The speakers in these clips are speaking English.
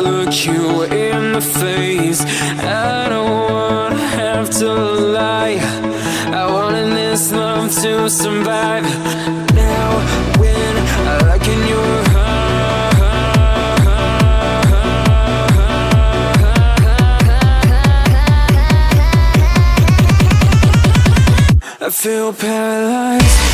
look you in the face. I don't wanna have to lie. I wanted this love to survive. Now when I look in your I feel paralyzed.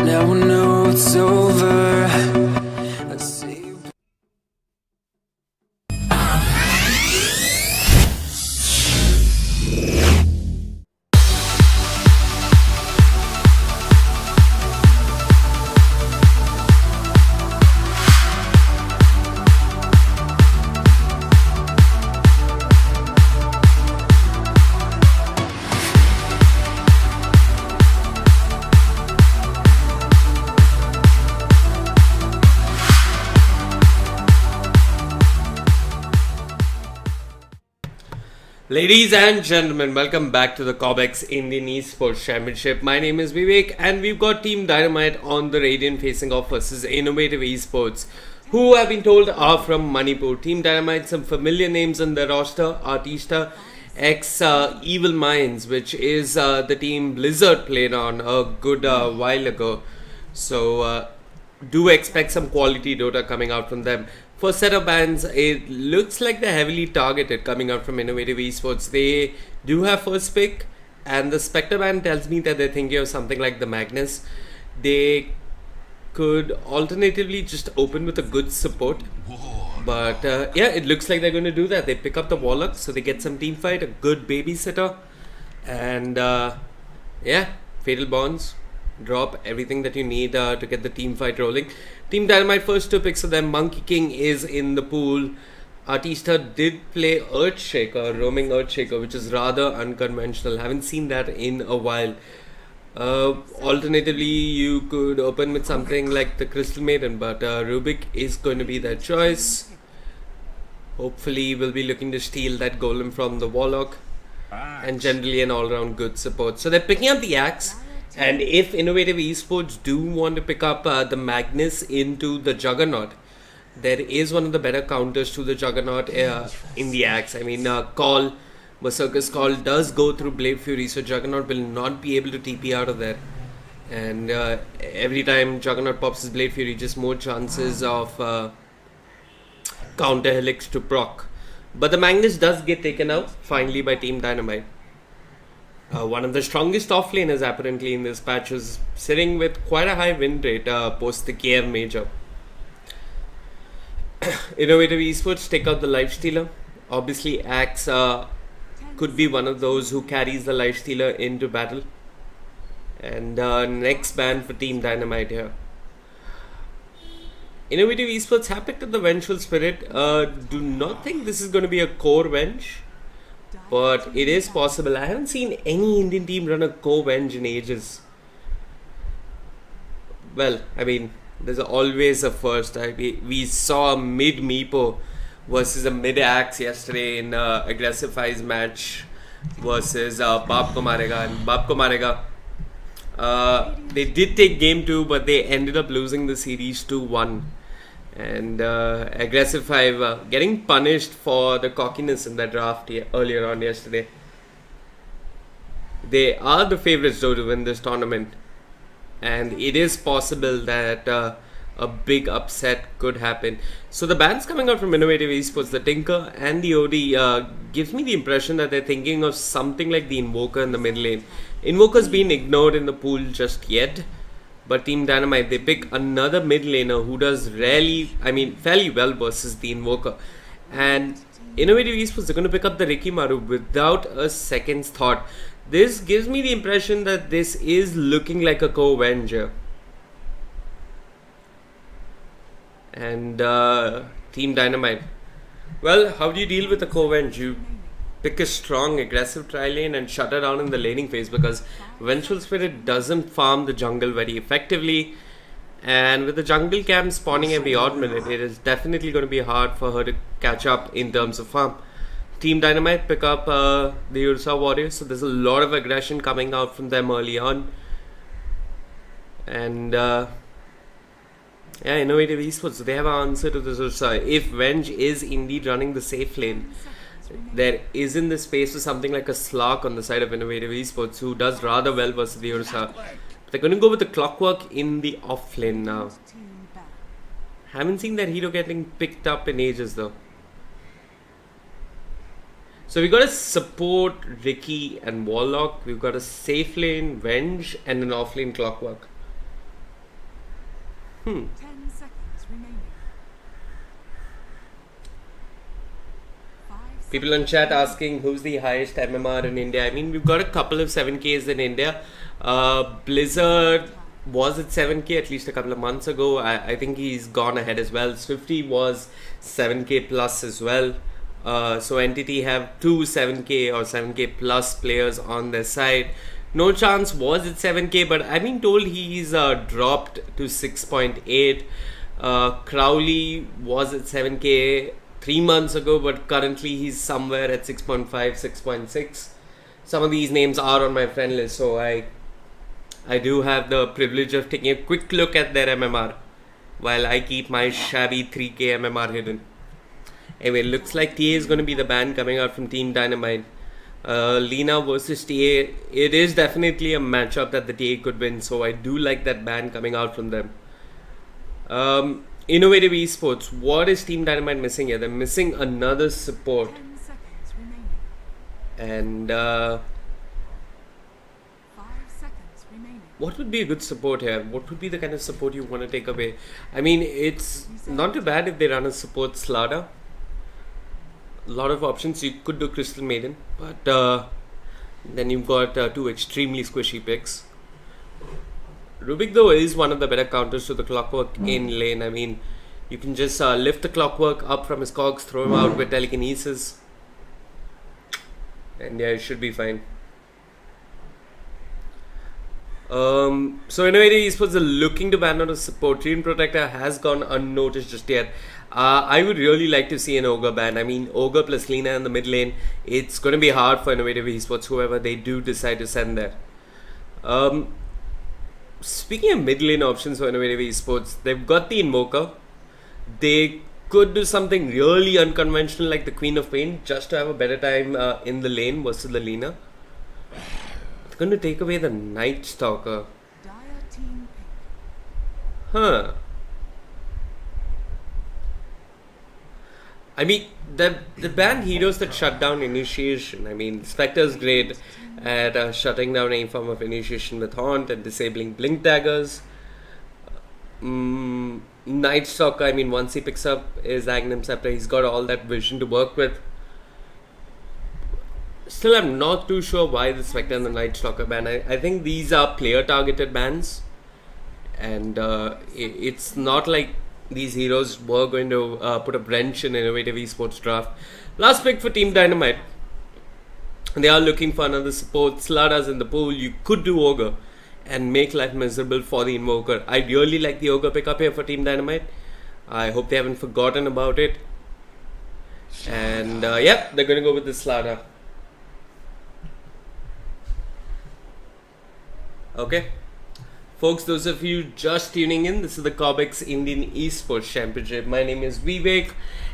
Now I know it's over. I see you. Ladies and gentlemen, welcome back to the Cobx Indian Esports Championship. My name is Vivek and we've got Team Dynamite on the Radiant facing off versus Innovative Esports, who have been told are from Manipur. Team Dynamite, some familiar names on the roster: Artista, ex Evil Minds, which is the team Blizzard played on a good while ago. So do expect some quality Dota coming out from them. For set of bans, it looks like they're heavily targeted coming out from Innovative Esports. They do have first pick, and the Spectre ban tells me that they're thinking of something like the Magnus. They could alternatively just open with a good support. But yeah, it looks like they're going to do that. They pick up the Warlock, so they get some team fight, a good babysitter, and yeah, Fatal Bonds. Drop everything that you need to get the team fight rolling. Team Dynamite, first two picks of them. Monkey King is in the pool. Artista did play Earthshaker, roaming Earthshaker, which is rather unconventional. Haven't seen that in a while. Alternatively, you could open with something like the Crystal Maiden, but Rubik is going to be their choice. Hopefully, we'll be looking to steal that Golem from the Warlock, and generally an all-round good support. So they're picking up the Axe. And if Innovative Esports do want to pick up the Magnus into the Juggernaut, there is one of the better counters to the Juggernaut in the Axe. I mean, Berserker's Call does go through Blade Fury, so Juggernaut will not be able to TP out of there. And every time Juggernaut pops his Blade Fury, just more chances of counter Helix to proc. But the Magnus does get taken out finally by Team Dynamite. One of the strongest offlaners apparently in this patch is sitting with quite a high win rate post the Kiev Major. Innovative Esports take out the Lifestealer. Obviously Axe could be one of those who carries the Lifestealer into battle. And next ban for Team Dynamite here. Innovative Esports have picked up the Vengeful Spirit. Do not think this is going to be a core Venge, but it is possible. I haven't seen any Indian team run a co-Venge in ages. Well, I mean, there's always a first. We saw a mid-Meepo versus a mid-Axe yesterday in Aggressive Fi's match versus Baap Ko Marega. And Baap Ko Marega, they did take game 2, but they ended up losing the series 2-1. And Aggressive 5 getting punished for the cockiness in that draft earlier on yesterday. They are the favourites though to win this tournament, and it is possible that a a big upset could happen. So the bans coming out from Innovative Esports, the Tinker and the OD, gives me the impression that they're thinking of something like the Invoker in the mid lane. Invoker's been ignored in the pool just yet, but Team Dynamite, they pick another mid laner who does fairly well versus the Invoker. And Innovative Esports, they're going to pick up the Rikimaru without a second's thought. This gives me the impression that this is looking like a co-venger. And Team Dynamite, well, how do you deal with a co-venge? You pick a strong, aggressive tri-lane and shut her down in the laning phase, because Vengeful Spirit doesn't farm the jungle very effectively. And with the jungle camp spawning every odd minute, it is definitely going to be hard for her to catch up in terms of farm. Team Dynamite pick up the Ursa Warriors, so there's a lot of aggression coming out from them early on. And Innovative Esports, so they have an answer to this Ursa. If Venge is indeed running the safe lane, there isn't the space for something like a Slark on the side of Innovative Esports, who does rather well versus the Ursa. They're going to go with the Clockwork in the off lane now. Haven't seen that hero getting picked up in ages though. So we got a support Ricky and Warlock. We've got a safe lane Venge and an off lane Clockwork. 10 seconds remaining. People in chat asking who's the highest MMR in India. I mean, we've got a couple of 7Ks in India. Blizzard was at 7K at least a couple of months ago. I think he's gone ahead as well. Swifty was 7K plus as well. So Entity have two 7K or 7K plus players on their side. No Chance was at 7K, but I've been told he's dropped to 6.8. Crowley was at 7K 3 months ago, but currently he's somewhere at 6.5, 6.6. Some of these names are on my friend list, so I do have the privilege of taking a quick look at their MMR while I keep my shabby 3K MMR hidden. Anyway, looks like TA is going to be the ban coming out from Team Dynamite. Lina versus TA, it is definitely a matchup that the TA could win, so I do like that ban coming out from them. Innovative Esports, what is Team Dynamite missing here? They're missing another support. 10 seconds remaining. And 5 seconds remaining. what would be a good support here? What would be the kind of support you want to take away? I mean, it's not too bad if they run a support Slada. A lot of options. You could do Crystal Maiden, but then you've got two extremely squishy picks. Rubik though is one of the better counters to the Clockwork in lane. I mean, you can just lift the Clockwork up from his Cogs, throw him out with telekinesis, and yeah, it should be fine. So Innovative Esports are looking to ban out a support. Treant Protector has gone unnoticed just yet. I would really like to see an Ogre ban. I mean, Ogre plus Lina in the mid lane, it's going to be hard for Innovative Esports, whoever they do decide to send there. Speaking of mid lane options for Innovative Esports, they've got the Invoker. They could do something really unconventional like the Queen of Pain just to have a better time in the lane versus the Lina. They're going to take away the Night Stalker. Dire team pick. Huh. I mean, the banned heroes that shut down initiation. I mean, Spectre's great at shutting down any form of initiation with Haunt and disabling Blink Daggers. Night Stalker, I mean, once he picks up his Aghanim Scepter, he's got all that vision to work with. Still, I'm not too sure why the Spectre and the Night Stalker ban. I think these are player targeted bans, and it's not like these heroes were going to put a wrench in Innovative Esports draft. Last pick for Team Dynamite. They are looking for another support. Slada's in the pool. You could do Ogre and make life miserable for the Invoker. I really like the Ogre pickup here for Team Dynamite. I hope they haven't forgotten about it. And yep, they're going to go with the Slada. Okay. Folks, those of you just tuning in, this is the Cobx Indian Esports Championship. My name is Vivek,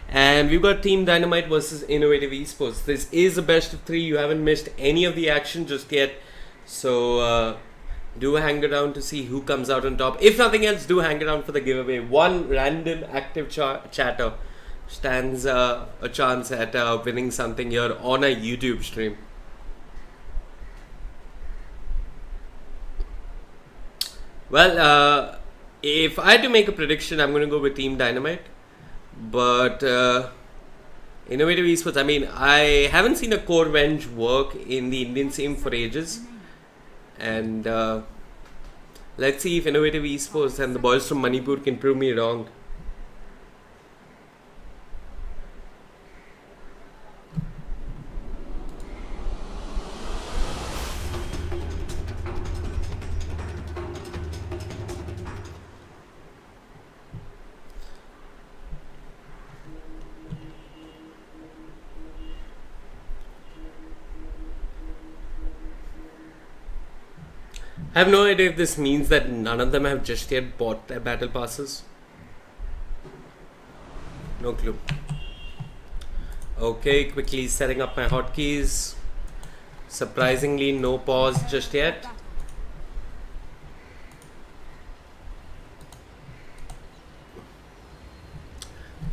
and we've got Team Dynamite versus Innovative Esports. This is a best of 3. You haven't missed any of the action just yet. So, Do hang around to see who comes out on top. If nothing else, do hang around for the giveaway. One random active chatter stands a chance at winning something here on a YouTube stream. Well, if I had to make a prediction, I'm going to go with Team Dynamite. But Innovative Esports, I mean, I haven't seen a core bench work in the Indian scene for ages. And let's see if Innovative Esports and the boys from Manipur can prove me wrong. I have no idea if this means that none of them have just yet bought their battle passes. No clue. Okay, quickly setting up my hotkeys. Surprisingly, no pause just yet.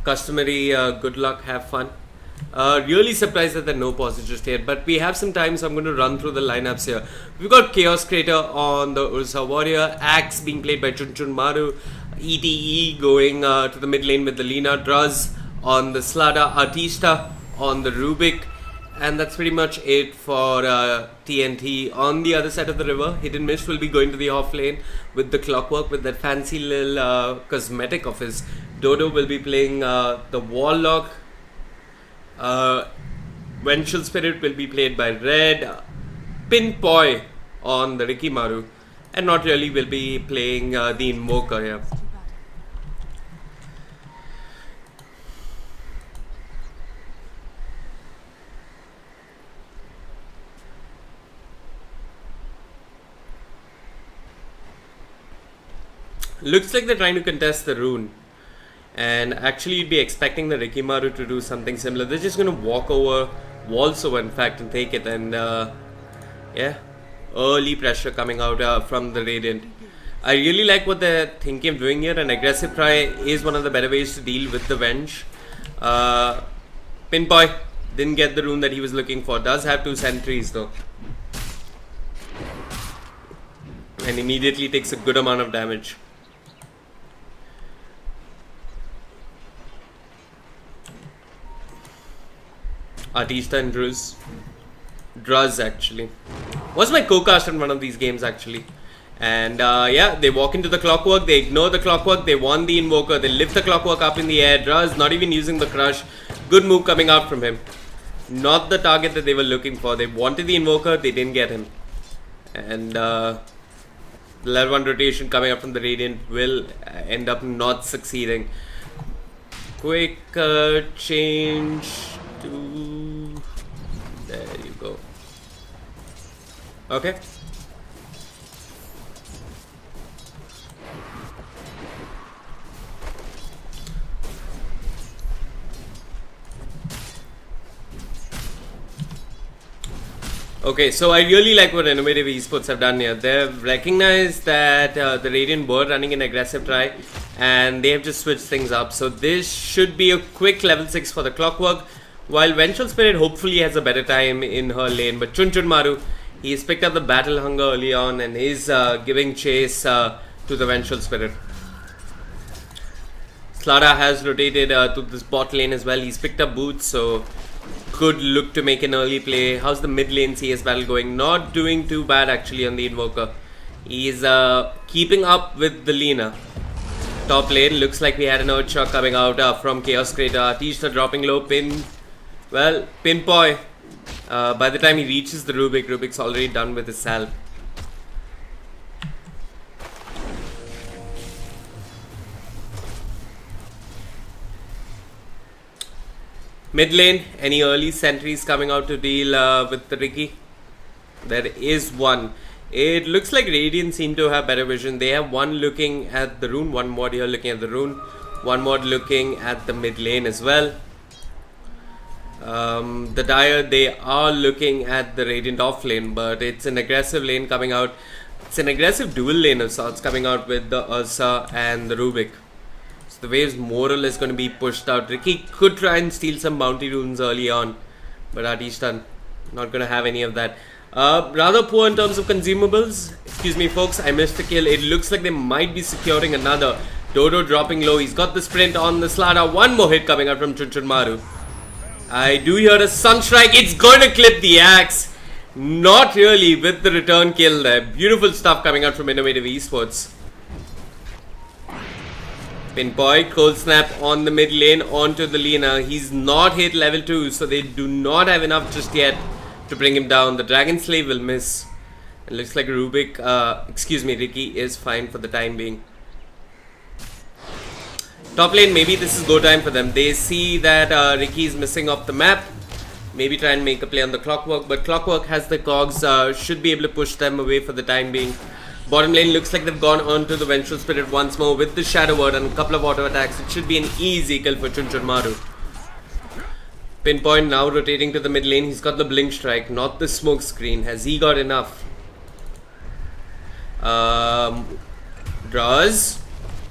Customary good luck, have fun. Really surprised that there are no pauses just yet, but we have some time, so I'm going to run through the lineups here. We've got Chaos Crater on the Ursa Warrior, Axe being played by Chunchun Maru, ETE going to the mid lane with the Lina, Druz on the Slada, Artista on the Rubik, and that's pretty much it for TNT. On the other side of the river, Hidden Mist will be going to the off lane with the Clockwork with that fancy little cosmetic of his. Dodo will be playing the Warlock. Vengeful Spirit will be played by Red. Pinpoy on the Rikimaru, and Not Really will be playing the Invoker here. Looks like they're trying to contest the rune. And actually you'd be expecting the Rikimaru to do something similar. They're just going to walk over, waltz over in fact, and take it. And yeah, early pressure coming out from the Radiant. I really like what they're thinking of doing here. An aggressive try is one of the better ways to deal with the Venge. Pinpoy didn't get the rune that he was looking for. Does have 2 sentries though. And immediately takes a good amount of damage. Artista and Druz actually was my co-cast in one of these games actually, and yeah, they walk into the Clockwork, they ignore the Clockwork, they want the Invoker, they lift the Clockwork up in the air. Druz not even using the Crush. Good move coming out from him. Not the target that they were looking for. They wanted the Invoker, they didn't get him, and level 1 rotation coming up from the Radiant will end up not succeeding. Quick change to... there you go. Okay. Okay, so I really like what Innovative Esports have done here. They've recognized that the Radiant were running an aggressive try, and they have just switched things up. So this should be a quick level 6 for the Clockwork, while Vengeful Spirit hopefully has a better time in her lane. But Chunchun Maru, he's picked up the Battle Hunger early on and is giving chase to the Vengeful Spirit. Slada has rotated to this bot lane as well. He's picked up boots, so could look to make an early play. How's the mid lane CS battle going? Not doing too bad actually on the Invoker. He's keeping up with the Lina. Top lane, looks like we had an Earth Shock coming out from Chaos Crater. Artista dropping low, Pinpoy. By the time he reaches the Rubik's already done with his salve. Mid lane, any early sentries coming out to deal with the Riki? There is one. It looks like Radiant seem to have better vision. They have one looking at the rune, one mod here looking at the rune, one mod looking at the mid lane as well. The Dire, they are looking at the Radiant off lane, but it's an aggressive lane coming out. It's an aggressive dual lane of sorts coming out with the Ursa and the Rubik. So the wave's more or less going to be pushed out. Ricky could try and steal some bounty runes early on, but Artishtan not going to have any of that. Rather poor in terms of consumables. Excuse me folks, I missed the kill. It looks like they might be securing another. Dodo dropping low. He's got the sprint on the Slada. One more hit coming out from Chunchunmaru. I do hear a Sunstrike. It's going to clip the axe. Not really with the return kill there. Beautiful stuff coming out from Innovative Esports. Pinpoint, cold snap on the mid lane onto the Lina. He's not hit level 2, so they do not have enough just yet to bring him down. The Dragon Slave will miss. It looks like Rubik, Ricky is fine for the time being. Top lane, maybe this is go time for them. They see that Ricky is missing off the map. Maybe try and make a play on the Clockwork, but Clockwork has the cogs, should be able to push them away for the time being. Bottom lane looks like they've gone on to the Vengeful Spirit once more with the Shadow Word and a couple of auto attacks. It should be an easy kill for Chunchunmaru. Pinpoint now rotating to the mid lane. He's got the Blink Strike, not the Smoke Screen. Has he got enough? Draws.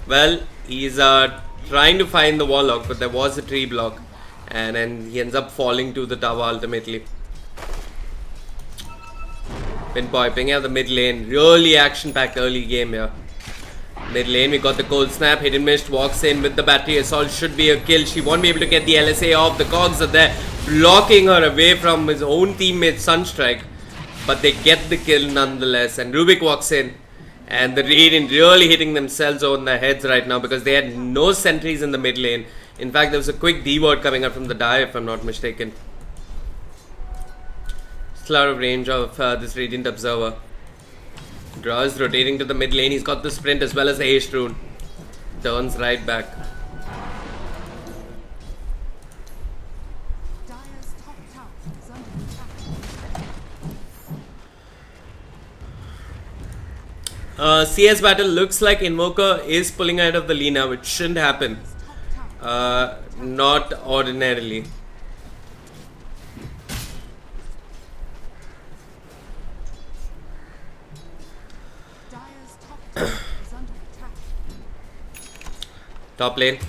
Well, he's trying to find the Warlock, but there was a tree block. And then he ends up falling to the tower ultimately. Pinpoint picking out the mid lane. Really action-packed early game here. Mid lane, we got the cold snap. Hidden Mist walks in with the battery assault. Should be a kill. She won't be able to get the LSA off. The cogs are there, blocking her away from his own teammate Sunstrike. But they get the kill nonetheless. And Rubik walks in. And the Radiant really hitting themselves on their heads right now because they had no sentries in the mid lane. In fact, there was a quick D-word coming out from the die, if I'm not mistaken. Still out of range of this Radiant Observer. Draws rotating to the mid lane. He's got the sprint as well as the haste rune. Turns right back. Dire's top tower is under attack. CS battle looks like Invoker is pulling out of the Lina, which shouldn't happen. Not ordinarily. Dire's top tower is under attack. Top lane.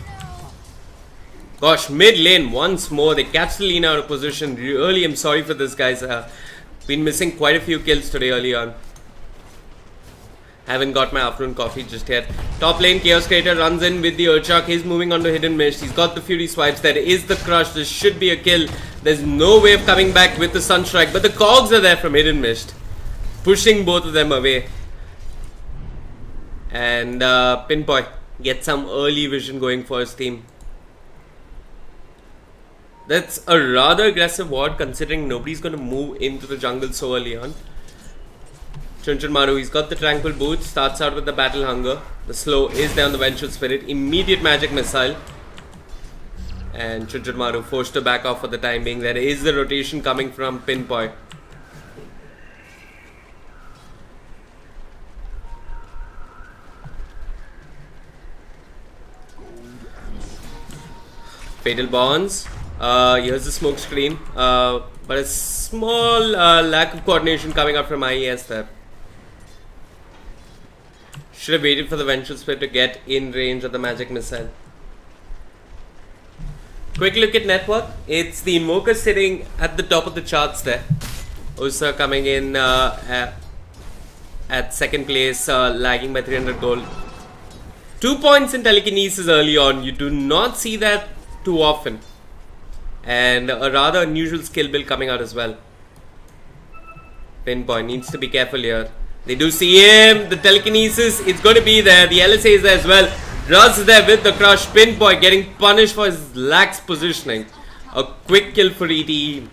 Gosh, mid lane once more. They catch the Lina out of position. Really, I'm sorry for this, guys. Been missing quite a few kills today early on. Haven't got my afternoon coffee just yet. Top lane, Chaos Creator runs in with the Urchak. He's moving on to Hidden Mist. He's got the Fury Swipes. There is the Crush. This should be a kill. There's no way of coming back with the Sunstrike. But the cogs are there from Hidden Mist, pushing both of them away. And Pinpoint gets some early vision going for his team. That's a rather aggressive ward considering nobody's going to move into the jungle so early on. Chunchunmaru, he's got the Tranquil Boots, starts out with the Battle Hunger. The slow is there on the Vengeful Spirit. Immediate Magic Missile. And Chunchunmaru forced to back off for the time being. There is the rotation coming from Pinpoint. Fatal Bonds. Here's the smoke screen. But a small lack of coordination coming out from IES there. Should have waited for the Vengeful Spirit to get in range of the Magic Missile. Quick look at network. It's the Invoker sitting at the top of the charts there. Usa coming in at second place, lagging by 300 gold. 2 points in telekinesis early on. You do not see that too often. And a rather unusual skill build coming out as well. Pinpoint needs to be careful here. They do see him. The telekinesis, it's going to be there. The LSA is there as well. Drugs is there with the crush. Pinpoint getting punished for his lax positioning. A quick kill for ETE.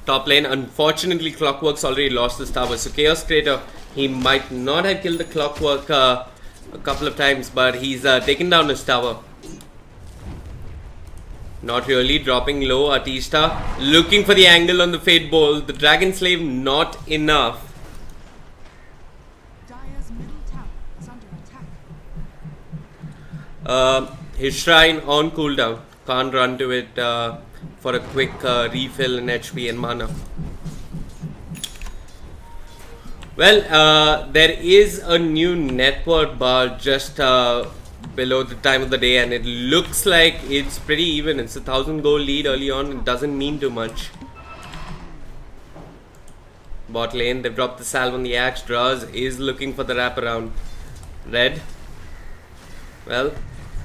Top lane, unfortunately Clockwork's already lost this tower. So Chaos Creator, he might not have killed the Clockwork a couple of times, but he's taken down his tower. Not really, dropping low. Artista looking for the angle on the Fate Bowl. The Dragon Slave not enough. Dire's middle tower is under attack. His Shrine on cooldown. Can't run to it for a quick refill in HP and mana. Well, there is a new network bar just below the time of the day, and it looks like it's pretty even. It's a 1,000 gold lead early on. It doesn't mean too much. Bot lane, they've dropped the salve on the axe. Draz is looking for the wraparound. Red. Well,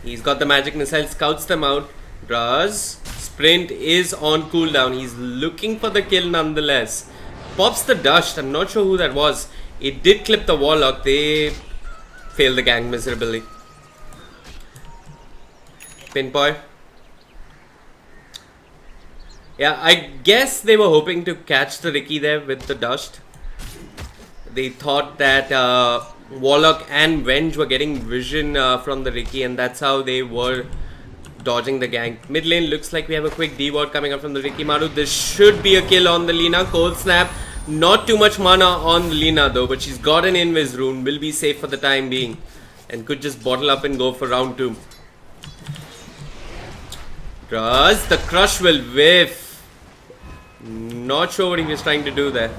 he's got the magic missile, scouts them out. Draz, sprint is on cooldown. He's looking for the kill nonetheless. Pops the dust. I'm not sure who that was. It did clip the warlock. They failed the gang miserably. Pinpoint. Yeah, I guess they were hoping to catch the Ricky there with the dust. They thought that Warlock and Venge were getting vision from the Ricky, and that's how they were dodging the gang. Mid lane looks like we have a quick D-ward coming up from the Ricky Maru. This should be a kill on the Lina. Cold Snap. Not too much mana on the Lina though, but she's got an Invis rune. Will be safe for the time being. And could just bottle up and go for round 2. Draz, the crush will whiff. Not sure what he was trying to do there.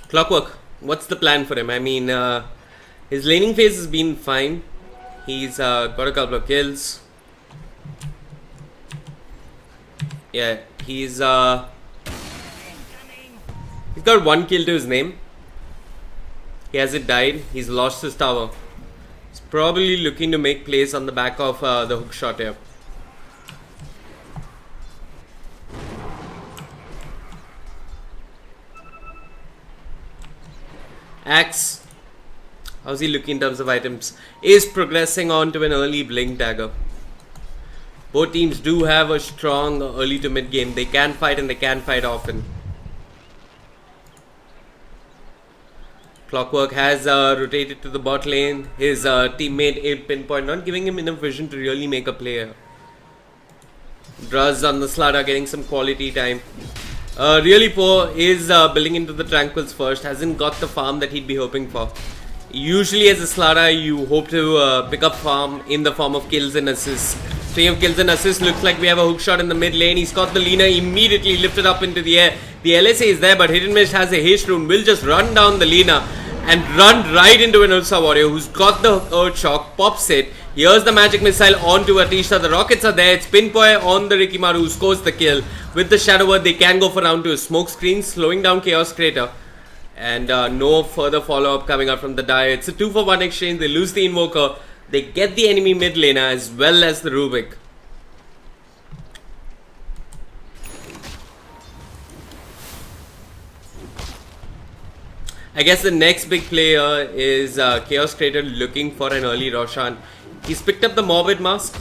Clockwork, what's the plan for him? I mean, his laning phase has been fine. He's got a couple of kills. Yeah, he's got 1 kill to his name. He hasn't died. He's lost his tower. He's probably looking to make plays on the back of the hook shot here. Axe, how's he looking in terms of items? Is progressing on to an early blink dagger. Both teams do have a strong early to mid game. They can fight and they can fight often. Clockwork has rotated to the bot lane. His teammate Abe Pinpoint not giving him enough vision to really make a play. Draz on the Slada getting some quality time. Really poor is building into the Tranquils first. Hasn't got the farm that he'd be hoping for. Usually as a Slada you hope to pick up farm in the form of kills and assists. Speaking of kills and assists, looks like we have a hook shot in the mid lane. He's got the Lina immediately lifted up into the air. The LSA is there, but Hidden Mist has a haste rune. Will just run down the Lina and run right into an Ursa warrior who's got the Earth Shock, pops it. Here's the magic missile onto Atisha. The rockets are there. It's Pinpoint on the Rikimaru who scores the kill. With the Shadow Word, they can go for round 2. Smoke screen slowing down Chaos Crater. And no further follow-up coming out from the Dire. It's a 2-for-1 exchange. They lose the Invoker. They get the enemy mid laner as well as the Rubik. I guess the next big player is Chaos Crater looking for an early Roshan. He's picked up the Morbid Mask.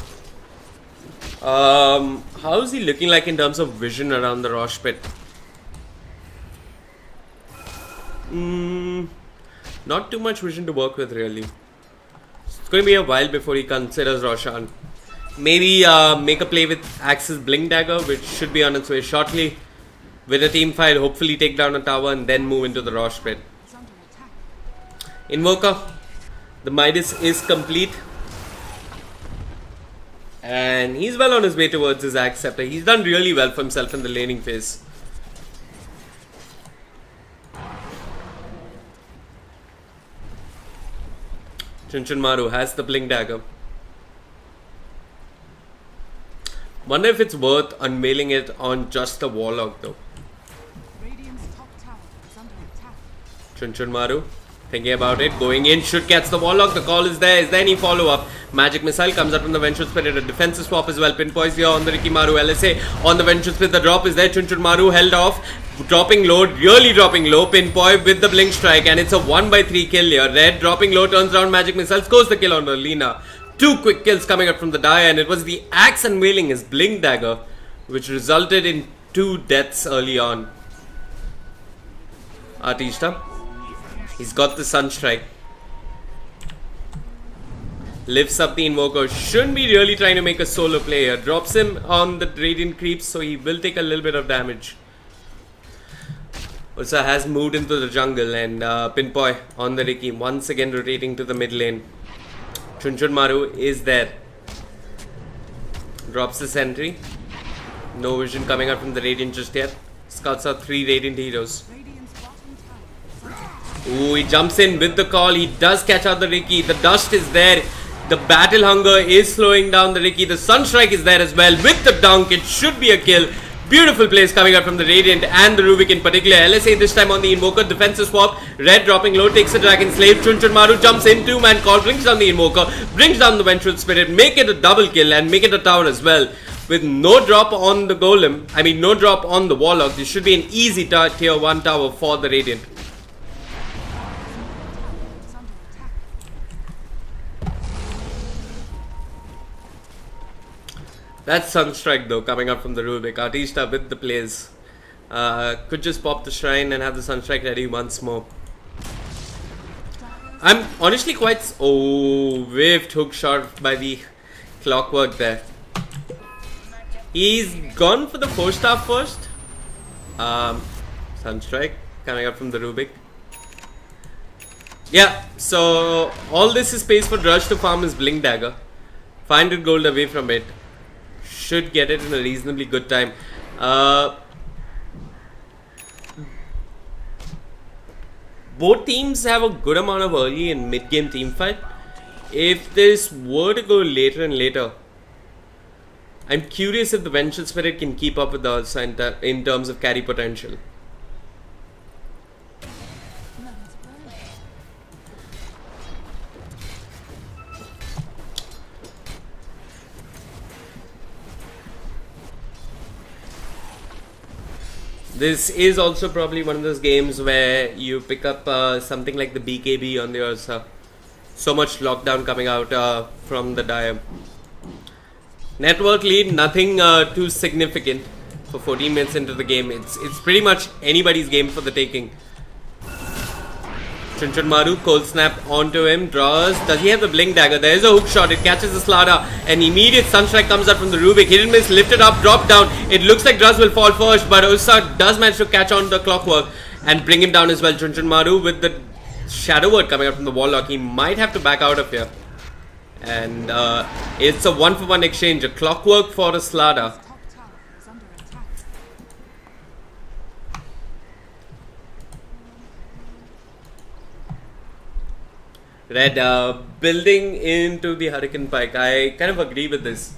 How is he looking like in terms of vision around the Rosh Pit? Not too much vision to work with really. It's going to be a while before he considers Roshan. Maybe make a play with Axe's Blink Dagger, which should be on its way shortly. With a team fight, hopefully take down a tower and then move into the Rosh Pit. Invoker, the Midas is complete. And he's well on his way towards his Axe Scepter. He's done really well for himself in the laning phase. Chunchunmaru has the Blink Dagger. Wonder if it's worth unveiling it on just the Warlock though. Radiant's top tower is under attack. Chunchunmaru thinking about it, going in, should catch the Warlock. The call is there. Is there any follow-up? Magic Missile comes up from the Vengeful Spirit. A defensive swap as well. Pinpoints here on the Rikimaru LSA. On the Vengeful Spirit, the drop is there. Chunchunmaru held off. Dropping low, really dropping low. Pinpoint with the Blink Strike, and it's a 1/3 kill here. Red dropping low, turns around, Magic Missile scores the kill on Lina. 2 quick kills coming up from the Dire, and it was the Axe unveiling his Blink Dagger, which resulted in 2 deaths early on. Artista. He's got the Sunstrike. Lifts up the Invoker. Shouldn't be really trying to make a solo player. Drops him on the Radiant creeps, so he will take a little bit of damage. Ursa has moved into the jungle, and Pinpoy on the Ricky once again rotating to the mid lane. Chunchun Maru is there. Drops the sentry. No vision coming out from the Radiant just yet. Scouts out 3 Radiant heroes. Radiant's bottom tower. Ooh, he jumps in with the call. He does catch out the Ricky. The dust is there. The battle hunger is slowing down the Ricky. The Sunstrike is there as well. With the dunk, it should be a kill. Beautiful plays coming out from the Radiant and the Rubik in particular. LSA this time on the Invoker. Defensive swap. Red dropping low. Takes the Dragon Slave. Chunchun Maru jumps in. 2-man call. Brings down the Invoker. Brings down the Vengeful Spirit. Make it a double kill and make it a tower as well. With no drop on the Golem. I mean no drop on the Warlock. This should be an easy tier 1 tower for the Radiant. It's under attack. That's Sunstrike though coming up from the Rubik. Artista with the plays. Could just pop the shrine and have the Sunstrike ready once more. I'm honestly quite... Oh, whiffed hook shot by the Clockwork there. He's gone for the 4-star first. Sunstrike coming up from the Rubik. Yeah, so all this is space for Drush to farm his Blink Dagger. 500 gold away from it. Should get it in a reasonably good time. Both teams have a good amount of early and mid-game team fight. If this were to go later and later, I'm curious if the Vengeful Spirit can keep up with the Ursa in terms of carry potential. This is also probably one of those games where you pick up something like the BKB on the Ursa. So much lockdown coming out from the Dire. Network lead, nothing too significant for 14 minutes into the game. It's pretty much anybody's game for the taking. Chunchun Maru, cold snap onto him, draws. Does he have the Blink Dagger? There is a hook shot. It catches the Slada. An immediate Sunstrike comes out from the Rubik. Hit and miss, lifted up, dropped down. It looks like Druz will fall first, but Ursa does manage to catch on the Clockwork and bring him down as well. Chunchun Maru with the Shadow Word coming out from the Warlock. He might have to back out of here. And it's a 1-for-1 exchange. A Clockwork for a Slada. Top tower is under attack. Red building into the Hurricane Pike. I kind of agree with this.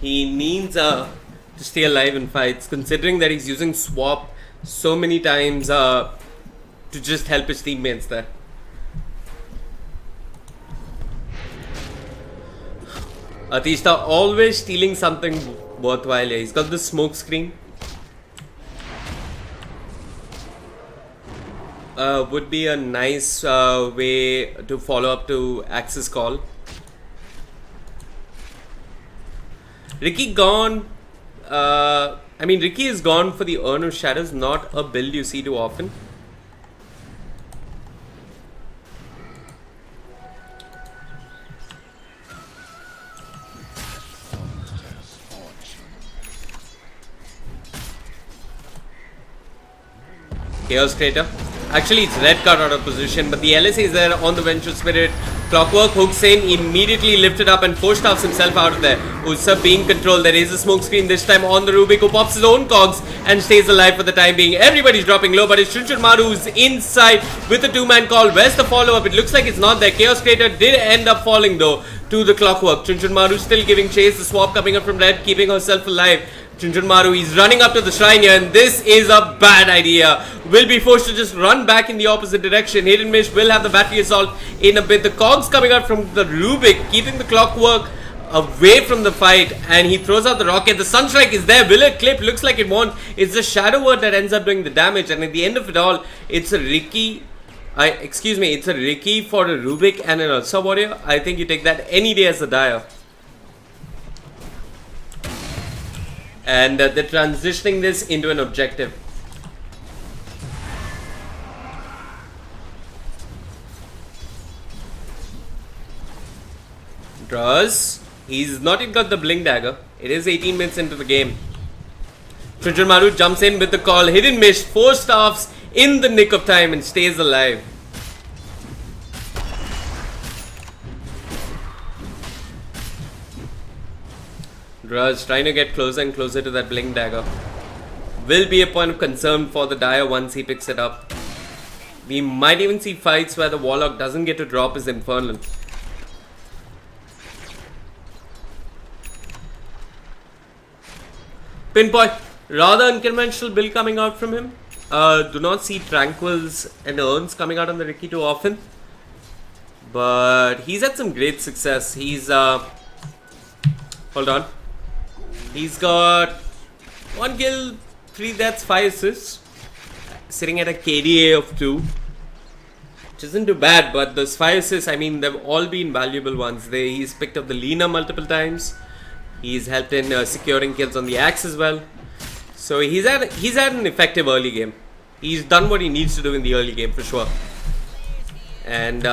He needs to stay alive in fights, considering that he's using swap so many times to just help his teammates there. Artista always stealing something worthwhile here. He's got the smoke screen. Would be a nice way to follow up to Axe's call. Ricky gone. I mean, Ricky is gone for the Urn of Shadows, not a build you see too often. Chaos Crater. Actually, it's red card out of position, but the LSA is there on the Vengeful Spirit. Clockwork hooks in, immediately lifted up and four-staffs himself out of there. Ursa being controlled. There is a smoke screen this time on the Rubik, who pops his own cogs and stays alive for the time being. Everybody's dropping low, but it's Chunchun Maru who's inside with a two-man call. Where's the follow-up? It looks like it's not there. Chaos Crater did end up falling though to the Clockwork. Chunchun Maru still giving chase. The swap coming up from red, keeping herself alive. Chunchun Maru, he's running up to the shrine here, and this is a bad idea. Will be forced to just run back in the opposite direction. Hidden Mist will have the battery assault in a bit. The cogs coming out from the Rubik, keeping the Clockwork away from the fight, and he throws out the rocket. The Sunstrike is there. Will it clip? Looks like it won't. It's the Shadow Word that ends up doing the damage, and at the end of it all, it's a Ricky. It's a Ricky for a Rubik and an Ursa Warrior. I think you take that any day as a Dire. And they're transitioning this into an objective. Draws. He's not even got the blink dagger. It is 18 minutes into the game. Maru jumps in with the call. Hidden miss. 4 staffs in the nick of time and stays alive. Draws trying to get closer and closer to that blink dagger. Will be a point of concern for the Dire once he picks it up. We might even see fights where the Warlock doesn't get to drop his Infernal. Pinpoint. Rather unconventional build coming out from him. Do not see Tranquils and Urns coming out on the Ricky too often. But he's had some great success. He's hold on. He's got 1 kill, 3 deaths, 5 assists. Sitting at a KDA of 2. Which isn't too bad, but those 5 assists, I mean, they've all been valuable ones. He's picked up the Lina multiple times. He's helped in securing kills on the Axe as well. So he's had an effective early game. He's done what he needs to do in the early game for sure. And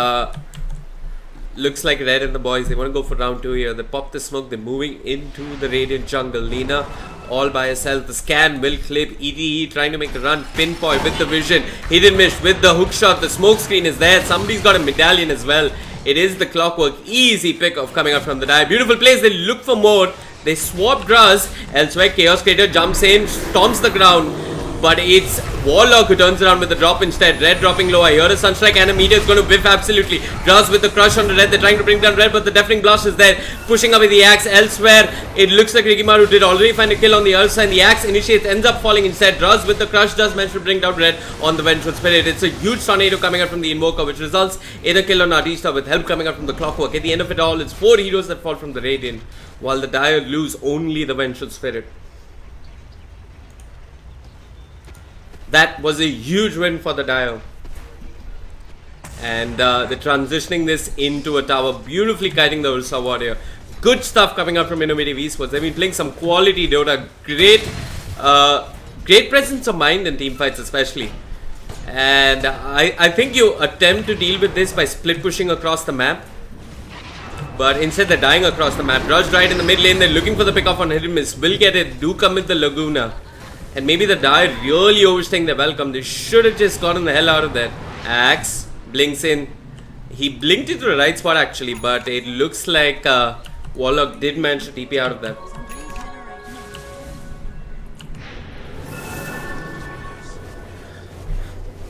looks like Red and the boys, they want to go for round 2 here. They pop the smoke, they're moving into the Radiant jungle. Lina all by herself. The scan will clip. ETE trying to make a run. Pinpoint with the vision. Hidden miss with the hook shot. The smoke screen is there. Somebody's got a medallion as well. It is the Clockwork. Easy pick off coming out from the Dire. Beautiful plays. They look for more. They swap Graz. Elsewhere, Chaos Creator jumps in, stomps the ground. But it's Warlock who turns around with the drop instead. Red dropping low. I hear a Sunstrike and a meteor is going to whiff absolutely. Graz with the crush on the Red. They're trying to bring down Red, but the Deafening Blast is there. Pushing away the Axe. Elsewhere, it looks like Rikimaru did already find a kill on the other side. The Axe initiates, ends up falling instead. Graz with the crush does manage to bring down Red on the Vengeful Spirit. It's a huge tornado coming out from the Invoker, which results in a kill on Artista with help coming out from the Clockwork. At the end of it all, it's 4 heroes that fall from the Radiant, while the Dire lose only the Vengeful Spirit. That was a huge win for the Dire. And they're transitioning this into a tower, beautifully kiting the Ursa Warrior. Good stuff coming out from Innovative Esports. They've been playing some quality Dota. Great presence of mind in team fights especially. And I think you attempt to deal with this by split pushing across the map. But instead they're dying across the map. Rush right in the mid lane. They're looking for the pick off on Hidden Miss. Will get it. Do come with the Laguna. And maybe the Dire really overstaying their welcome. They should have just gotten the hell out of there. Axe blinks in. He blinked into the right spot actually, but it looks like Warlock did manage to TP out of that.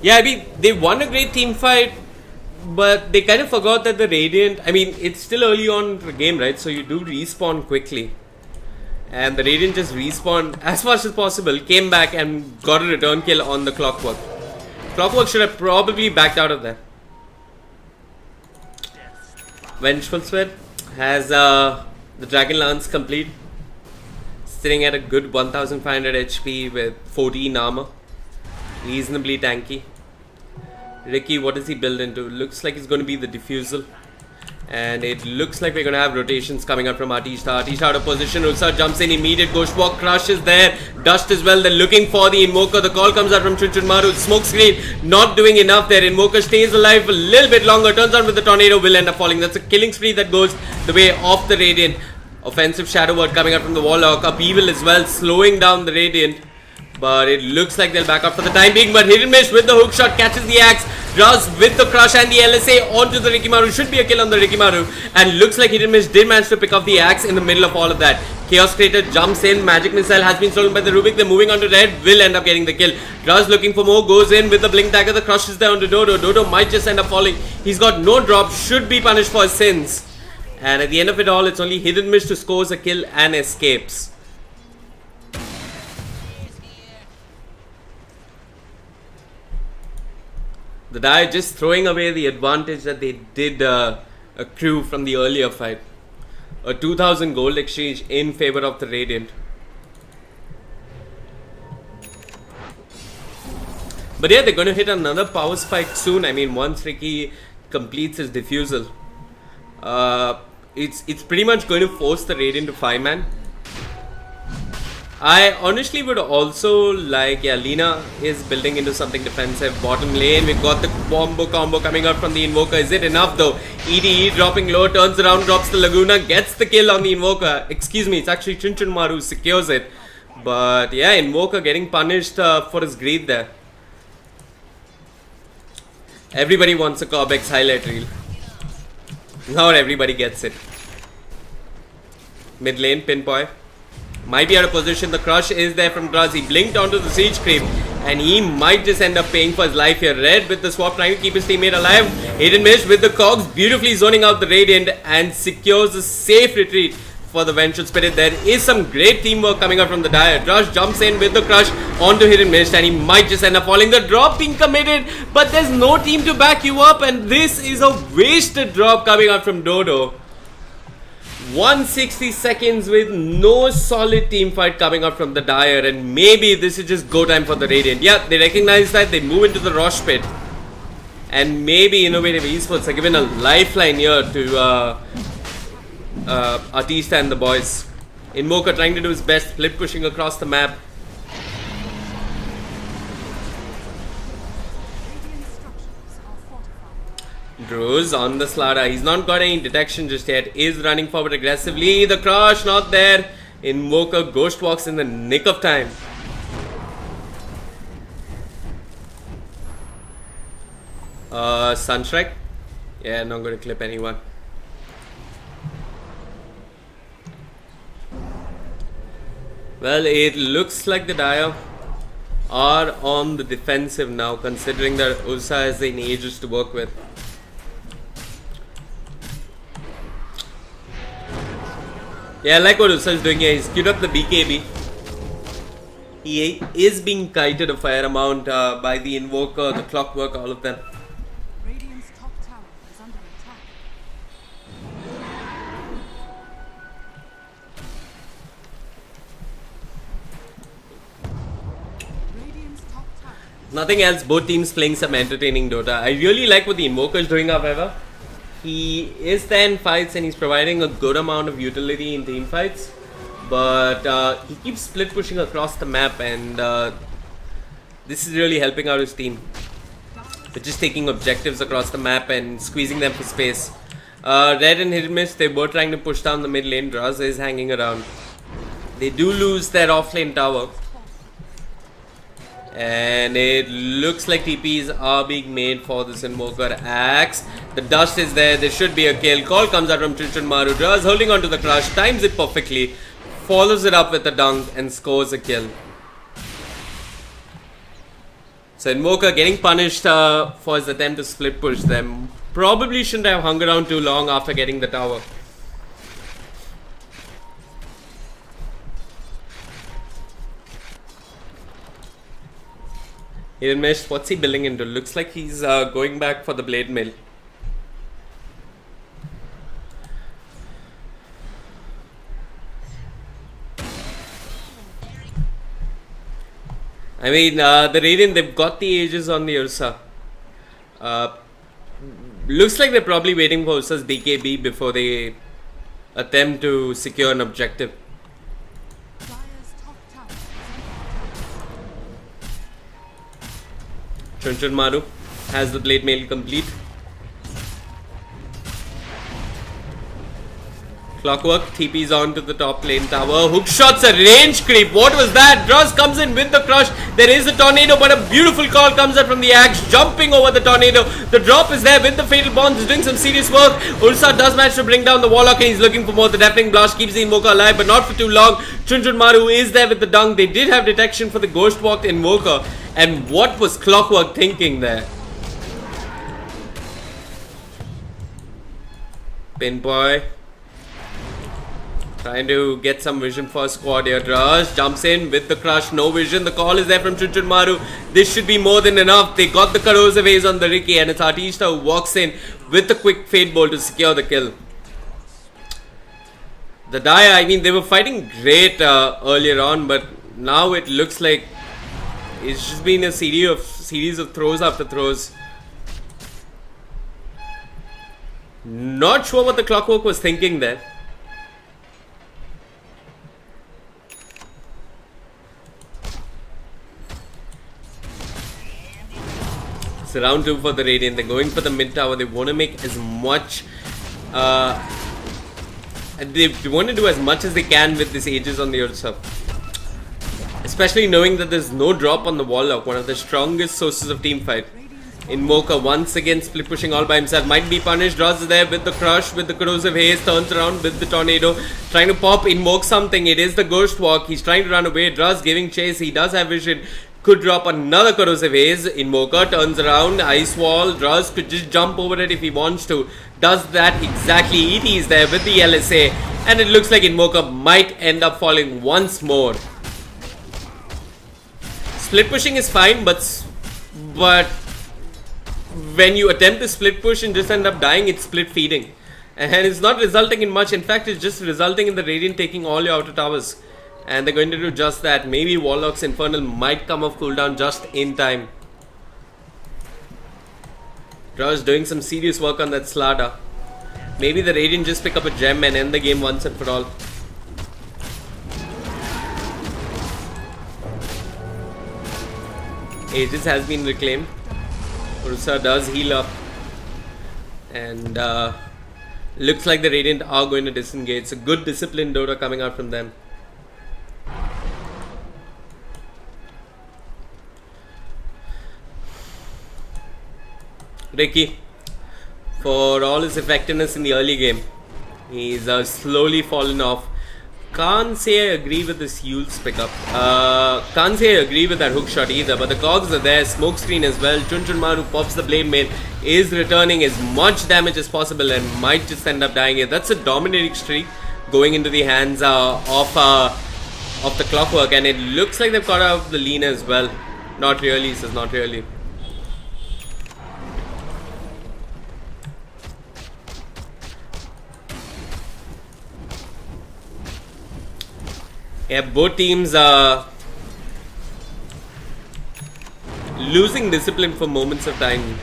Yeah, I mean, they won a great team fight, but they kind of forgot that the Radiant, I mean, it's still early on in the game, right? So you do respawn quickly. And the Radiant just respawned as fast as possible, came back and got a return kill on the Clockwork. Clockwork should have probably backed out of there. Vengeful Spirit has the Dragon Lance complete. Sitting at a good 1500 HP with 14 armor. Reasonably tanky. Ricky, what does he build into? Looks like it's going to be the Diffusal. And it looks like we're going to have rotations coming out from Artista. Artista out of position. Ursa jumps in. Immediate Ghost Walk. Crush is there. Dust as well. They're looking for the Invoker. The call comes out from Chunchunmaru. Smoke screen. Not doing enough there. Invoker stays alive a little bit longer. Turns on with the Tornado. Will end up falling. That's a killing spree that goes the way of the Radiant. Offensive Shadow Word coming out from the Warlock. Upheaval as well. Slowing down the Radiant. But it looks like they'll back up for the time being. But Hidden Miss with the hook shot catches the Axe. Draws with the crush and the LSA onto the Rikimaru. Should be a kill on the Rikimaru. And looks like Hidden Miss did manage to pick up the Axe in the middle of all of that. Chaos Creator jumps in. Magic Missile has been stolen by the Rubik. They're moving on to Red. Will end up getting the kill. Draws looking for more. Goes in with the Blink Dagger. The crush is there onto Dodo. Dodo might just end up falling. He's got no drop. Should be punished for his sins. And at the end of it all, it's only Hidden Miss to scores a kill and escapes. The Dire just throwing away the advantage that they did accrue from the earlier fight. A 2000 gold exchange in favor of the Radiant. But yeah, they're going to hit another power spike soon. I mean, once Ricky completes his Diffusal. It's pretty much going to force the Radiant to 5-man. I honestly would also like, yeah, Lina is building into something defensive. Bottom lane, we've got the combo coming out from the Invoker. Is it enough though? EDE dropping low, turns around, drops the Laguna, gets the kill on the Invoker. Excuse me, it's actually Chinchunmaru who secures it. But yeah, Invoker getting punished for his greed there. Everybody wants a Cobx highlight reel. Not everybody gets it. Mid lane, Pinpoy. Might be out of position. The crush is there from Draz. He blinked onto the siege creep. And he might just end up paying for his life here. Red with the swap trying to keep his teammate alive. Hidden Mist with the Cogs beautifully zoning out the Radiant and secures a safe retreat for the Vengeful Spirit. There is some great teamwork coming out from the Dire. Drush jumps in with the crush onto Hidden Mist and he might just end up falling. The drop being committed, but there's no team to back you up and this is a wasted drop coming out from Dodo. 160 seconds with no solid team fight coming out from the Dire, and maybe this is just go time for the Radiant. Yeah, they recognize that, they move into the Rosh pit, and maybe Innovative Esports are given a lifeline here to Artista and the boys. Invoker trying to do his best, split pushing across the map. Drews on the Slara. He's not got any detection just yet. Is running forward aggressively. The crush not there. Invoker ghost walks in the nick of time. Sunstrike. Yeah, not going to clip anyone. Well, it looks like the Dire are on the defensive now, considering that Ursa has the ages to work with. Yeah, I like what Ursa is doing here. He's queued up the BKB. He is being kited a fair amount by the Invoker, the Clockwork, all of them. Radiant's top tower is under attack. Radiant's top tower. Nothing else, both teams playing some entertaining Dota. I really like what the Invoker is doing, however. He is there in fights and he's providing a good amount of utility in team fights. But he keeps split pushing across the map and this is really helping out his team. They're just taking objectives across the map and squeezing them for space. Red and Hidden Mist, they're both trying to push down the mid lane. Draz is hanging around. They do lose their off lane tower. And it looks like TPs are being made for this Invoker Axe. The dust is there. There should be a kill. Call comes out from Chinchunmaru. Draz holding on to the crush. Times it perfectly. Follows it up with a dunk and scores a kill. So Invoker getting punished for his attempt to split push them. Probably shouldn't have hung around too long after getting the tower. Hidden Mist, what's he building into? Looks like he's going back for the blade mill. I mean, the Radiant, they've got the ages on the Ursa. Looks like they're probably waiting for Ursa's BKB before they attempt to secure an objective. Dire's top tower is under Chunchunmaru has the blade mail complete. Clockwork TP's on to the top lane tower. Hook shots, a range creep. What was that? Dross comes in with the crush. There is a tornado, but a beautiful call comes out from the Axe, jumping over the tornado. The drop is there with the fatal bonds, doing some serious work. Ursa does manage to bring down the Warlock and he's looking for more. The deafening blast keeps the Invoker alive, but not for too long. Chunchunmaru is there with the dunk. They did have detection for the Ghost Walked Invoker. And what was Clockwork thinking there? Pinboy trying to get some vision for a squad here. Drush jumps in with the crush, no vision. The call is there from Chunchunmaru. This should be more than enough. They got the corrosive haze on the Ricky and it's Artista who walks in with the quick fade bolt to secure the kill. The Dire, I mean, they were fighting great earlier on, but now it looks like it's just been a series of throws after throws. Not sure what the Clockwork was thinking there. It's round 2 for the Radiant. They're going for the mid tower. They want to make as much. They want to do as much as they can with this Aegis on the other side. Especially knowing that there's no drop on the Warlock, one of the strongest sources of team fight. Invoker once again split pushing all by himself. Might be punished. Draws there with the crush, with the corrosive haze. Turns around with the tornado. Trying to pop, invoke something. It is the ghost walk. He's trying to run away. Draws giving chase. He does have vision. Could drop another corrosive haze. Invoker turns around. Ice wall. Draws could just jump over it if he wants to. Does that exactly. ET is there with the LSA. And it looks like Invoker might end up falling once more. Split pushing is fine, but when you attempt to split push and just end up dying, it's split feeding. And it's not resulting in much. In fact, it's just resulting in the Radiant taking all your outer towers. And they're going to do just that. Maybe Warlock's Infernal might come off cooldown just in time. Draws doing some serious work on that Slada. Maybe the Radiant just pick up a gem and end the game once and for all. Aegis has been reclaimed. Ursa does heal up. And looks like the Radiant are going to disengage. It's a good disciplined Dota coming out from them. Ricky, for all his effectiveness in the early game, he's slowly fallen off. Can't say I agree with this Yule's pickup. Can't say I agree with that hook shot either. But the cogs are there. Smoke screen as well. Chunchunmar, who pops the blade mail, is returning as much damage as possible and might just end up dying here. That's a dominating streak going into the hands of the Clockwork. And it looks like they've got out of the Lina as well. Not really, says not really. Yeah, both teams are losing discipline for moments of time.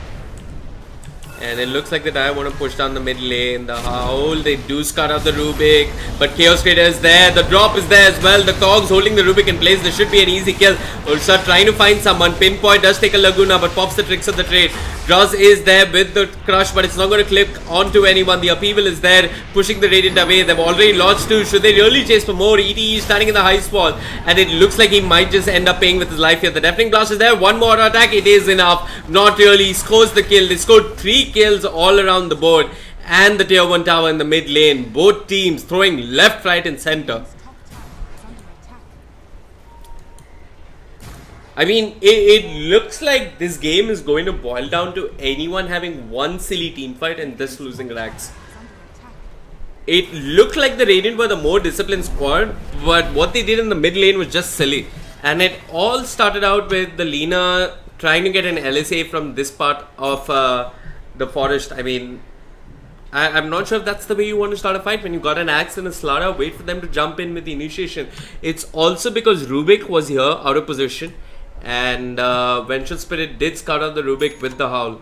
And it looks like the Dire want to push down the mid lane. The Howl, they do scout out the Rubik. But Chaos Trader is there. The drop is there as well. The Cogs holding the Rubik in place. This should be an easy kill. Ursa trying to find someone. Pinpoint does take a Laguna but pops the tricks of the trade. Draws is there with the crush, but it's not going to click onto anyone. The upheaval is there, pushing the Radiant away. They've already lost 2. Should they really chase for more? ET is standing in the high wall, and it looks like he might just end up paying with his life here. The Deafening Blast is there. One more attack. It is enough. Not really. He scores the kill. They scored 3 kills all around the board. And the tier 1 tower in the mid lane. Both teams throwing left, right and center. I mean, it looks like this game is going to boil down to anyone having one silly team fight and just losing racks. It looked like the Radiant were the more disciplined squad, but what they did in the mid lane was just silly. And it all started out with the Lina trying to get an LSA from this part of the forest. I mean, I'm not sure if that's the way you want to start a fight. When you got an axe and a Slaughter, wait for them to jump in with the initiation. It's also because Rubik was here out of position. And Vengeful Spirit did scout out the Rubik with the Howl.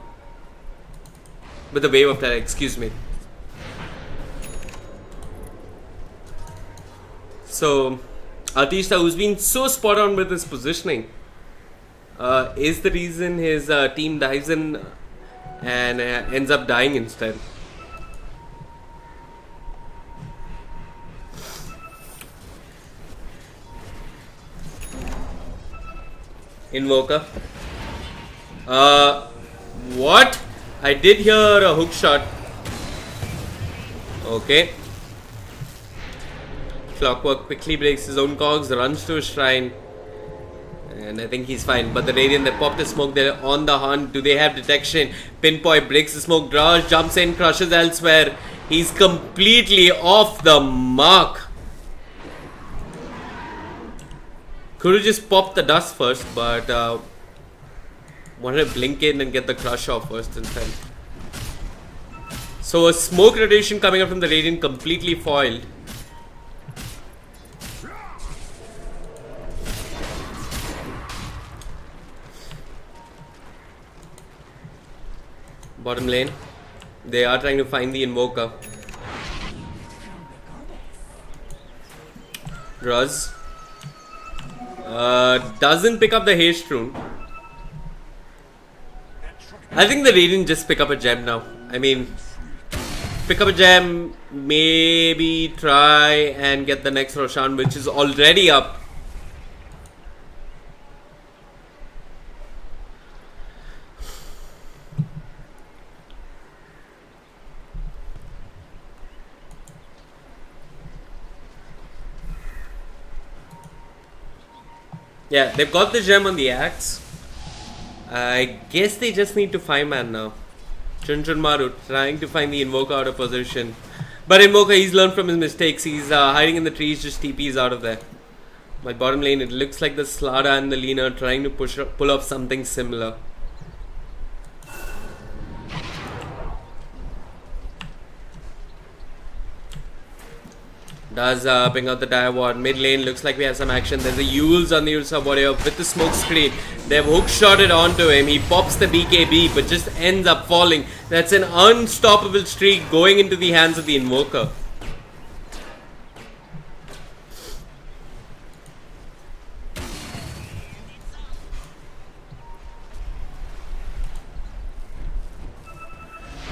With the Wave of Terror, excuse me. So, Artista, who's been so spot on with his positioning, is the reason his team dives in and ends up dying instead. Invoker. What? I did hear a hook shot. Okay. Clockwork quickly breaks his own cogs, runs to a shrine. And I think he's fine. But the Radiant, they popped the smoke, they're on the hunt. Do they have detection? Pinpoint breaks the smoke, draws, jumps in, crushes elsewhere. He's completely off the mark. Could have just popped the dust first, but wanted to blink in and get the crush off first instead. So a smoke radiation coming up from the Radiant completely foiled. Bottom lane, they are trying to find the Invoker. Ruz doesn't pick up the haste rune. I think the Radiant just pick up a gem now. I mean, pick up a gem, maybe try and get the next Roshan, which is already up. Yeah, they've got the gem on the axe. I guess they just need to 5-man now. Chunchun Maru trying to find the Invoker out of position. But Invoker, he's learned from his mistakes. He's hiding in the trees, just TPs out of there. My bottom lane, it looks like the Slada and the Lina trying to pull off something similar. Does ping out the dire ward. Mid lane looks like we have some action. There's a Yules on the Ursa warrior with the smoke screen. They've hook shotted onto him. He pops the BKB but just ends up falling. That's an unstoppable streak going into the hands of the Invoker.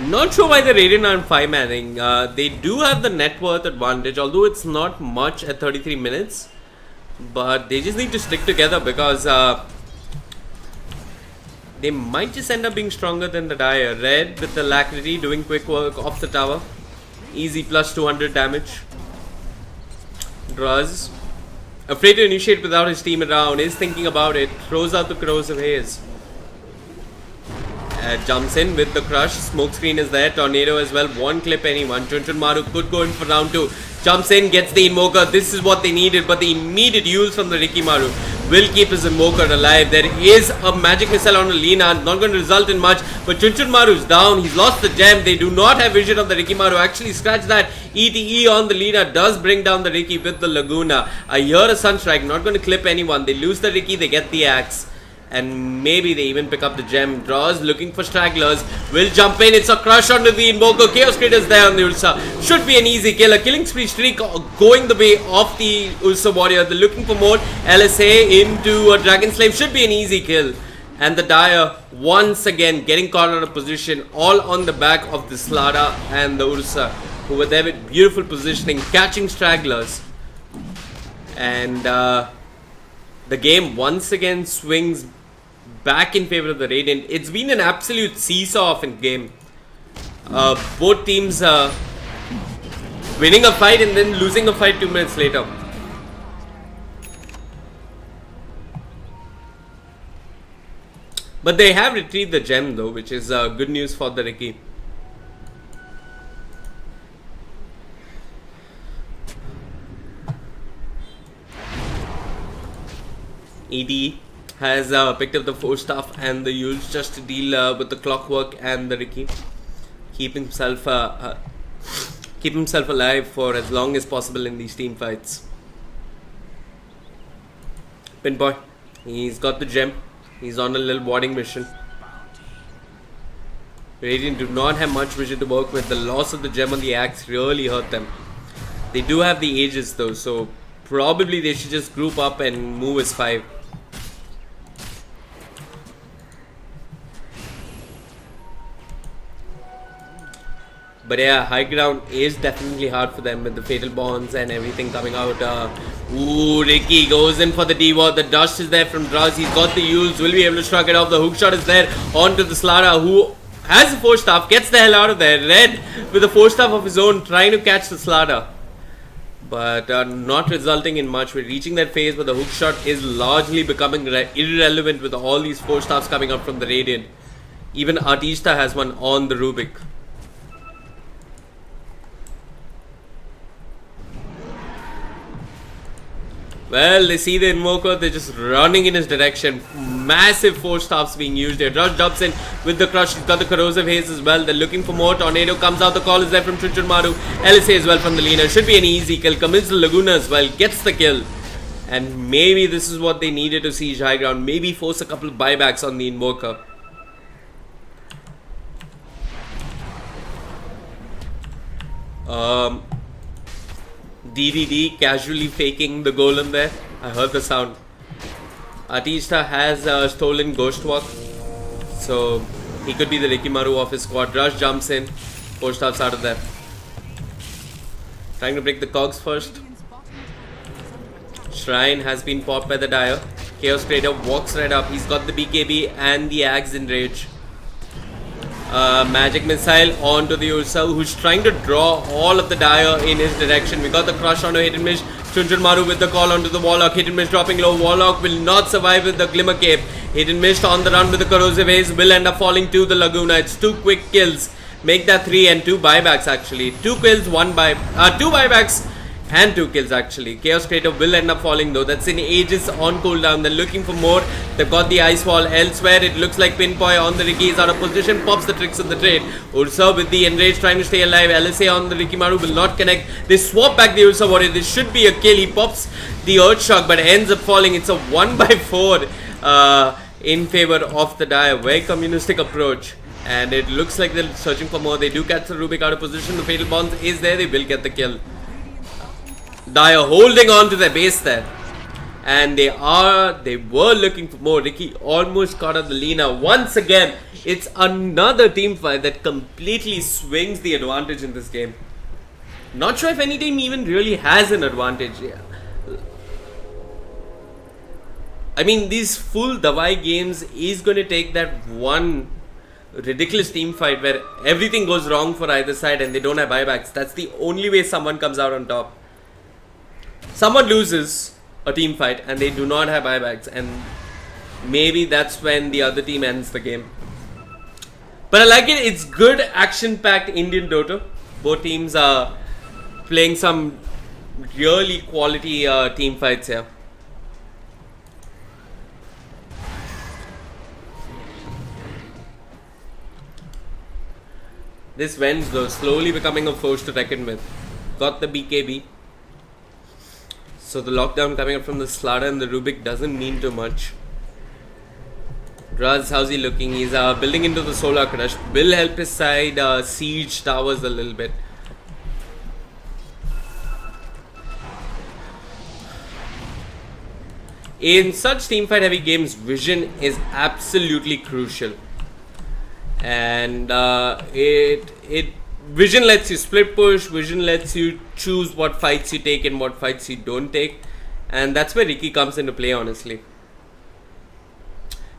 Not sure why the Radiant aren't 5-manning. They do have the net worth advantage, although it's not much at 33 minutes. But they just need to stick together because they might just end up being stronger than the Dire. Red with the Alacrity doing quick work off the tower. Easy plus 200 damage. Druz, afraid to initiate without his team around, is thinking about it. Throws out the Corrosive Haze. Jumps in with the crush. Smokescreen is there. Tornado as well. Won't clip anyone. Chunchun Maru could go in for round 2. Jumps in, gets the Invoker. This is what they needed, but the immediate use from the Ricky Maru will keep his Invoker alive. There is a magic missile on Alina. Not going to result in much, but Chunchun Maru's down. He's lost the gem. They do not have vision of the Ricky Maru. Actually, scratch that. ETE on the Lina does bring down the Ricky with the Laguna. I hear a Sunstrike. Not going to clip anyone. They lose the Ricky. They get the axe. And maybe they even pick up the gem. Draws, looking for stragglers. Will jump in. It's a crush onto the Invoker. Chaos Creators there on the Ursa. Should be an easy kill. A killing spree streak going the way of the Ursa Warrior. They're looking for more. LSA into a Dragon Slave. Should be an easy kill. And the Dire once again getting caught out of position. All on the back of the Slada and the Ursa, who were there with beautiful positioning. Catching stragglers. And the game once again swings back in favor of the Radiant. It's been an absolute seesaw of a game. Both teams winning a fight and then losing a fight 2 minutes later. But they have retrieved the gem though, which is good news for the Ricky. ED has picked up the 4-staff and the Yules just to deal with the clockwork and the Ricky. Keep himself alive for as long as possible in these team fights. Pinboy, he's got the gem. He's on a little warding mission. Radiant do not have much vision to work with. The loss of the gem on the axe really hurt them. They do have the Aegis though, so probably they should just group up and move as 5. But yeah, high ground is definitely hard for them with the fatal bonds and everything coming out. Ooh, Ricky goes in for the D-ward. The dust is there from Druz. He's got the Yules. Will be able to shrug it off. The hook shot is there onto the Slada, who has a 4-staff. Gets the hell out of there. Red with a 4-staff of his own trying to catch the Slada. But not resulting in much. We're reaching that phase where the hook shot is largely becoming irrelevant with all these 4-staffs coming up from the Radiant. Even Artista has one on the Rubik. Well, they see the Invoker, they're just running in his direction. Massive 4-staffs being used here. Rush jumps in with the crush. He's got the Corrosive Haze as well. They're looking for more. Tornado comes out. The call is there from Chunchun Maru. LSA as well from the Lina. Should be an easy kill. Commits the Laguna as well. Gets the kill. And maybe this is what they needed to siege high ground. Maybe force a couple of buybacks on the Invoker. DDD casually faking the golem there. I heard the sound. Artista has stolen Ghost Walk, so He could be the Rikimaru of his squad. Rush jumps in. Post ups out of there. Trying to break the cogs first. Shrine has been popped by the Dire. Chaos Trader walks right up. He's got the BKB and the Axe in rage. Magic Missile onto the Ursa, who's trying to draw all of the Dire in his direction. We got the crush onto Hidden Mist. Chunchurmaru with the call onto the Warlock. Hidden Mist dropping low. Warlock will not survive with the Glimmer Cape. Hidden Mist on the run with the Corrosive Haze will end up falling to the Laguna. It's 2 quick kills. Make that 3 and 2 buybacks actually. 2 kills, 2 buybacks and 2 kills actually. Chaos Creator will end up falling though. That's in Aegis on cooldown. They're looking for more. They've got the Ice Wall elsewhere. It looks like Pinpoint on the Ricky is out of position. Pops the tricks of the trade. Ursa with the Enrage trying to stay alive. LSA on the Rikimaru will not connect. They swap back the Ursa Warrior. This should be a kill. He pops the Earthshock but ends up falling. It's a 1/4 in favor of the Dire. Very communistic approach. And it looks like they're searching for more. They do catch the Rubik out of position. The Fatal Bonds is there. They will get the kill. Dire holding on to their base there. And they were looking for more. Ricky almost caught up the Lina. Once again, it's another team fight that completely swings the advantage in this game. Not sure if any team even really has an advantage. Yeah. I mean, these full Dawai games is going to take that one ridiculous team fight where everything goes wrong for either side and they don't have buybacks. That's the only way someone comes out on top. Someone loses a team fight and they do not have buybacks, and maybe that's when the other team ends the game. But I like it. It's good action-packed Indian Dota. Both teams are playing some really quality team fights here. This Venge though, slowly becoming a force to reckon with. Got the BKB. So the lockdown coming up from the Slaughter and the Rubik doesn't mean too much. Draz, how's he looking? He's building into the Solar Crush. Will help his side siege towers a little bit. In such teamfight heavy games, vision is absolutely crucial. And vision lets you split push, vision lets you choose what fights you take and what fights you don't take, and that's where Ricky comes into play, honestly.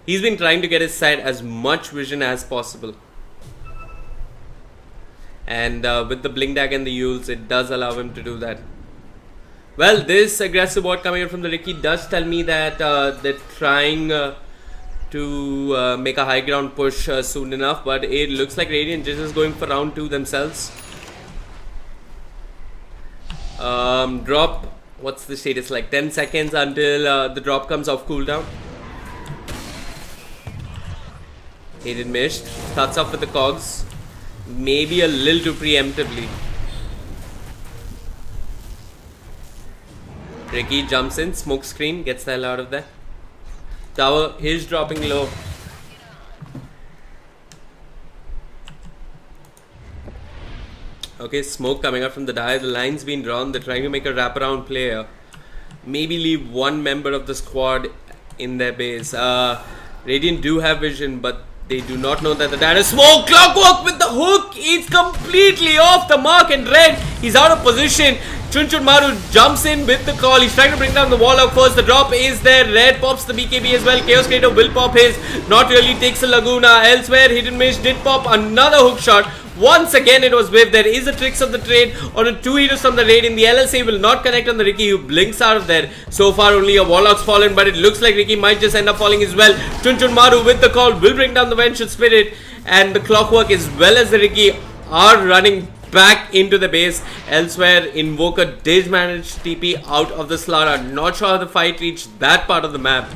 He's been trying to get his side as much vision as possible, and with the Blink Dag and the Yules, it does allow him to do that. Well, this aggressive ward coming in from the Ricky does tell me that they're trying to make a high ground push soon enough, but it looks like Radiant just is going for round 2 themselves. Drop, what's the status like? 10 seconds until the drop comes off cooldown. Hidden Mist starts off with the cogs, maybe a little too preemptively. Ricky jumps in, smoke screen, gets the hell out of there. Tower is dropping low. Okay, smoke coming out from the Dire. The line's been drawn. They're trying to make a wraparound play here. Maybe leave one member of the squad in their base. Radiant do have vision, but they do not know that the Dire is smoke. Clockwork with the hook. It's completely off the mark and red. He's out of position. Chunchurmaru jumps in with the call. He's trying to bring down the Warlock first. The drop is there. Red pops the BKB as well. Chaos Creator will pop his. Not really takes a Laguna. Elsewhere, Hidden Mist did pop another hook shot. Once again, it was whiffed. There is a tricks of the trade on a 2 heroes from the raid. In the LSA will not connect on the Ricky, who blinks out of there. So far, only a Warlock's fallen, but it looks like Ricky might just end up falling as well. Chunchurmaru with the call will bring down the Venture Spirit, and the Clockwork as well as the Ricky are running back into the base. Elsewhere, Invoker did manage TP out of the Slaughter. Not sure how the fight reached that part of the map.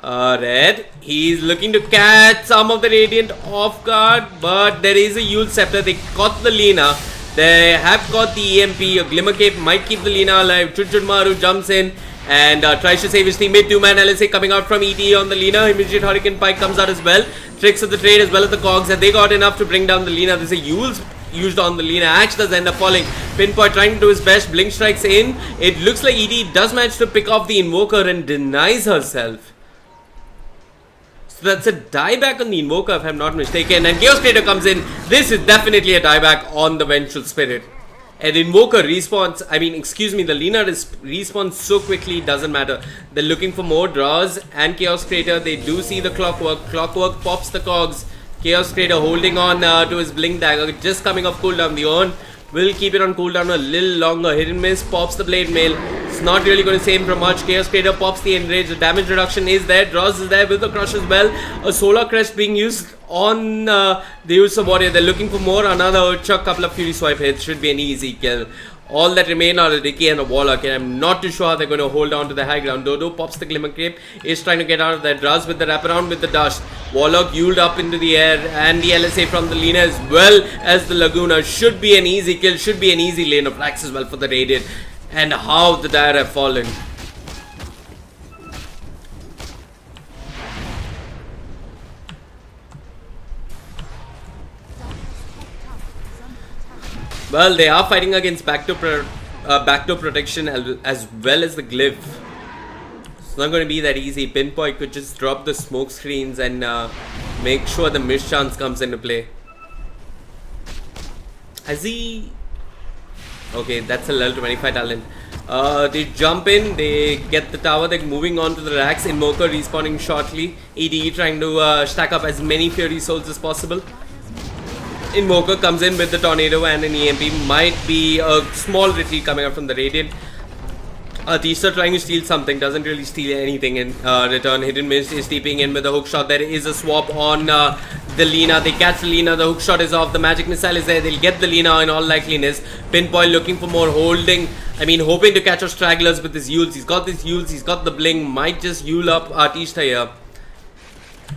Red, he's looking to catch some of the Radiant off guard, but there is a Yule Scepter. They caught the Lina. They have got the EMP. A Glimmer Cape might keep the Lina alive. Chunchurmaru jumps in and tries to save his teammate. 2-man LSA coming out from ET on the Lina. Immediate Hurricane Pike comes out as well. Tricks of the trade as well as the cogs, and they got enough to bring down the Lina. There's a Yule's used on the Lina. Axe does end up falling. Pinpoint trying to do his best. Blink strikes in. It looks like ET does manage to pick off the Invoker and denies herself. So that's a dieback on the Invoker if I'm not mistaken. And Chaos Creator comes in. This is definitely a dieback on the Vengeful Spirit. And Invoker respawns, the Lina respawns so quickly, doesn't matter. They're looking for more draws, and Chaos Creator, they do see the Clockwork. Clockwork pops the cogs. Chaos Creator holding on to his Blink Dagger, just coming off cooldown. The Urn will keep it on cooldown a little longer. Hit and miss, pops the Blade Mail. It's not really going to save him from much. Chaos Creator pops the Enrage. The damage reduction is there. Draws is there with the Crush as well. A Solar Crest being used on the Ursa Warrior. They're looking for more. Another Urchuck, couple of Fury Swipe hits. Should be an easy kill. All that remain are the Dicky and the Warlock, and I'm not too sure how they're going to hold on to the high ground. Dodo pops the Glimmer Cape, is trying to get out of that. Draws with the wraparound with the Dust. Warlock uled up into the air, and the LSA from the Lina as well as the Laguna. Should be an easy kill, should be an easy lane of Flax as well for the Radiant. And how the Dire have fallen. Well, they are fighting against backdoor protection as well as the glyph. It's not going to be that easy. Pinpoint could just drop the smoke screens and make sure the miss chance comes into play. Has he... Okay, that's a level 25 talent. They jump in, they get the tower, they're moving on to the racks. Invoker respawning shortly. EDE trying to stack up as many Fury Souls as possible. Invoker comes in with the Tornado and an EMP. Might be a small retreat coming up from the Radiant. Tisa trying to steal something, doesn't really steal anything in return. Hidden Mist is steeping in with the hook shot. There is a swap on the Lina. They catch the Lina, the hook shot is off, the magic missile is there. They'll get the Lina in all likeliness. Pinpoint looking for more, hoping to catch off stragglers with his Yules. He's got this Yules, he's got the Bling, might just Yule up Artista here.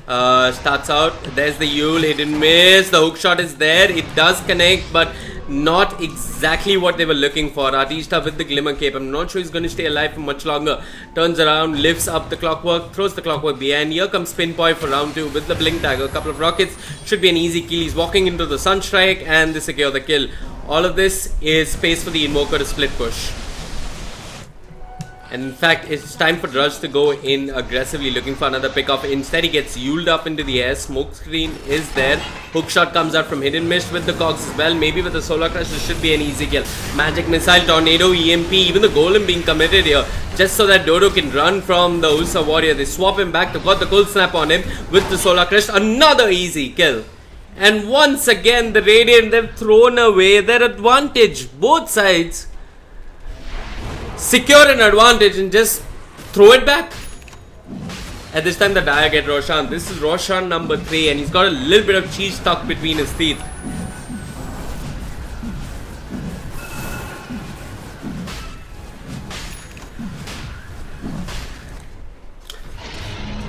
Starts out, there's the Yule, hidden miss, the hook shot is there, it does connect, but not exactly what they were looking for. Artista with the Glimmer Cape, I'm not sure he's going to stay alive for much longer. Turns around, lifts up the Clockwork, throws the Clockwork behind. Here comes Pinpoint for round 2 with the Blink Dagger, a couple of rockets, should be an easy kill. He's walking into the Sunstrike and they secure the kill. All of this is space for the Invoker to split push. And in fact, it's time for Drudge to go in aggressively looking for another pickoff. Instead, he gets Yuled up into the air. Smoke screen is there. Hookshot comes out from Hidden Mist with the Cogs as well. Maybe with the Solar Crush, this should be an easy kill. Magic Missile, Tornado, EMP, even the Golem being committed here. Just so that Dodo can run from the Ursa Warrior. They swap him back. They've got the Cold Snap on him with the Solar Crush. Another easy kill. And once again, the Radiant, they've thrown away their advantage. Both sides secure an advantage and just throw it back. At this time, the Dire get Roshan. This is Roshan number 3, and he's got a little bit of cheese stuck between his teeth.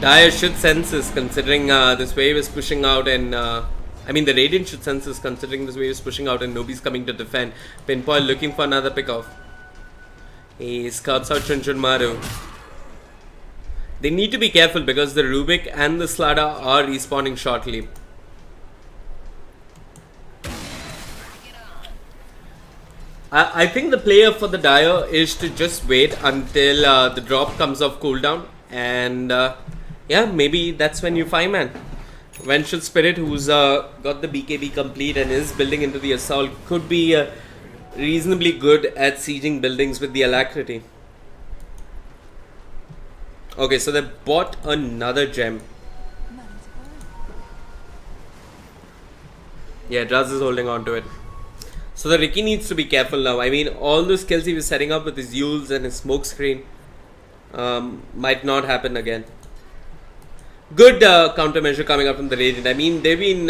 Dire should sense this, considering this wave is pushing out, and the Radiant should sense this, considering this wave is pushing out and nobody's coming to defend. Pinpoint looking for another pickoff. He scouts out Chunchunmaru. They need to be careful because the Rubik and the Slada are respawning shortly. I think the player for the Dire is to just wait until the drop comes off cooldown, and yeah, maybe that's when you find man. Vengeful Spirit, who's got the BKB complete and is building into the assault, could be reasonably good at sieging buildings with the alacrity. Okay, so they bought another gem. Yeah, Draz is holding on to it. So the Ricky needs to be careful now. All the skills he was setting up with his Yules and his smoke screen might not happen again. Good countermeasure coming up from the Radiant. They've been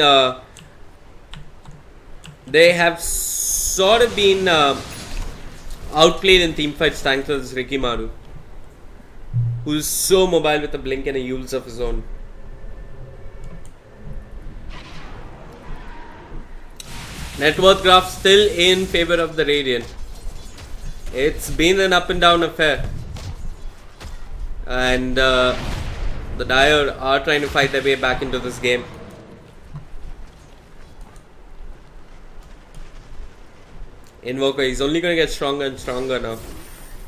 they have sort of been outplayed in teamfights thanks to this Ricky Maru, who's so mobile with a blink and a Yules of his own. Net worth graph still in favor of the Radiant. It's been an up and down affair, and the Dire are trying to fight their way back into this game. Invoker, he's only going to get stronger and stronger now.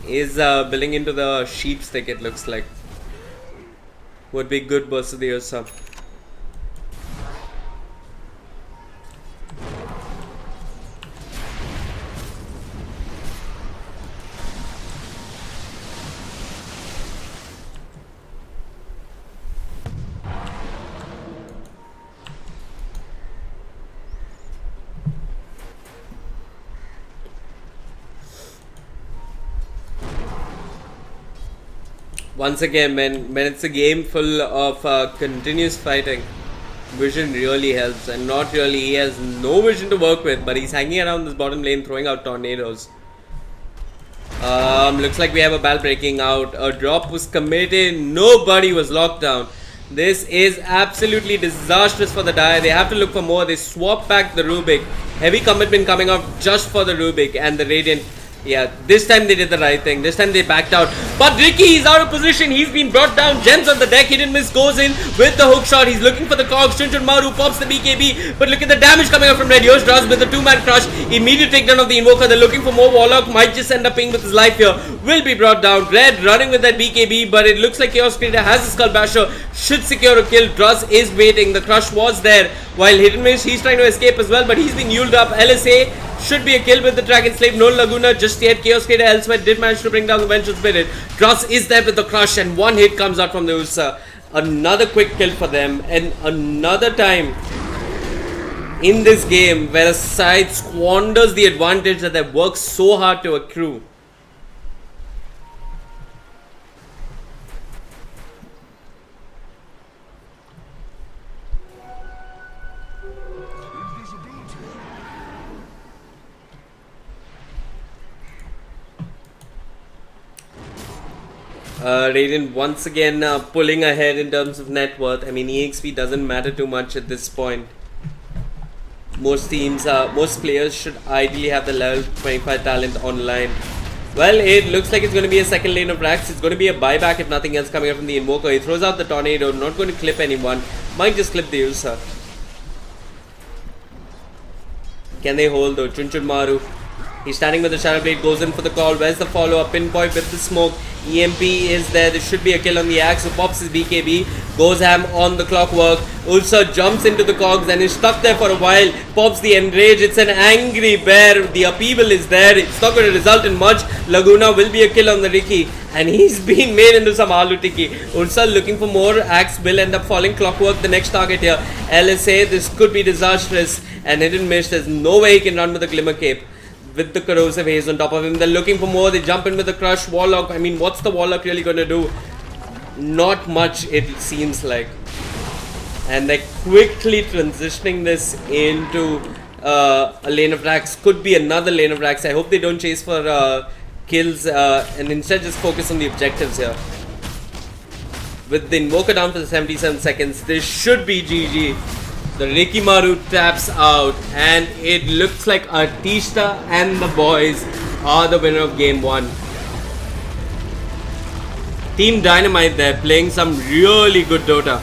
He's building into the sheep stick, it looks like. would be good versus the Ursa. Once again, when it's a game full of continuous fighting, vision really helps. And not really, he has no vision to work with, but he's hanging around this bottom lane throwing out tornadoes. Looks like we have a battle breaking out. A drop was committed, nobody was locked down. This is absolutely disastrous for the Dire. They have to look for more. They swap back the Rubik. Heavy commitment coming out just for the Rubik, and the Radiant. Yeah, this time they did the right thing. This time they backed out. But Ricky is out of position. He's been brought down. Gems on the deck. Hidden Miss goes in with the hook shot. He's looking for the Cobx. Chunchun Maru pops the BKB. But look at the damage coming out from Red. Here's Draz with the 2-man crush. Immediate takedown of the Invoker. They're looking for more. Warlock might just end up paying with his life here. Will be brought down. Red running with that BKB. But it looks like Chaos Creator has a Skull Basher. Should secure a kill. Draz is waiting. The crush was there. While Hidden Miss, he's trying to escape as well. But he's been uled up. LSA should be a kill with the Dragon Slave. No Laguna just yet. Chaos Creator elsewhere did manage to bring down the Vengeful Spirit. Draz is there with the crush, and one hit comes out from the Ursa. Another quick kill for them, and another time in this game where a side squanders the advantage that they've worked so hard to accrue. Radiant once again pulling ahead in terms of net worth. I mean, EXP doesn't matter too much at this point. Most teams, most players should ideally have the level 25 talent online. Well, it looks like it's going to be a second lane of Rax. It's going to be a buyback if nothing else coming up from the Invoker. He throws out the Tornado, not going to clip anyone. Might just clip the Ursa. Can they hold though? Chunchun Maru. He's standing with the Shadow Blade, goes in for the call. Where's the follow-up? Pinpoint with the smoke. EMP is there. There should be a kill on the Axe. So pops his BKB. Goes ham on the Clockwork. Ursa jumps into the cogs and is stuck there for a while. Pops the Enrage. It's an angry bear. The upheaval is there. It's not going to result in much. Laguna will be a kill on the Ricky. And he's been made into some aloo tikki. Ursa looking for more. Axe will end up falling. Clockwork the next target here. LSA, this could be disastrous. And Hidden Mish, there's no way he can run with the Glimmer Cape. With the Corrosive Haze on top of him. They're looking for more. They jump in with the Crush. Warlock. I mean, what's the Warlock really going to do? Not much, it seems like. And they're quickly transitioning this into a lane of Rax. Could be another lane of Rax. I hope they don't chase for kills and instead just focus on the objectives here. With the Invoker down for the 77 seconds, this should be GG. The Rikimaru taps out, and it looks like Artista and the boys are the winner of game 1. Team Dynamite there playing some really good Dota.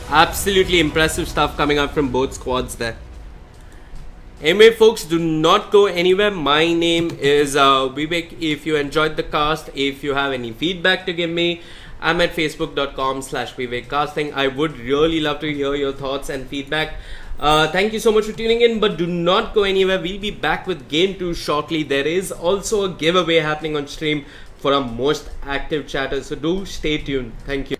Absolutely impressive stuff coming out from both squads there. Anyway, folks, do not go anywhere. My name is Vivek. If you enjoyed the cast, if you have any feedback to give me, I'm at facebook.com/VivekCasting. I would really love to hear your thoughts and feedback. Thank you so much for tuning in, but do not go anywhere. We'll be back with Game 2 shortly. There is also a giveaway happening on stream for our most active chatters, so do stay tuned. Thank you.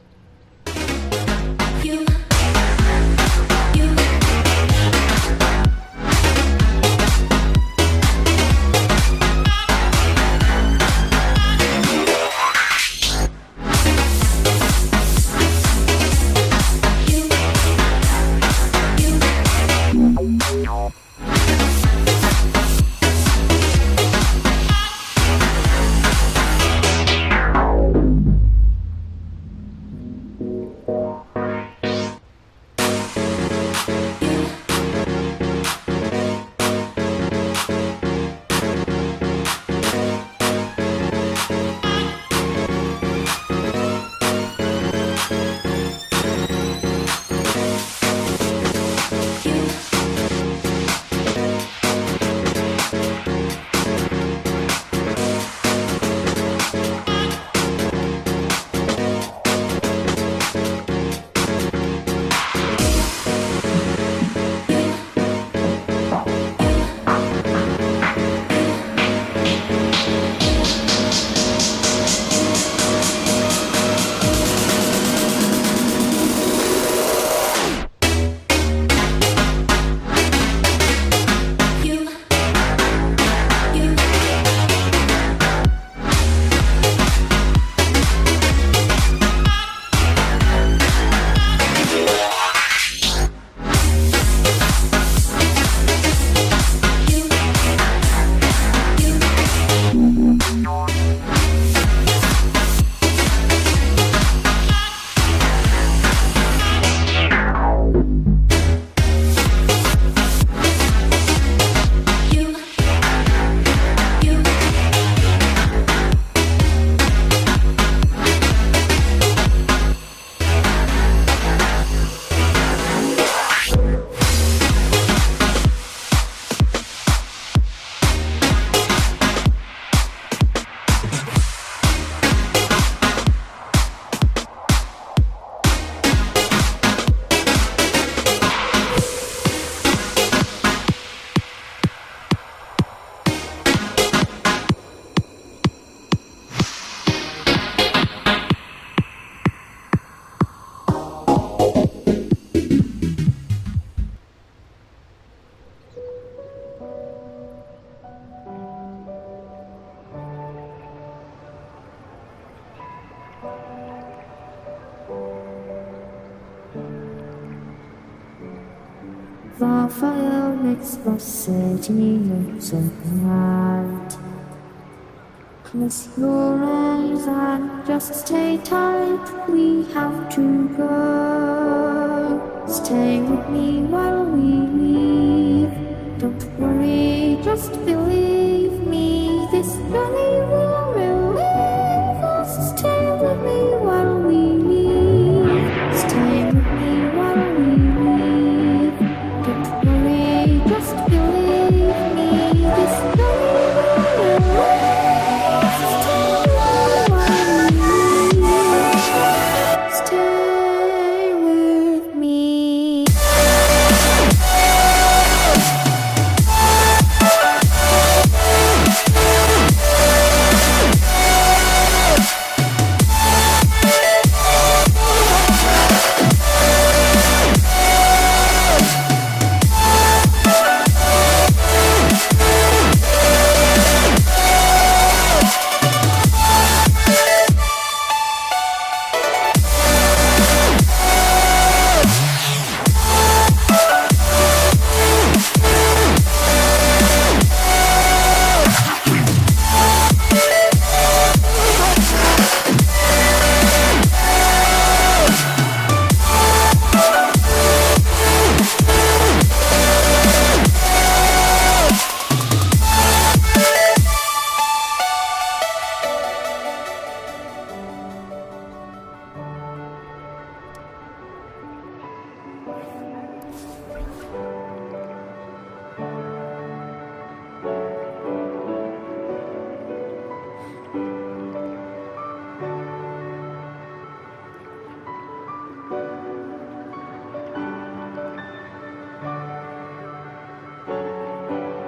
The fire makes the city look so bright. Close your eyes and just stay tight. We have to go. Stay with me while we leave. Don't worry, just believe me. This journey will relieve us. Stay with me while we leave. Stay with me while we leave. Don't worry, just believe me. This journey will relieve. Stay with me.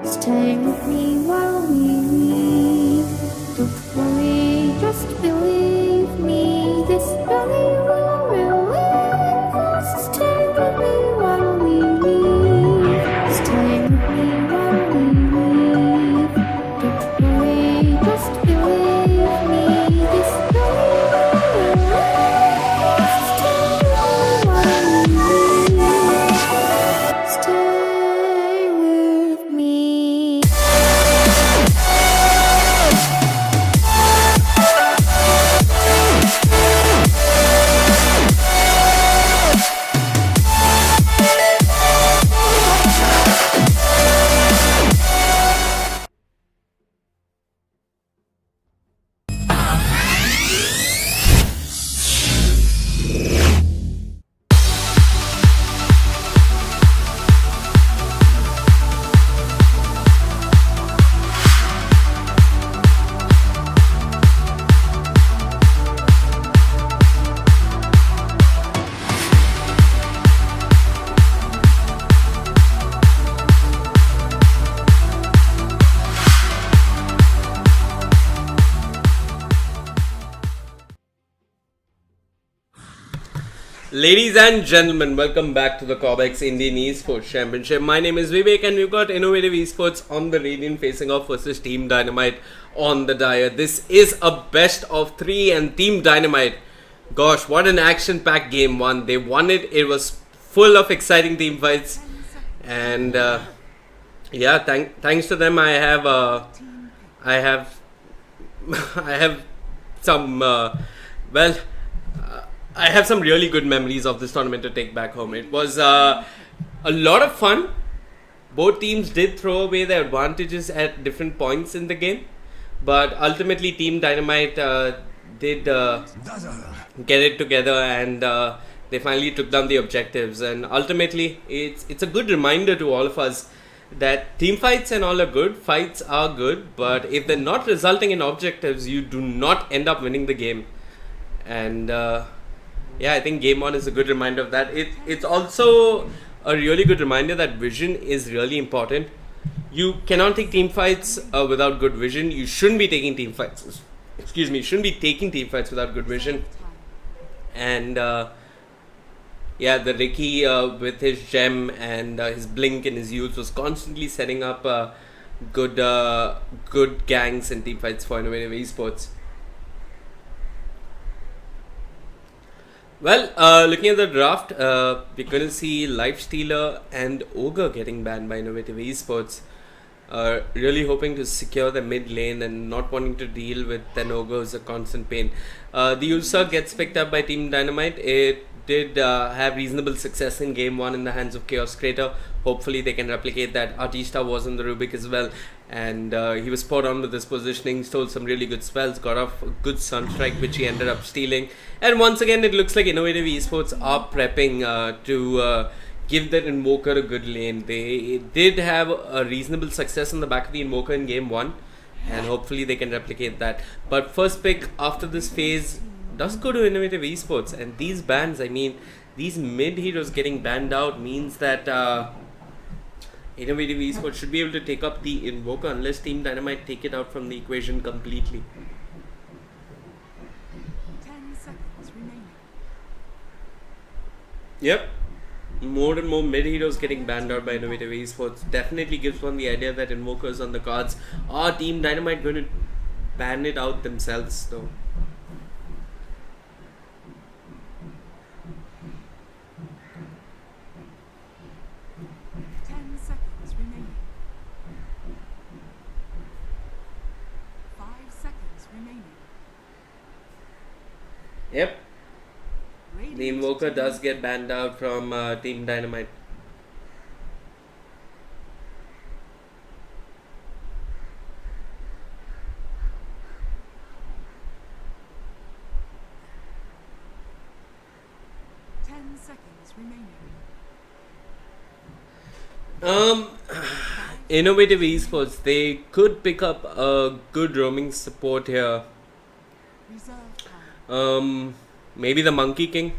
Stay with me while we leave. Don't worry, just believe me. This journey will relieve us. Stay with me while we leave. Stay with me while we leave. Don't worry, just believe me. This journey will relieve us. Stay with me while we leave. Stay with me. Ladies and gentlemen, welcome back to the Cobx Indian Esports Championship. My name is Vivek and we've got Innovative Esports on the Radiant facing off versus Team Dynamite on the Dire. This is a best of 3 and Team Dynamite, gosh, what an action-packed game one. They won it. It was full of exciting team fights and yeah, thanks to them I have I have some I have some really good memories of this tournament to take back home. It was a lot of fun. Both teams did throw away their advantages at different points in the game, but ultimately Team Dynamite did get it together and they finally took down the objectives. And ultimately, it's a good reminder to all of us that team fights and all are good, fights are good, but if they're not resulting in objectives, you do not end up winning the game. And yeah, I think game 1 is a good reminder of that. It's also a really good reminder that vision is really important. You cannot take team fights without good vision. You shouldn't be taking team fights. Excuse me, you shouldn't be taking team fights without good vision. And yeah, the Ricky with his gem and his blink and his use was constantly setting up good gangs and team fights for Innovative Esports. Well, looking at the draft, we're going to see Lifestealer and Ogre getting banned by Innovative Esports. Really hoping to secure the mid lane and not wanting to deal with an Ogre is a constant pain. The user gets picked up by Team Dynamite. It did have reasonable success in game 1 in the hands of Chaos Creator. Hopefully they can replicate that. Artista was on the Rubik as well, and he was spot on with his positioning, stole some really good spells, got off a good Sunstrike which he ended up stealing, and once again it looks like Innovative Esports are prepping to give that Invoker a good lane. They did have a reasonable success on the back of the Invoker in game 1, and hopefully they can replicate that. But first pick after this phase does go to Innovative Esports, and these bans, I mean, these mid heroes getting banned out means that Innovative Esports should be able to take up the Invoker unless Team Dynamite take it out from the equation completely. 10 seconds remaining. Yep. More and more mid heroes getting banned out by Innovative Esports definitely gives one the idea that Invokers on the cards. Are Team Dynamite going to ban it out themselves though? 10 seconds remaining. 5 seconds remaining. Yep. The Radiant Invoker team does get banned out from Team Dynamite. seconds remaining. Innovative Esports, they could pick up a good roaming support here. Reserve time. Maybe the Monkey King,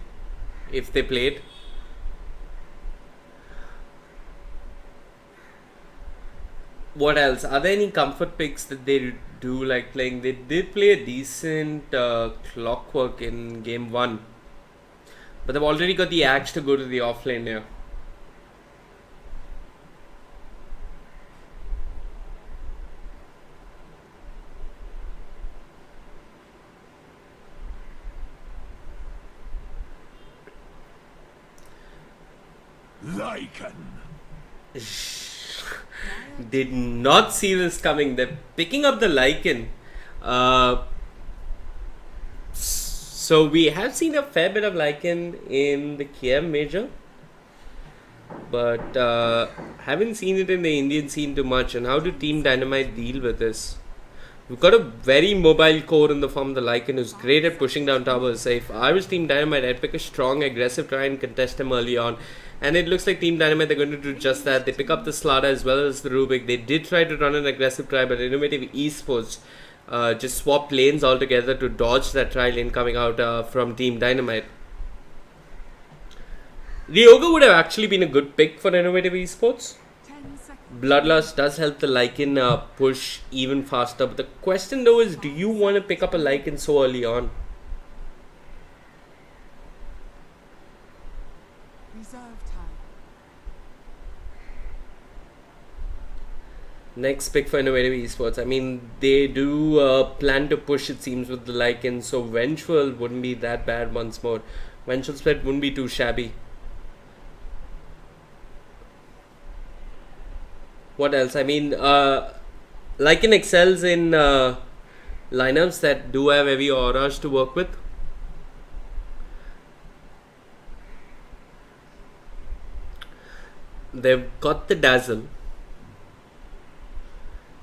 if they played. What else? Are there any comfort picks that they do like playing? They did play a decent Clockwork in game 1. But they've already got the Axe to go to the offlane here. Lycan. Did not see this coming. They're picking up the Lycan. So we have seen a fair bit of Lycan in the KM Major, but haven't seen it in the Indian scene too much. And how do Team Dynamite deal with this? We've got a very mobile core in the form of the Lycan who's great at pushing down towers. So if I was Team Dynamite, I'd pick a strong, aggressive try and contest him early on. And it looks like Team Dynamite, they're going to do just that. They pick up the Slada as well as the Rubik. They did try to run an aggressive try, but Innovative Esports just swapped lanes altogether to dodge that try lane coming out from Team Dynamite. The Ogre would have actually been a good pick for Innovative Esports. 10 seconds. Bloodlust does help the Lycan push even faster. But the question though is, do you want to pick up a Lycan so early on? Reserve time. Next pick for Innovative Esports. I mean, they do plan to push, it seems, with the Lycan. So Vengeful wouldn't be that bad once more. Vengeful spread wouldn't be too shabby. What else? I mean, Lycan excels in lineups that do have heavy auras to work with. They've got the Dazzle.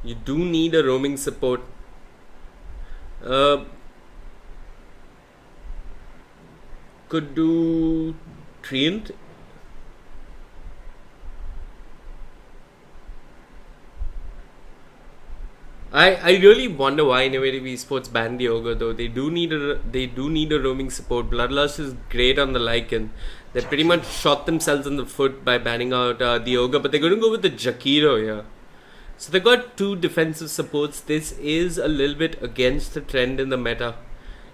You do need a roaming support. Could do Treant. I really wonder why Innovative Esports banned the Ogre though. They do need a roaming support. Bloodlust is great on the Lycan. They pretty much shot themselves in the foot by banning out the Ogre, but they're going to go with the Jakiro here. So they've got two defensive supports. This is a little bit against the trend in the meta.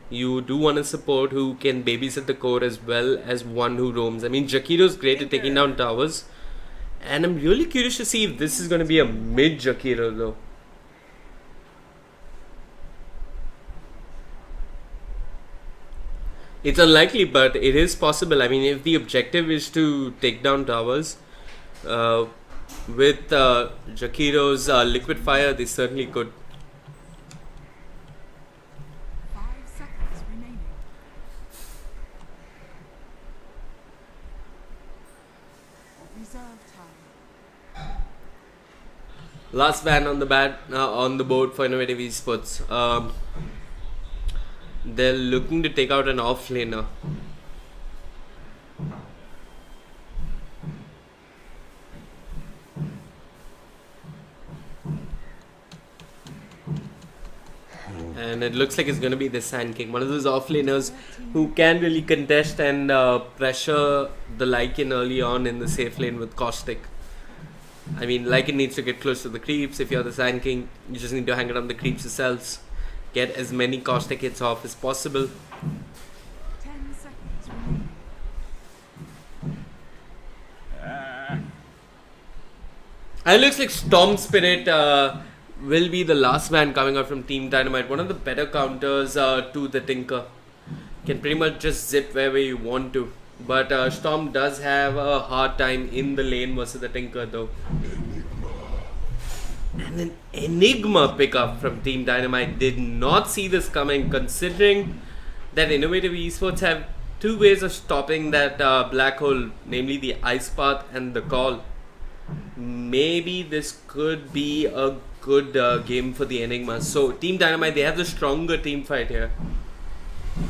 You do want a support who can babysit the core as well as one who roams. I mean, Jakiro's great at taking down towers. And I'm really curious to see if this is going to be a mid Jakiro though. It's unlikely, but it is possible. I mean, if the objective is to take down towers, uh, with Jakiro's liquid fire, they certainly could. 5 seconds remaining. Reserve time. Last ban on the on the board for Innovative Esports. They're looking to take out an off laner. And it looks like it's going to be the Sand King, one of those offlaners who can really contest and pressure the Lycan early on in the safe lane with Caustic. I mean, Lycan needs to get close to the creeps. If you're the Sand King, you just need to hang around the creeps yourselves. Get as many Caustic hits off as possible. 10 seconds remaining. And it looks like Storm Spirit will be the last man coming out from Team Dynamite. One of the better counters to the Tinker. Can pretty much just zip wherever you want to. But Storm does have a hard time in the lane versus the Tinker though. And an Enigma pickup from Team Dynamite. Did not see this coming, considering that Innovative Esports have two ways of stopping that black hole, namely the Ice Path and the Call. Maybe this could be a good game for the Enigma. So Team Dynamite, they have the stronger team fight here.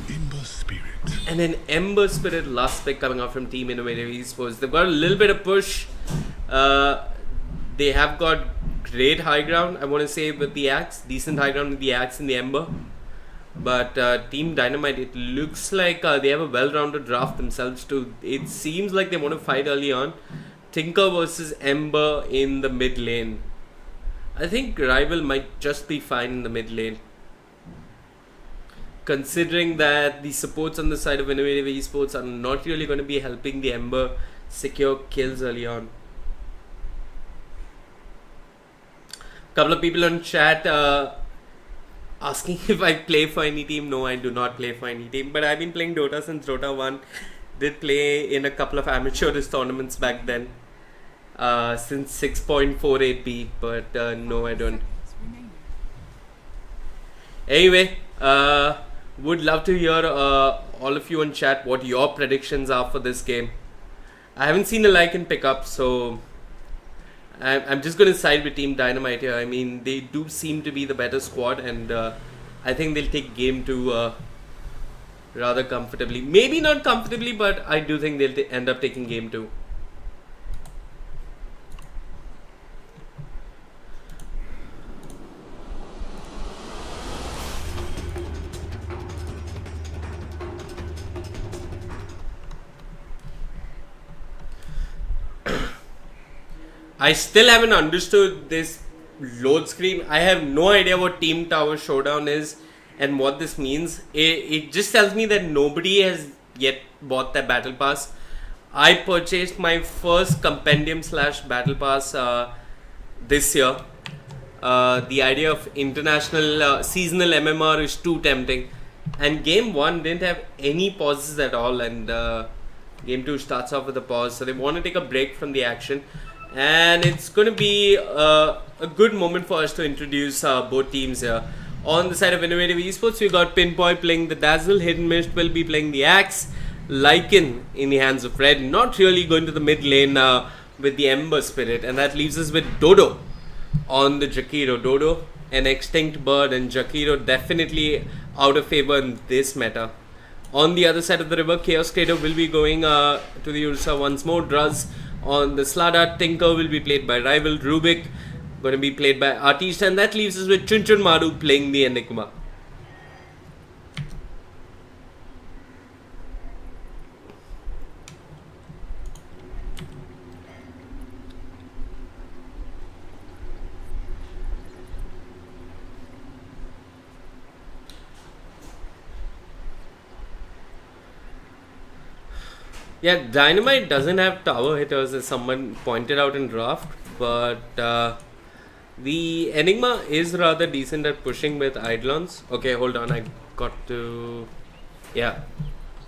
Ember Spirit. And an Ember Spirit last pick coming out from Team Innovative Esports. They've got a little bit of push. They have got great high ground, I want to say, with the Axe. Decent high ground with the Axe and the Ember. But Team Dynamite, it looks like they have a well-rounded draft themselves too. It seems like they want to fight early on. Tinker versus Ember in the mid lane. I think Rival might just be fine in the mid lane, considering that the supports on the side of Innovative Esports are not really going to be helping the Ember secure kills early on. Couple of people on chat asking if I play for any team. No, I do not play for any team, but I've been playing Dota since Dota 1. Did play in a couple of amateurish tournaments back then, since 6.48B, but no, I don't. Seconds remaining. Anyway, would love to hear all of you on chat what your predictions are for this game. I haven't seen a Lycan pick up, so I'm just going to side with Team Dynamite here. I mean, they do seem to be the better squad, and I think they'll take game 2 rather comfortably. Maybe not comfortably, but I do think they'll end up taking game 2. I still haven't understood this load screen. I have no idea what Team Tower Showdown is and what this means. It just tells me that nobody has yet bought that battle pass. I purchased my first compendium / battle pass this year. The idea of international seasonal MMR is too tempting, and game 1 didn't have any pauses at all, and game 2 starts off with a pause, so they want to take a break from the action. And it's going to be a good moment for us to introduce both teams here. On the side of Innovative Esports, we got Pinboy playing the Dazzle, Hidden Mist will be playing the Axe, Lycan in the hands of Red, not really going to the mid lane with the Ember Spirit, and that leaves us with Dodo on the Jakiro. Dodo, an extinct bird, and Jakiro definitely out of favor in this meta. On the other side of the river, Chaos Trader will be going to the Ursa once more. Druz on the Slada, Tinker will be played by Rival, Rubik going to be played by Artiste, and that leaves us with Chunchun Maru playing the Enigma. Yeah, Dynamite doesn't have tower hitters, as someone pointed out in draft, but the Enigma is rather decent at pushing with Eidolons. Okay, hold on, I got to... Yeah.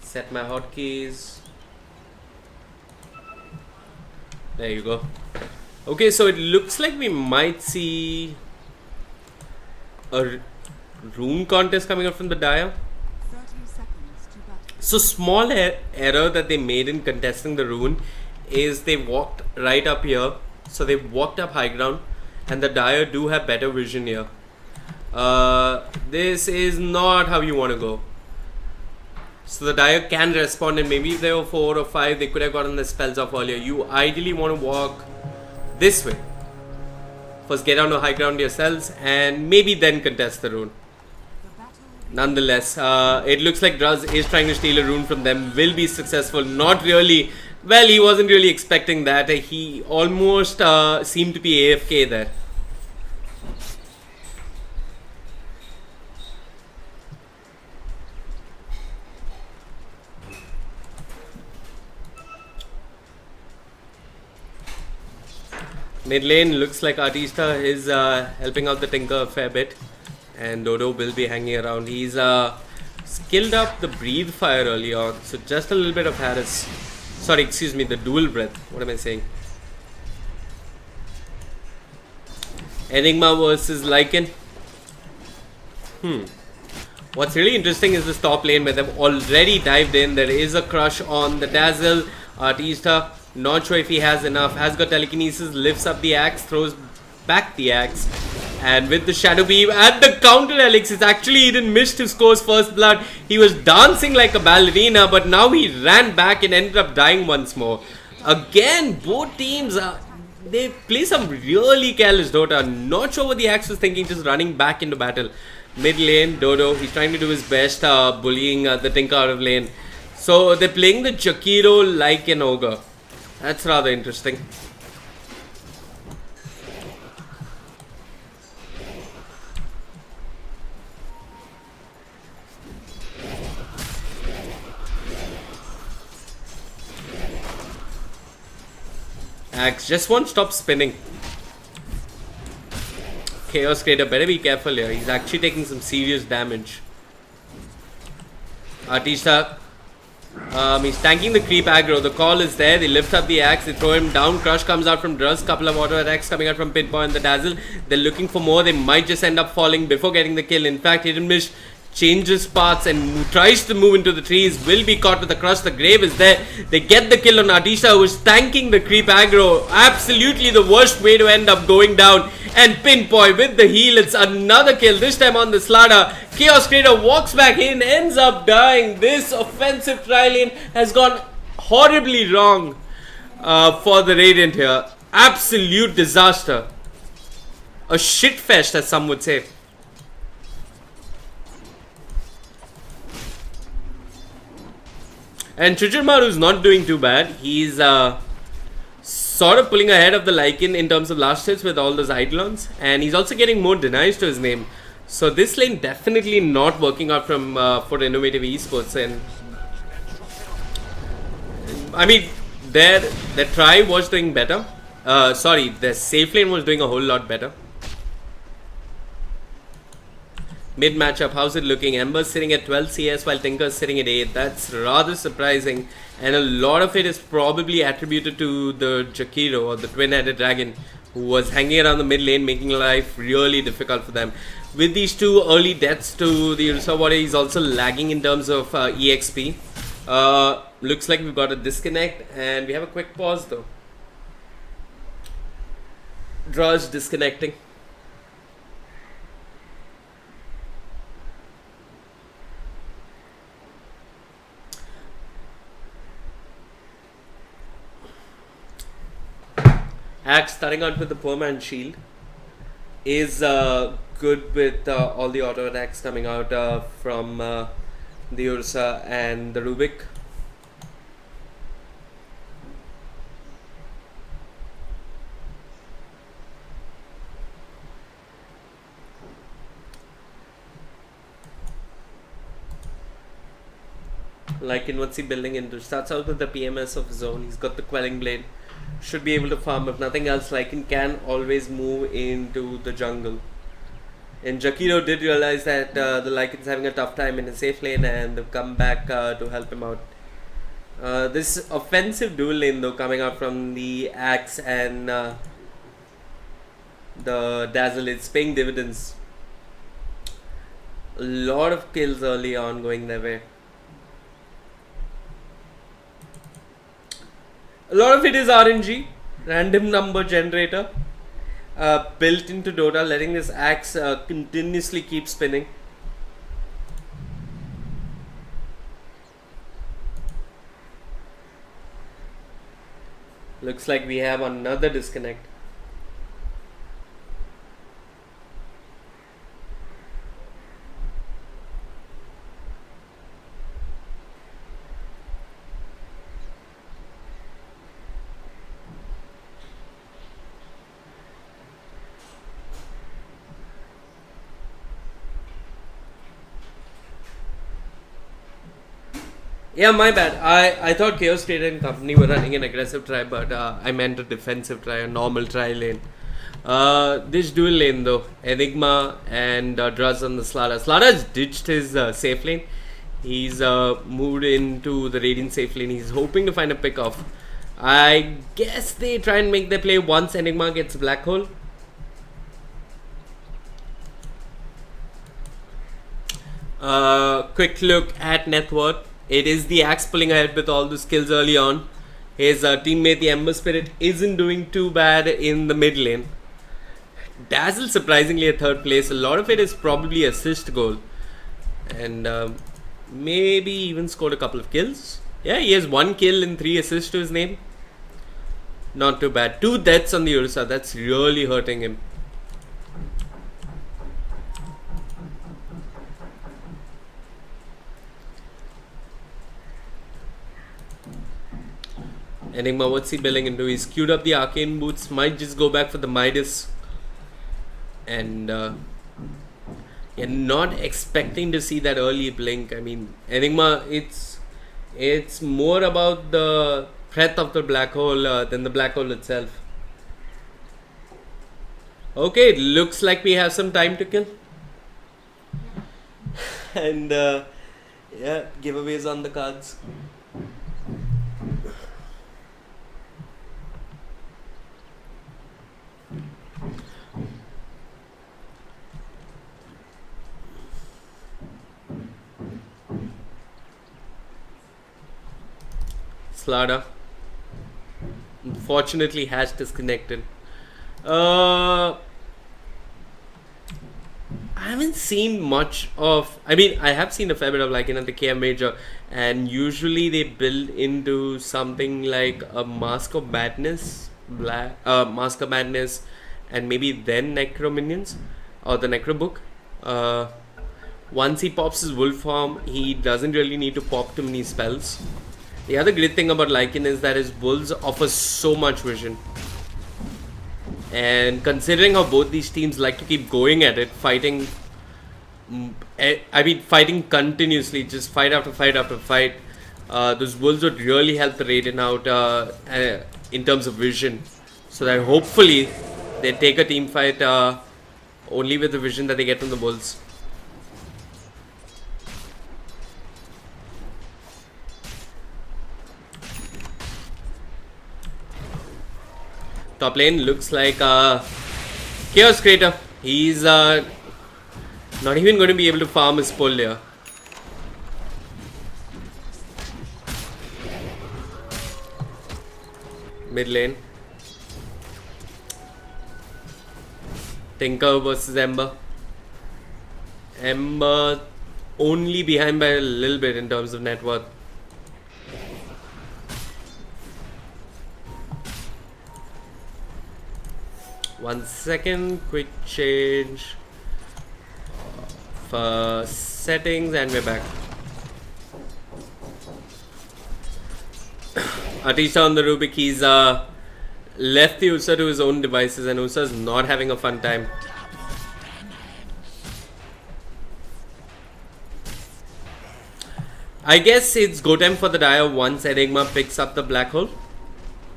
Set my hotkeys. There you go. Okay, so it looks like we might see a rune contest coming up from the Dire. 30 seconds to battle. So small error that they made in contesting the rune is they walked right up here. So they walked up high ground, and the Dire do have better vision here. This is not how you want to go. So the Dire can respond, and maybe if they were 4 or 5, they could have gotten the spells off earlier. You ideally want to walk this way. First get down to high ground yourselves, and maybe then contest the rune. Nonetheless, it looks like Druz is trying to steal a rune from them. Will be successful. Not really. Well, he wasn't really expecting that. He almost seemed to be AFK there. Mid lane looks like Artista is helping out the Tinker a fair bit, and Dodo will be hanging around. He's skilled up the Breathe Fire early on, so just a little bit of Harris. Sorry, excuse me, the Dual Breath. What am I saying? Enigma versus Lycan. What's really interesting is this top lane where they've already dived in. There is a crush on the Dazzle. Artista, not sure if he has enough. Has got telekinesis, lifts up the axe, throws back the axe. And with the Shadow Beam and the counter elixir, actually he didn't miss to score his first blood. He was dancing like a ballerina, but now he ran back and ended up dying once more. Again, both teams, they play some really careless Dota. Not sure what the axe was thinking, just running back into battle. Mid lane, Dodo, he's trying to do his best, bullying the Tinker out of lane. So they're playing the Jakiro like an ogre. That's rather interesting. Axe just won't stop spinning. Chaos Creator, better be careful here. He's actually taking some serious damage. Artista, he's tanking the creep aggro. The call is there. They lift up the axe. They throw him down. Crush comes out from Druz. Couple of auto attacks coming out from Pinpoint. The Dazzle. They're looking for more. They might just end up falling before getting the kill. In fact, Hidden Mist changes paths and tries to move into the trees. Will be caught with the crush. The grave is there. They get the kill on Artista, who is tanking the creep aggro. Absolutely the worst way to end up going down. And Pinpoint with the heal. It's another kill. This time on the Slada. Chaos Creator walks back in, ends up dying. This offensive tri-lane has gone horribly wrong for the Radiant here. Absolute disaster. A shitfest, as some would say. And Chichirmaru is not doing too bad. He's sort of pulling ahead of the Lycan in terms of last hits with all those Eidolons. And he's also getting more denies to his name. So this lane definitely not working out from for Innovative Esports. And I mean, their try was doing better. Sorry, their safe lane was doing a whole lot better. Mid matchup, how's it looking? Ember's sitting at 12 CS while Tinker's sitting at 8. That's rather surprising. And a lot of it is probably attributed to the Jakiro, or the twin-headed dragon, who was hanging around the mid lane, making life really difficult for them. With these two early deaths to the Ursa Warrior, he's also lagging in terms of EXP. Looks like we've got a disconnect, and we have a quick pause though. Druz disconnecting. Axe starting out with the poor man's shield is good with all the auto attacks coming out from the Ursa and the Rubik. Like in what's he building into? Starts out with the PMS of his own. He's got the Quelling Blade. Should be able to farm. If nothing else, Lycan can always move into the jungle. And Jakiro did realize that the Lycan's having a tough time in his safe lane and they've come back to help him out. This offensive dual lane though coming out from the Axe and the Dazzle, it's paying dividends. A lot of kills early on going their way. A lot of it is RNG, random number generator, built into Dota, letting this Axe continuously keep spinning. Looks like we have another disconnect. Yeah, my bad. I thought Chaos Trader and company were running an aggressive try, but I meant a defensive try, a normal try lane. This dual lane though, Enigma and Druz on the Slada. Slada's ditched his safe lane. He's moved into the Radiant safe lane. He's hoping to find a pick off. I guess they try and make their play once Enigma gets Black Hole. Quick look at net worth. It is the Axe pulling ahead with all the skills early on. His teammate, the Ember Spirit, isn't doing too bad in the mid lane. Dazzle surprisingly at third place. A lot of it is probably assist goal. And maybe even scored a couple of kills. Yeah, he has 1 kill and 3 assists to his name. Not too bad. 2 deaths on the Ursa. That's really hurting him. Enigma, what's he building into? He's queued up the arcane boots. Might just go back for the Midas. And you're not expecting to see that early blink. I mean, Enigma, it's more about the threat of the black hole than the black hole itself. Okay, it looks like we have some time to kill. And yeah, giveaways on the cards. Slada unfortunately has disconnected. I haven't seen much of. I mean, I have seen a fair bit of like at the KM Major, and usually they build into something like a Mask of Madness, Mask of Madness, and maybe then Necro Minions or the Necro Book. Once he pops his Wolf form, he doesn't really need to pop too many spells. The other great thing about Lycan is that his Wolves offers so much vision. And considering how both these teams like to keep going at it, fighting continuously, just fight after fight after fight, those Wolves would really help the Radiant out in terms of vision. So that hopefully they take a team fight only with the vision that they get from the Wolves. Top lane looks like Chaos Creator. He's not even going to be able to farm his pull here. Mid lane. Tinker versus Ember. Ember only behind by a little bit in terms of net worth. One second, quick change for settings and we're back. Atisha on the Rubik, he's left the Usa to his own devices and Usa's not having a fun time. I guess it's go time for the Dire once Enigma picks up the black hole.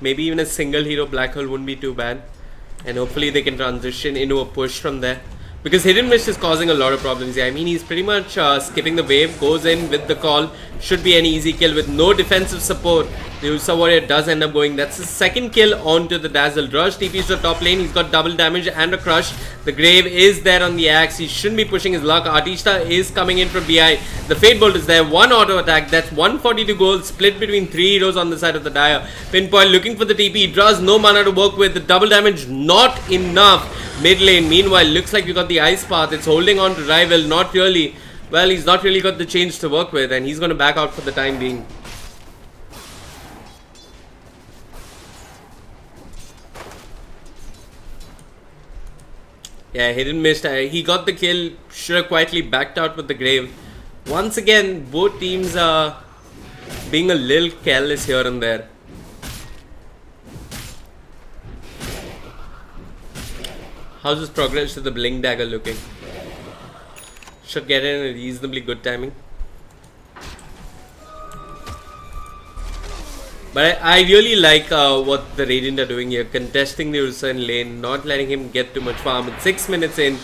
Maybe even a single hero black hole wouldn't be too bad. And hopefully they can transition into a push from there. because Hidden Mist is causing a lot of problems here. I mean, he's pretty much skipping the wave, goes in with the call. Should be an easy kill with no defensive support. The Ursa Warrior does end up going. That's his second kill onto the Dazzle. Rush TPs to top lane. He's got double damage and a crush. The Grave is there on the axe. He shouldn't be pushing his luck. Artista is coming in from behind. The Fate Bolt is there. One auto attack. That's 142 gold split between 3 heroes on the side of the Dire. Pinpoint looking for the TP. Draws no mana to work with. The double damage not enough. Mid lane, meanwhile, looks like we got the Ice Path. It's holding on to Rival. Not really. Well, he's not really got the change to work with, and he's going to back out for the time being. Yeah, Hidden Mist. He got the kill. Should have quietly backed out with the Grave. Once again, both teams are being a little careless here and there. How's his progress to the Blink Dagger looking? Should get in a reasonably good timing. But I really like what the Radiant are doing here. Contesting the Ursa in lane. Not letting him get too much farm. With 6 minutes in,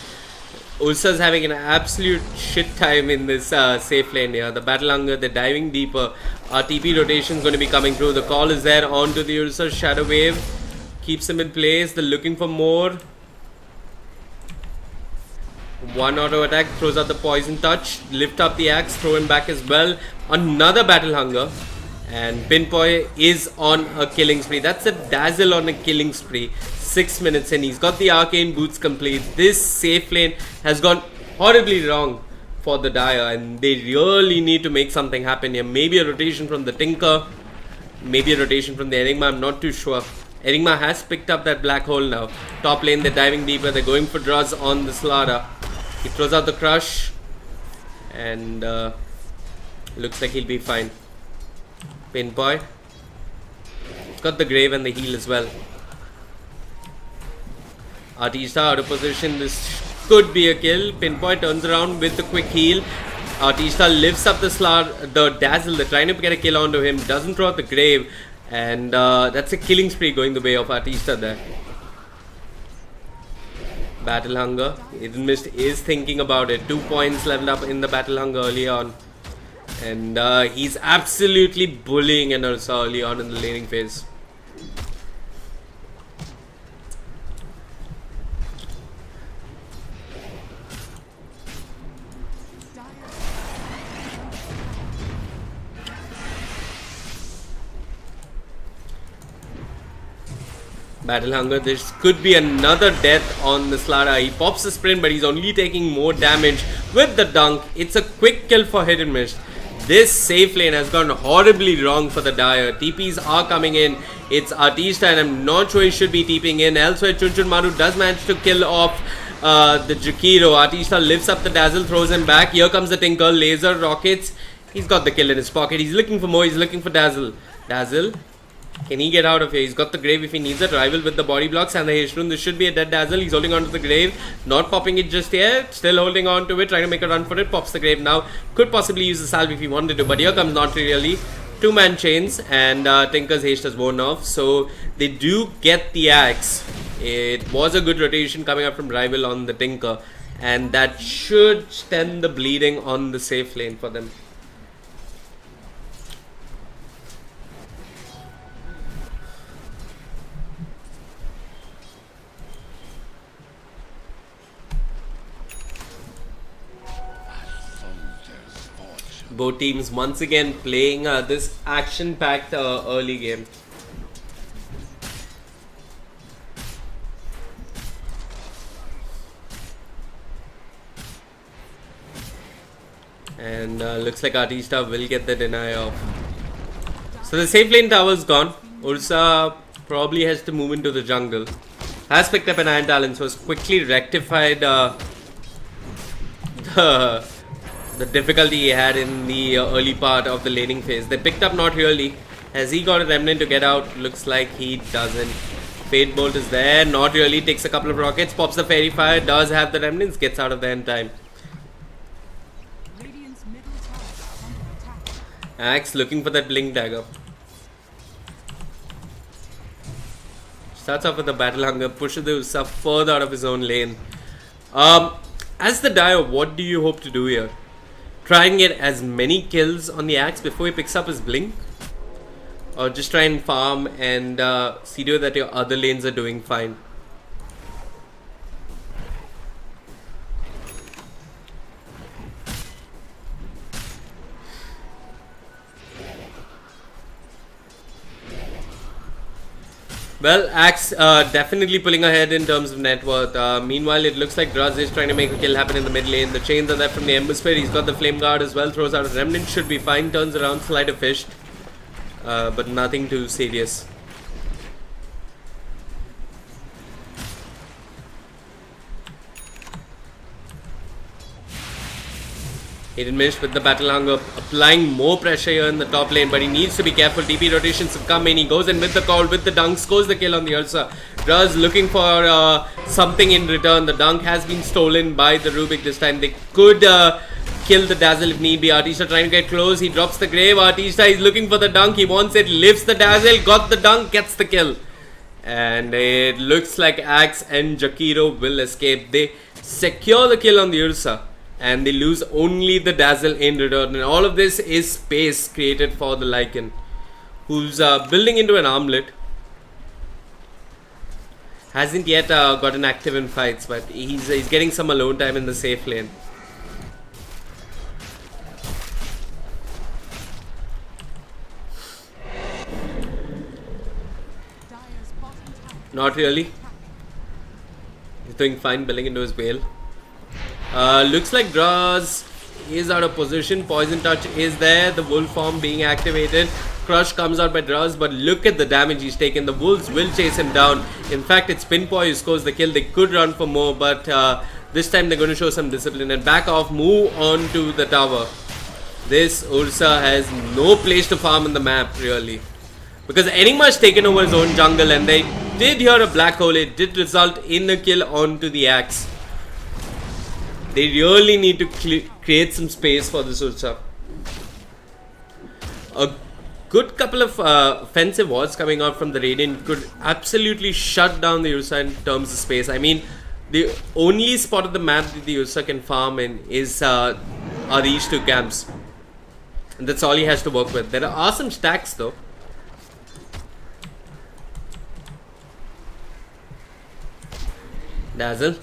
Ursa's having an absolute shit time in this safe lane here. The Battle Hunger, they're diving deeper. Our TP rotation is going to be coming through. The call is there onto the Ursa. Shadow Wave keeps him in place. They're looking for more. One auto attack, throws out the poison touch, lift up the axe, throw him back as well. Another Battle Hunger, and Pinpoint is on a killing spree. That's a Dazzle on a killing spree. 6 minutes in, he's got the arcane boots complete. This safe lane has gone horribly wrong for the Dire, and they really need to make something happen here. Maybe a rotation from the Tinker, maybe a rotation from the Enigma, I'm not too sure. Enigma has picked up that black hole now. Top lane, they're diving deeper, they're going for draws on the Slara. He throws out the crush, and looks like he'll be fine. Pinpoint. He's got the Grave and the heal as well. Artista out of position. This could be a kill. Pinpoint turns around with the quick heal. Artista lifts up the Dazzle. They're trying to get a kill onto him. Doesn't throw out the Grave, and that's a killing spree going the way of Artista there. Battle Hunger. Hidden Mist is thinking about it. 2 points leveled up in the Battle Hunger early on. And he's absolutely bullying an Ursa early on in the laning phase. Battle Hunger, this could be another death on the Slara. He pops the sprint, but he's only taking more damage with the dunk. It's a quick kill for Hidden Mist. This safe lane has gone horribly wrong for the Dire. TPs are coming in. It's Artista, and I'm not sure he should be TPing in. Elsewhere, Chunchun Maru does manage to kill off the Jakiro. Artista lifts up the Dazzle, throws him back. Here comes the Tinker, laser rockets. He's got the kill in his pocket. He's looking for more. He's looking for Dazzle. Dazzle. Can he get out of here? He's got the Grave if he needs it. Rival with the body blocks and the Heshrun. This should be a dead Dazzle. He's holding on to the Grave. Not popping it just yet. Still holding on to it. Trying to make a run for it. Pops the Grave now. Could possibly use the salve if he wanted to. But here comes not really. 2-man chains. And Tinker's haste has worn off. So they do get the axe. It was a good rotation coming up from Rival on the Tinker. And that should stem the bleeding on the safe lane for them. Both teams once again playing this action-packed early game. And looks like Artista will get the deny off. So the safe lane tower is gone. Ursa probably has to move into the jungle. Has picked up an Iron Talon, so has quickly rectified the difficulty he had in the early part of the laning phase. They picked up not really. Has he got a remnant to get out? Looks like he doesn't. Fate Bolt is there. Not really. Takes a couple of rockets. Pops the Fairy Fire. Does have the remnants. Gets out of there in time. Radiant's middle tower is under attack. Axe looking for that Blink Dagger. Starts off with the Battle Hunger. Pushes the Ursa further out of his own lane. As the Dire, what do you hope to do here? Try and get as many kills on the Axe before he picks up his Blink? Or just try and farm and see to it that your other lanes are doing fine? Well, Axe definitely pulling ahead in terms of net worth. Meanwhile, it looks like Draz is trying to make a kill happen in the mid lane. The chains are there from the Ember Spirit. He's got the Flame Guard as well. Throws out a Remnant. Should be fine. Turns around. Slide a fish. But nothing too serious. Hidden Mist with the Battle Hunger applying more pressure here in the top lane, but he needs to be careful. TP rotations have come in. He goes in with the call, with the dunk, scores the kill on the Ursa. Draz looking for something in return. The dunk has been stolen by the Rubik this time. They could kill the Dazzle if need be. Artista trying to get close. He drops the Grave. Artista is looking for the dunk. He wants it, lifts the Dazzle, got the dunk, gets the kill. And it looks like Axe and Jakiro will escape. They secure the kill on the Ursa. And they lose only the Dazzle in return. And all of this is space created for the Lycan, who's building into an armlet. Hasn't yet gotten active in fights, but he's getting some alone time in the safe lane. Not really. He's doing fine, building into his whale. Looks like Draz is out of position. Poison Touch is there. The Wolf form being activated. Crush comes out by Draz, but look at the damage he's taken. The Wolves will chase him down. In fact, it's Pinpoy who scores the kill. They could run for more, but this time they're going to show some discipline and back off, move on to the tower. This Ursa has no place to farm in the map, really. Because Enigma's taken over his own jungle, and they did hear a black hole. It did result in a kill onto the Axe. They really need to create some space for this Ursa. A good couple of offensive wards coming out from the Radiant could absolutely shut down the Ursa in terms of space. I mean, the only spot of the map that the Ursa can farm in is are these two camps. And that's all he has to work with. There are some stacks though. Dazzle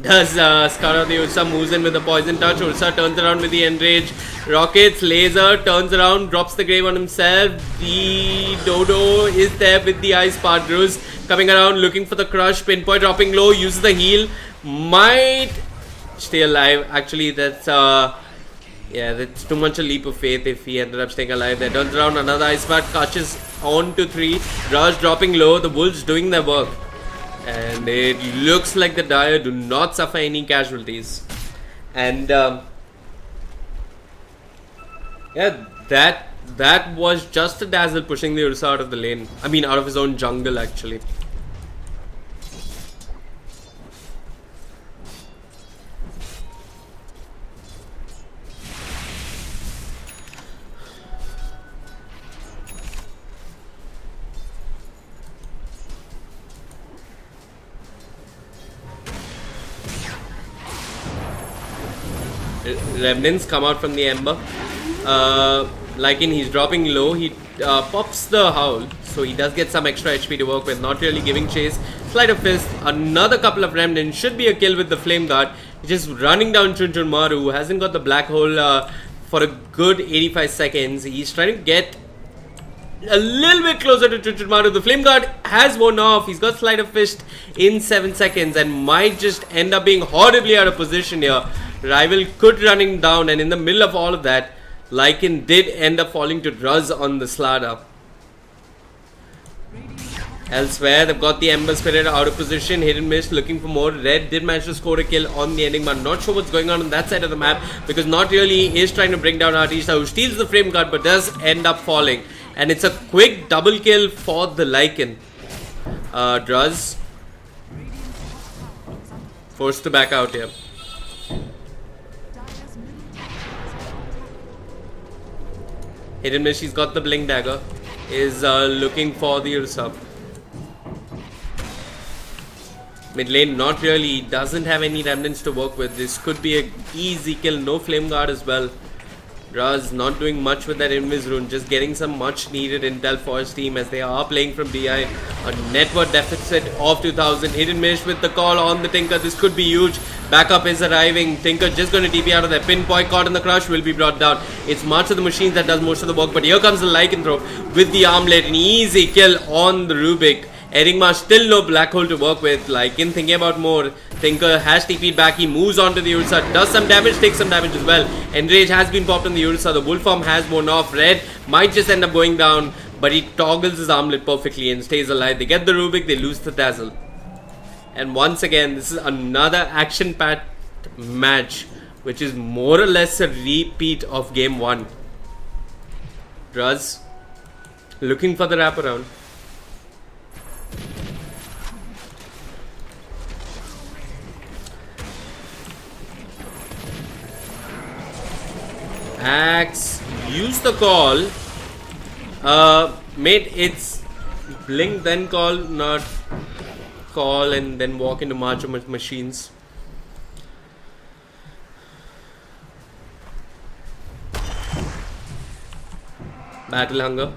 does scout out the Ursa, moves in with the Poison Touch. Ursa turns around with the Enrage. Rockets, Laser, turns around, drops the Grave on himself. The Dodo is there with the Ice Padrus. Coming around, looking for the Crush. Pinpoint dropping low, uses the heal. Might stay alive. Actually, that's that's too much a leap of faith if he ended up staying alive there. Turns around, another Ice Pad, catches on to 3. Rush dropping low, the Wolves doing their work. And it looks like the Dire do not suffer any casualties. And that was just a Dazzle pushing the Ursa out of the lane. I mean, out of his own jungle actually. Remnants come out from the Ember. Lycan, he's dropping low. He pops the Howl, so he does get some extra HP to work with. Not really giving chase. Sleight of Fist. Another couple of Remnants. Should be a kill with the Flame Guard. He's just running down Chunchunmaru, who hasn't got the Black Hole for a good 85 seconds. He's trying to get a little bit closer to Chunchunmaru. The Flame Guard has worn off. He's got Sleight of Fist in 7 seconds and might just end up being horribly out of position here. Rival could run him down, and in the middle of all of that, Lycan did end up falling to Druz on the Slada. Elsewhere, they've got the Ember Spirit out of position. Hidden Mist looking for more. Red did manage to score a kill on the Enigma. Not sure what's going on that side of the map, because not really he is trying to bring down Artista, who steals the Flame Guard but does end up falling. And it's a quick double kill for the Lycan. Druz forced to back out here. Hidden Mist, she's got the Blink Dagger, is looking for the Ursa. Mid lane, not really. Doesn't have any remnants to work with. This could be an easy kill. No flame guard as well. Raz not doing much with that invis rune. Just getting some much needed intel for his team as they are playing from DI. A net worth deficit of 2000. Hidden Mish with the call on the Tinker. This could be huge. Backup is arriving. Tinker just going to TP out of there. Pinpoint caught in the crush will be brought down. It's March of the Machines that does most of the work. But here comes the Lycanthrope with the armlet. An easy kill on the Rubik. Enigma still no black hole to work with. Lycan thinking about more. Tinker has TP'd back. He moves on to the Ursa. Does some damage, takes some damage as well. Enrage has been popped on the Ursa. The Wolf form has worn off. Red might just end up going down. But he toggles his armlet perfectly and stays alive. They get the Rubik. They lose the Dazzle. And once again, this is another action-packed match, which is more or less a repeat of game 1. Druz looking for the wraparound. Axe, use the call. Made its blink, then call, not call, and then walk into March of Machines. Battle Hunger.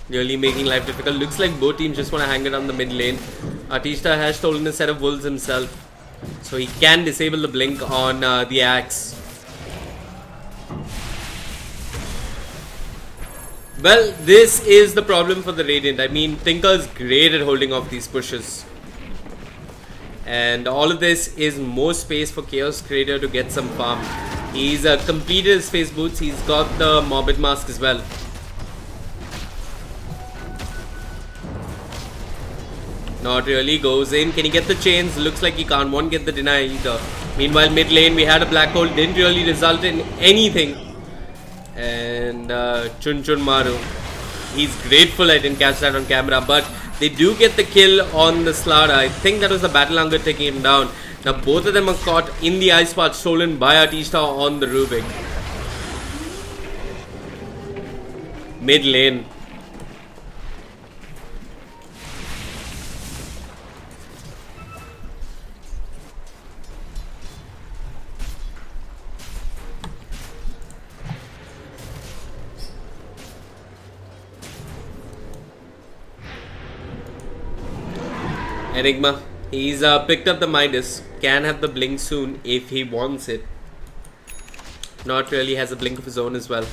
Really making life difficult. Looks like both teams just want to hang around the mid lane. Artista has stolen a set of wolves himself, so he can disable the blink on the axe. Well, this is the problem for the Radiant. I mean, Tinker's great at holding off these pushes. And all of this is more space for Chaos Creator to get some farm. He's completed his face boots. He's got the Morbid Mask as well. Not really. Goes in. Can he get the chains? Looks like he can't. Won't get the deny either. Meanwhile, mid lane, we had a black hole. Didn't really result in anything. And Chun Chun Maru, he's grateful I didn't catch that on camera, but they do get the kill on the Slara. I think that was the Battle Hunger taking him down. Now both of them are caught in the ice path stolen by Artista on the Rubik. Mid lane. Enigma, he's picked up the Midas, can have the blink soon if he wants it. Not really, has a blink of his own as well.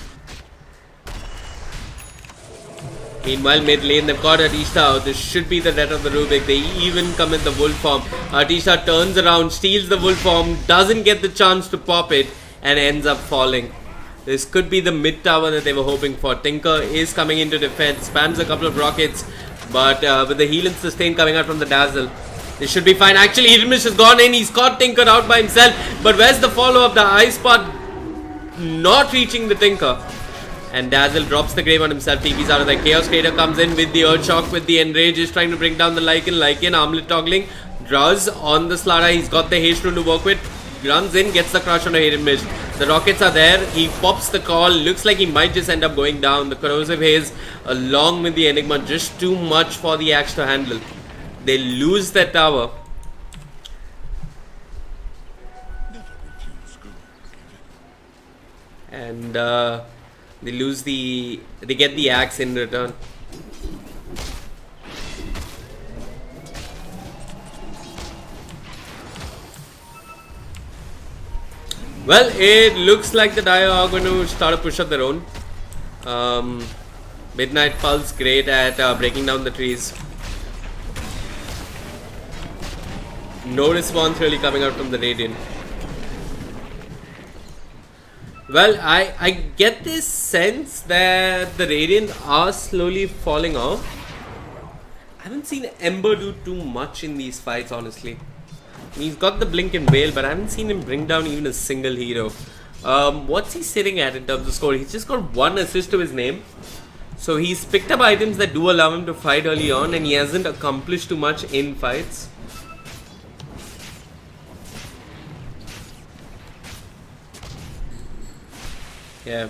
Meanwhile, mid lane, they've got Artista out. This should be the death of the Rubik. They even come in the wolf form. Artista turns around, steals the wolf form, doesn't get the chance to pop it, and ends up falling. This could be the mid tower that they were hoping for. Tinker is coming into defense, spams a couple of rockets. But with the heal and sustain coming out from the Dazzle, this should be fine. Actually, Hidden Mish has gone in. He's caught Tinker out by himself. But where's the follow-up? The Ice Path not reaching the Tinker. And Dazzle drops the grave on himself. TP's out of there. Chaos Creator comes in with the Earth Shock, with the Enrage. Is trying to bring down the Lycan. Lycan, armlet toggling. Draws on the Slara. He's got the haste rune to work with. Runs in, gets the crush on a Hidden Mish. The rockets are there. He pops the call. Looks like he might just end up going down. The corrosive haze along with the Enigma, just too much for the axe to handle. They lose that tower. And they lose the... They get the axe in return. Well, it looks like the Dire are going to start a push of their own. Midnight Pulse great at breaking down the trees. No response really coming out from the Radiant. Well, I get this sense that the Radiant are slowly falling off. I haven't seen Ember do too much in these fights, honestly. He's got the blink and veil, but I haven't seen him bring down even a single hero. What's he sitting at in terms of score? He's just got 1 assist to his name. So he's picked up items that do allow him to fight early on, and he hasn't accomplished too much in fights. Yeah.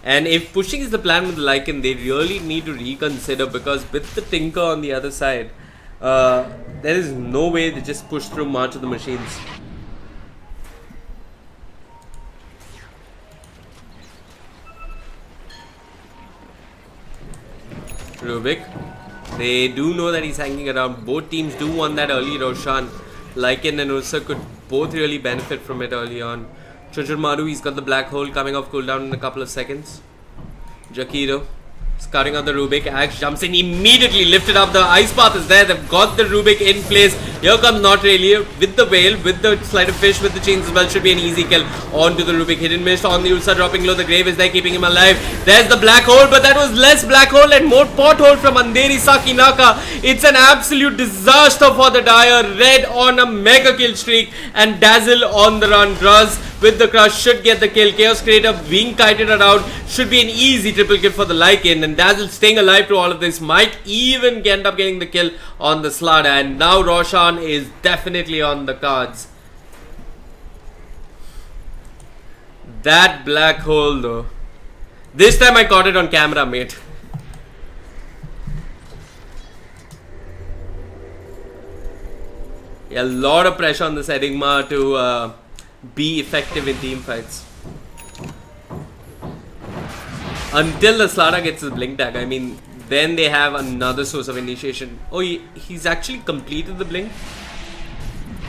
And if pushing is the plan with the Lycan, they really need to reconsider, because with the Tinker on the other side, There is no way they just push through March of the Machines. Rubik. They do know that he's hanging around. Both teams do want that early Roshan. Lycan and Ursa could both really benefit from it early on. Chunchurmaru, he's got the black hole coming off cooldown in a couple of seconds. Jakiro scouting out the Rubik. Axe jumps in immediately, lifted up. The ice path is there. They've got the Rubik in place. Here comes Not Really with the Whale, with the Sleight of Fish, with the chains as well. Should be an easy kill. On to the Rubik. Hidden Mist on the Ursa, dropping low. The Grave is there, keeping him alive. There's the black hole, but that was less black hole and more pothole from Andheri Sakinaka. It's an absolute disaster for the Dire. Red on a mega kill streak and Dazzle on the run. Druz with the crush should get the kill. Chaos Creator being kited around should be an easy triple kill for the Lycan, and Dazzle staying alive to all of this might even end up getting the kill on the Slada, and now Roshan is definitely on the cards. That black hole though, this time I caught it on camera, mate. Yeah, a lot of pressure on this Enigma to be effective in team fights. Until the Slada gets his blink tag, I mean, then they have another source of initiation. Oh, he's actually completed the blink.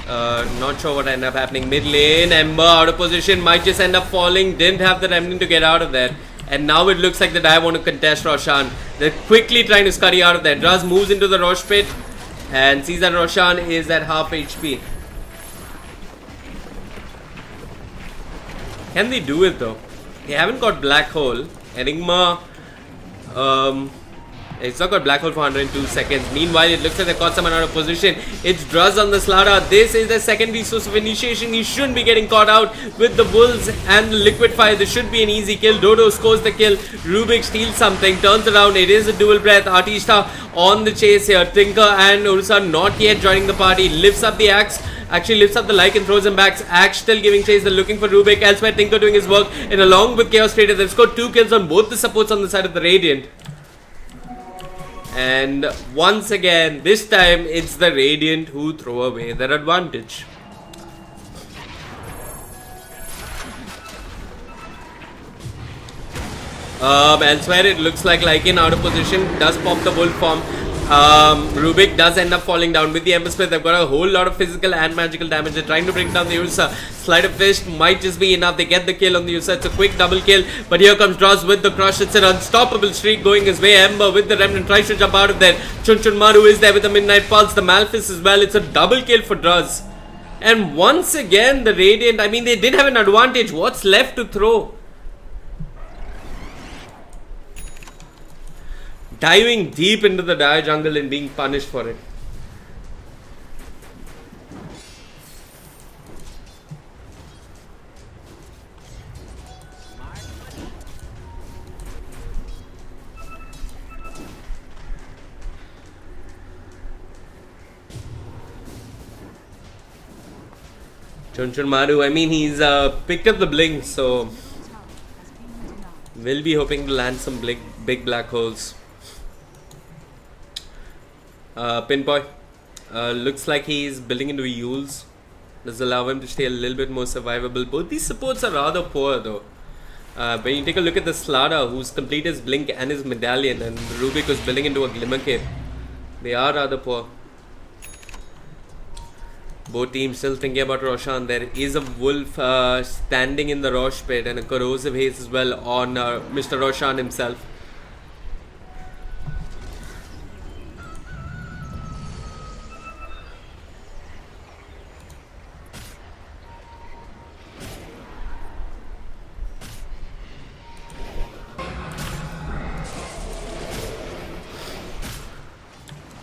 Not sure what ended up happening. Mid lane, Ember out of position, might just end up falling. Didn't have the remnant to get out of there. And now it looks like the Dire want to contest Roshan. They're quickly trying to scurry out of there. Druz moves into the Rosh pit and sees that Roshan is at half HP. Can they do it though? They haven't got Black Hole. Enigma, it's not got Black Hole for 102 seconds. Meanwhile, it looks like they caught someone out of position. It's Druz on the Slada. This is the secondary source of initiation. He shouldn't be getting caught out with the Bulls and the Liquid Fire. This should be an easy kill. Dodo scores the kill. Rubik steals something, turns around. It is a dual breath. Artista on the chase here. Tinker and Ursa not yet joining the party. Lifts up the axe. Actually lifts up the Lycan, throws him back. Axe still giving chase. They're looking for Rubik. Elsewhere, Tinker doing his work. And along with Chaos Trader, they've scored 2 kills on both the supports on the side of the Radiant. And once again, this time it's the Radiant who throw away their advantage. Elsewhere, it looks like Lycan out of position. Does pop the Wolf form. Rubik does end up falling down with the Ember Smith. They've got a whole lot of physical and magical damage. They're trying to bring down the Ursa. Sleight of Fist might just be enough. They get the kill on the Ursa. It's a quick double kill. But here comes Druz with the crush. It's an unstoppable streak going his way. Ember with the Remnant tries to jump out of there. Chunchunmaru is there with the Midnight Pulse. The Malphus as well. It's a double kill for Druz. And once again, the Radiant, I mean, they did have an advantage. What's left to throw? Diving deep into the Dire jungle and being punished for it. Chunchunmaru, I mean, he's picked up the blink, so we'll be hoping to land some big black holes. Pinpoint looks like he's building into Yules. Does allow him to stay a little bit more survivable. Both these supports are rather poor though. When you take a look at the Slada, who's completed his blink and his medallion, and Rubik who's building into a Glimmer Cape, they are rather poor. Both teams still thinking about Roshan. There is a Wolf standing in the Rosh pit and a corrosive haze as well on Mr. Roshan himself.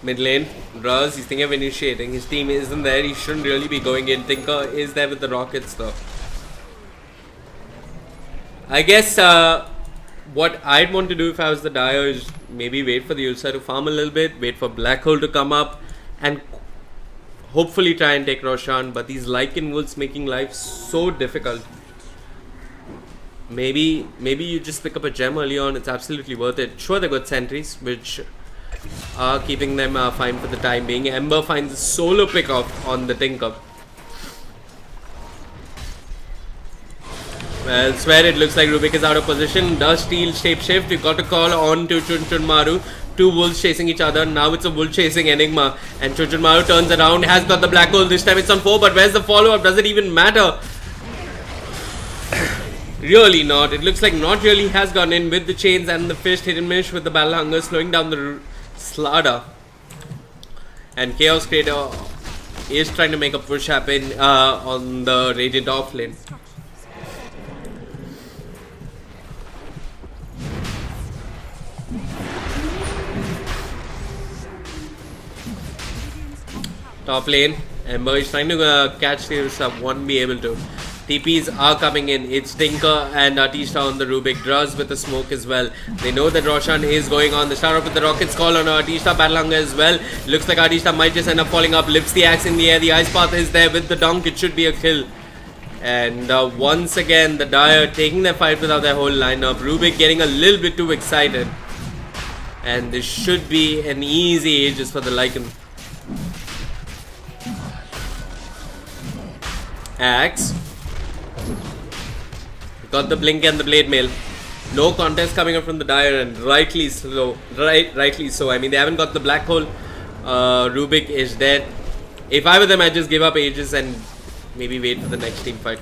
Mid lane, Druz, he's thinking of initiating. His team isn't there, he shouldn't really be going in. Tinker is there with the rockets though. I guess what I'd want to do if I was the Dire is maybe wait for the Ulsa to farm a little bit, wait for Black Hole to come up, and hopefully try and take Roshan. But these Lycan Wolves making life so difficult. Maybe you just pick up a gem early on, it's absolutely worth it. Sure, they got sentries, which are keeping them fine for the time being. Ember finds a solo pick off on the Tinker. Well, swear it looks like Rubik is out of position. Does steal shapeshift. We've got to call on to Chunchunmaru. Two wolves chasing each other. Now it's a wolf chasing Enigma. And Chunchunmaru turns around. Has got the black hole. This time it's on 4. But where's the follow-up? Does it even matter? Really not. It looks like not really has gone in with the chains and the fist. Hidden mish with the battle hunger. Slowing down the Slaughter. And Chaos Creator is trying to make a push happen on the Radiant off lane. Top lane, Ember is trying to catch this up, won't be able to. TPs are coming in. It's Tinker and Artista on the Rubik. Draws with the smoke as well. They know that Roshan is going on. They start off with the Rockets call on Artista. Battle Hunger as well. Looks like Artista might just end up falling up. Lifts the axe in the air. The Ice Path is there with the dunk. It should be a kill. And once again, the Dire taking their fight without their whole lineup. Rubik getting a little bit too excited. And this should be an easy Aegis for the Lycan. Axe. Got the blink and the blade mail. No contest coming up from the Dire, and rightly so. Rightly so. I mean, they haven't got the black hole. Rubik is dead. If I were them, I'd just give up Aegis and maybe wait for the next team fight.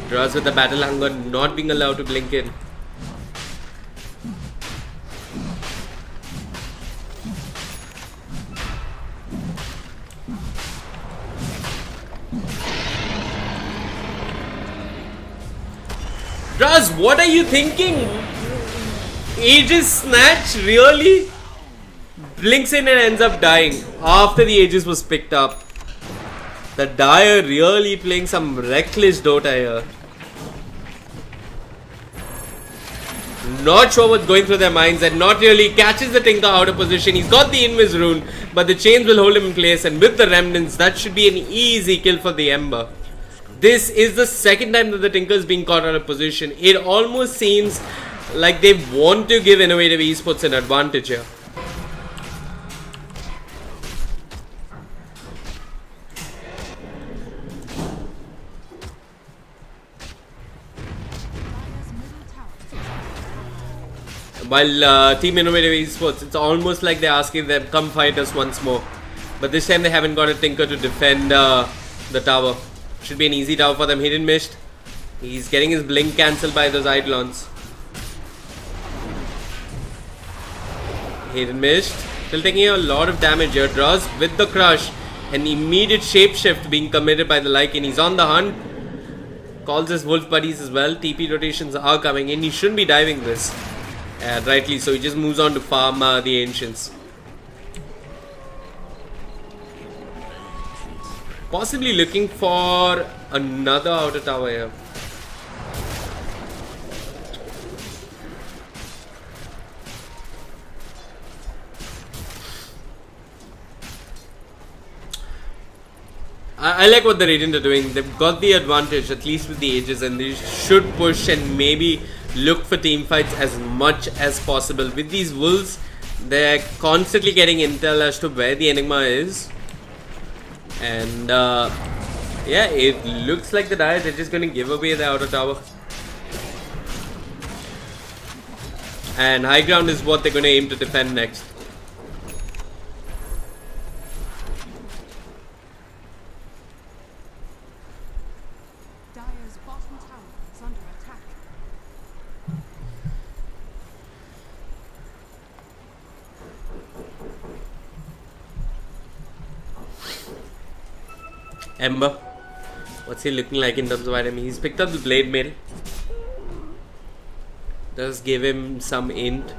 Draws with the battle hunger, not being allowed to blink in. Raz, what are you thinking? Aegis snatch, really? Blinks in and ends up dying after the Aegis was picked up. The Dire really playing some reckless Dota here. Not sure what's going through their minds, and not really catches the Tinker out of position. He's got the Invis rune, but the chains will hold him in place, and with the remnants, that should be an easy kill for the Ember. This is the second time that the Tinker is being caught out of position. It almost seems like they want to give Innovative Esports an advantage here. While Team Innovative Esports, it's almost like they're asking them, come fight us once more. But this time they haven't got a Tinker to defend the tower. Should be an easy tower for them. Hidden missed. He's getting his blink cancelled by those Eidolons. Hidden missed. Still taking a lot of damage here. Draws with the crush. An immediate shapeshift being committed by the Lycan. He's on the hunt. Calls his wolf buddies as well. TP rotations are coming in. He shouldn't be diving this. Rightly so. He just moves on to farm the Ancients. Possibly looking for another outer tower here. I like what the Radiant are doing. They've got the advantage, at least with the Aegis, and they should push and maybe look for team fights as much as possible. With these wolves, they're constantly getting intel as to where the Enigma is. And yeah, it looks like the Dire, they're just going to give away the outer tower. And high ground is what they're going to aim to defend next. Dire's bottom tower is under attack. Ember, what's he looking like in terms of item? He's picked up the blade mail. Does give him some int.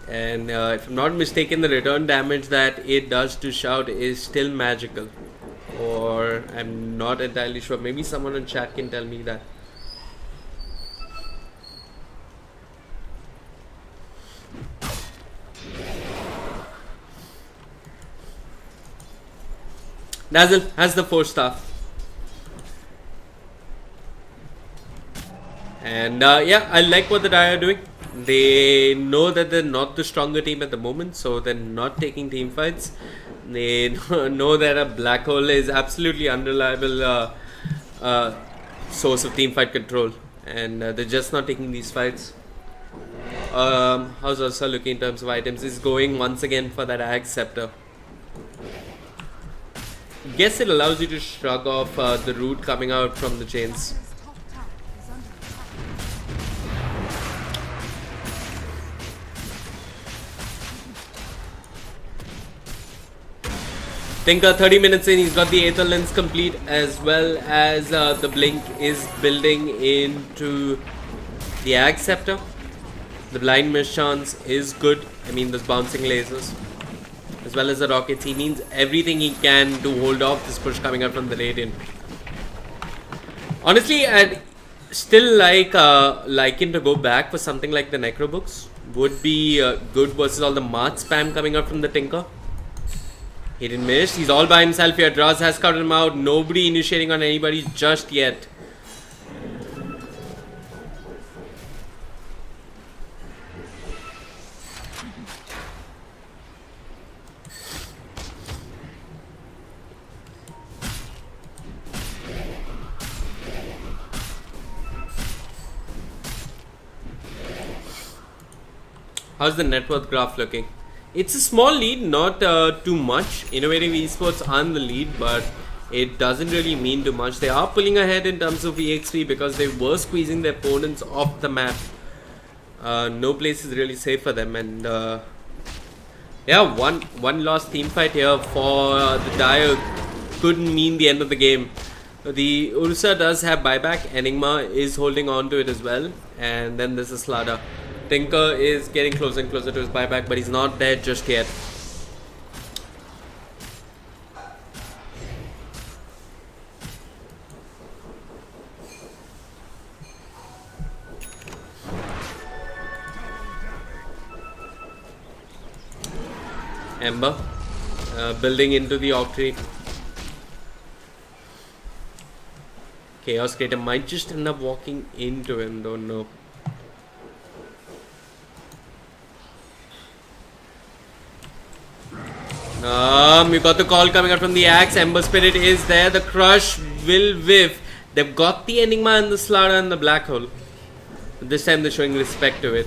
And if I'm not mistaken, the return damage that it does to Shout is still magical. Or I'm not entirely sure. Maybe someone in chat can tell me that. Dazzle has the 4 staff. And yeah, I like what the Dire are doing. They know that they're not the stronger team at the moment, so they're not taking team fights. They know that a black hole is absolutely unreliable source of team fight control, and they're just not taking these fights. How's Ursa looking in terms of items? Is going once again for that Axe Scepter. Guess it allows you to shrug off the root coming out from the chains. Tinker 30 minutes in, he's got the Aether Lens complete, as well as the Blink is building into the Axe Scepter. The Blind Miss chance is good. I mean, those bouncing lasers, as well as the rockets. He needs everything he can to hold off this push coming out from the Radiant. Honestly, I'd still like him to go back for something like the Necro Books. Would be good versus all the March spam coming out from the Tinker. He didn't miss. He's all by himself here. Draz has scouted him out. Nobody initiating on anybody just yet. How's the net worth graph looking? It's a small lead, not too much. Innovative Esports on the lead, but it doesn't really mean too much. They are pulling ahead in terms of EXP because they were squeezing their opponents off the map. No place is really safe for them, and yeah, one lost team fight here for the Dire couldn't mean the end of the game. The Ursa does have buyback. Enigma is holding on to it as well, and then there's a Slada. Tinker is getting closer and closer to his buyback, but he's not there just yet. Ember building into the Octree. Chaos Creator might just end up walking into him, don't know. You got the call coming out from the Axe. Ember Spirit is there. The Crush will whiff. They've got the Enigma and the Slaughter and the Black Hole. But this time they're showing respect to it.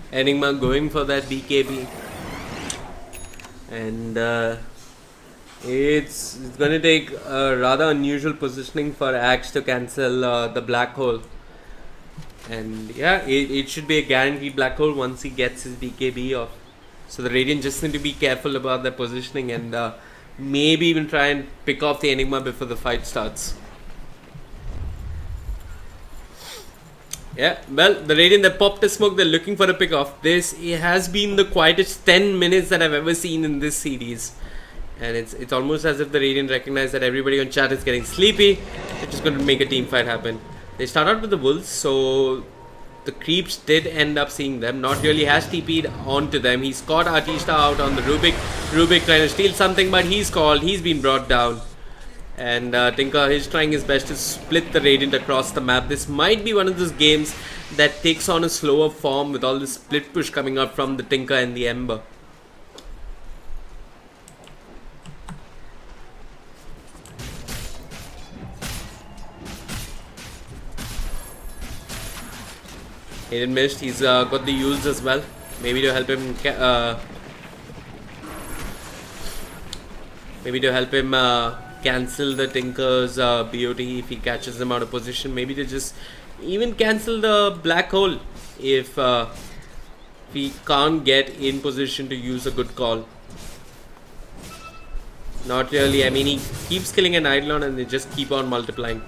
Enigma going for that BKB, and it's going to take a rather unusual positioning for Axe to cancel the Black Hole, and yeah, it should be a guaranteed Black Hole once he gets his BKB off. So the Radiant just need to be careful about their positioning and maybe even try and pick off the Enigma before the fight starts. Yeah, well, the Radiant that popped a smoke, they're looking for a pick off. This has been the quietest 10 minutes that I've ever seen in this series. And it's almost as if the Radiant recognize that everybody on chat is getting sleepy. They're just going to make a team fight happen. They start out with the Wolves, so the creeps did end up seeing them. Not really has TP'd onto them. He's caught Artista out on the Rubik. Rubik trying to steal something, but he's called. He's been brought down. And Tinker is trying his best to split the Radiant across the map. This might be one of those games that takes on a slower form with all the split push coming out from the Tinker and the Ember. Hayden missed. He's got the Yules as well. Maybe to help him cancel the Tinker's BOT if he catches them out of position. Maybe they just even cancel the Black Hole if he can't get in position to use a good call. Not really. I mean, he keeps killing an Eidolon and they just keep on multiplying.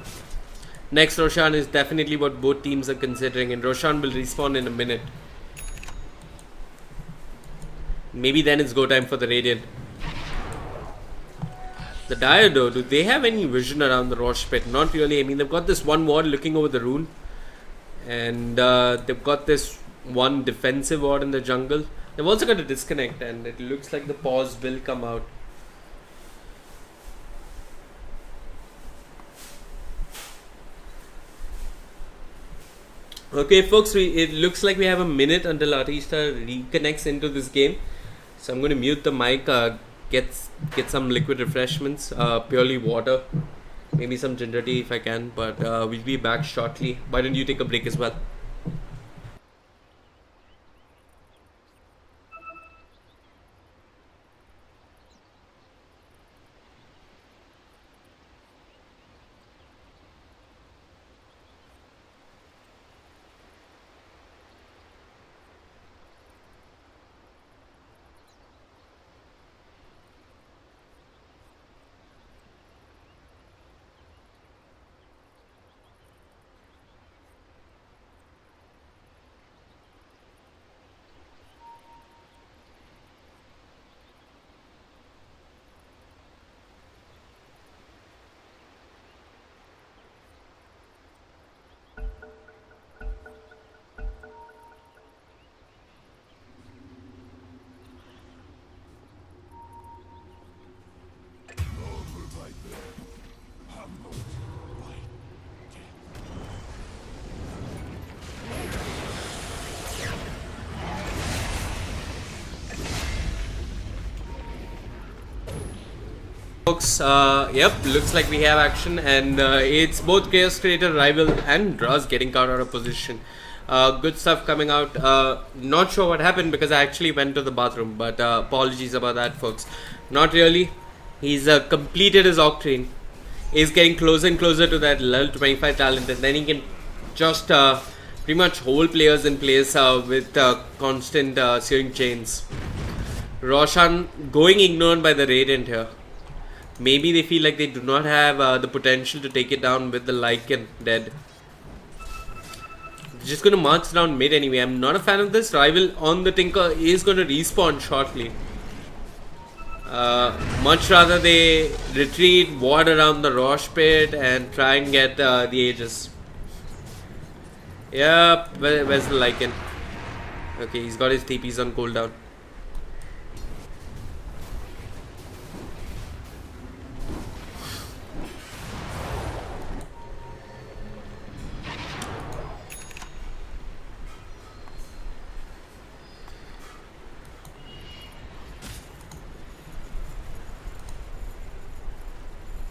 Next Roshan is definitely what both teams are considering, and Roshan will respawn in a minute. Maybe then it's go time for the Radiant. The Dire though, do they have any vision around the Rosh pit? Not really. I mean, they've got this one ward looking over the rune. And they've got this one defensive ward in the jungle. They've also got a disconnect, and it looks like the pause will come out. Okay folks, it looks like we have a minute until Artista reconnects into this game. So I'm going to mute the mic, get some liquid refreshments, purely water, maybe some ginger tea if I can, but we'll be back shortly. Why don't you take a break as well? Folks, yep, looks like we have action, and it's both Chaos Creator, Rival, and Draz getting caught out of position. Good stuff coming out. Not sure what happened because I actually went to the bathroom, but apologies about that, folks. Not really. He's completed his Octane. He's getting closer and closer to that level 25 talent, and then he can just pretty much hold players in place with constant searing chains. Roshan going ignored by the Radiant here. Maybe they feel like they do not have the potential to take it down with the Lycan dead. Just going to march down mid anyway. I'm not a fan of this. Rival on the Tinker is going to respawn shortly. Much rather they retreat, ward around the Rosh pit and try and get the Aegis. Yep, where's the Lycan? Okay, he's got his TPs on cooldown.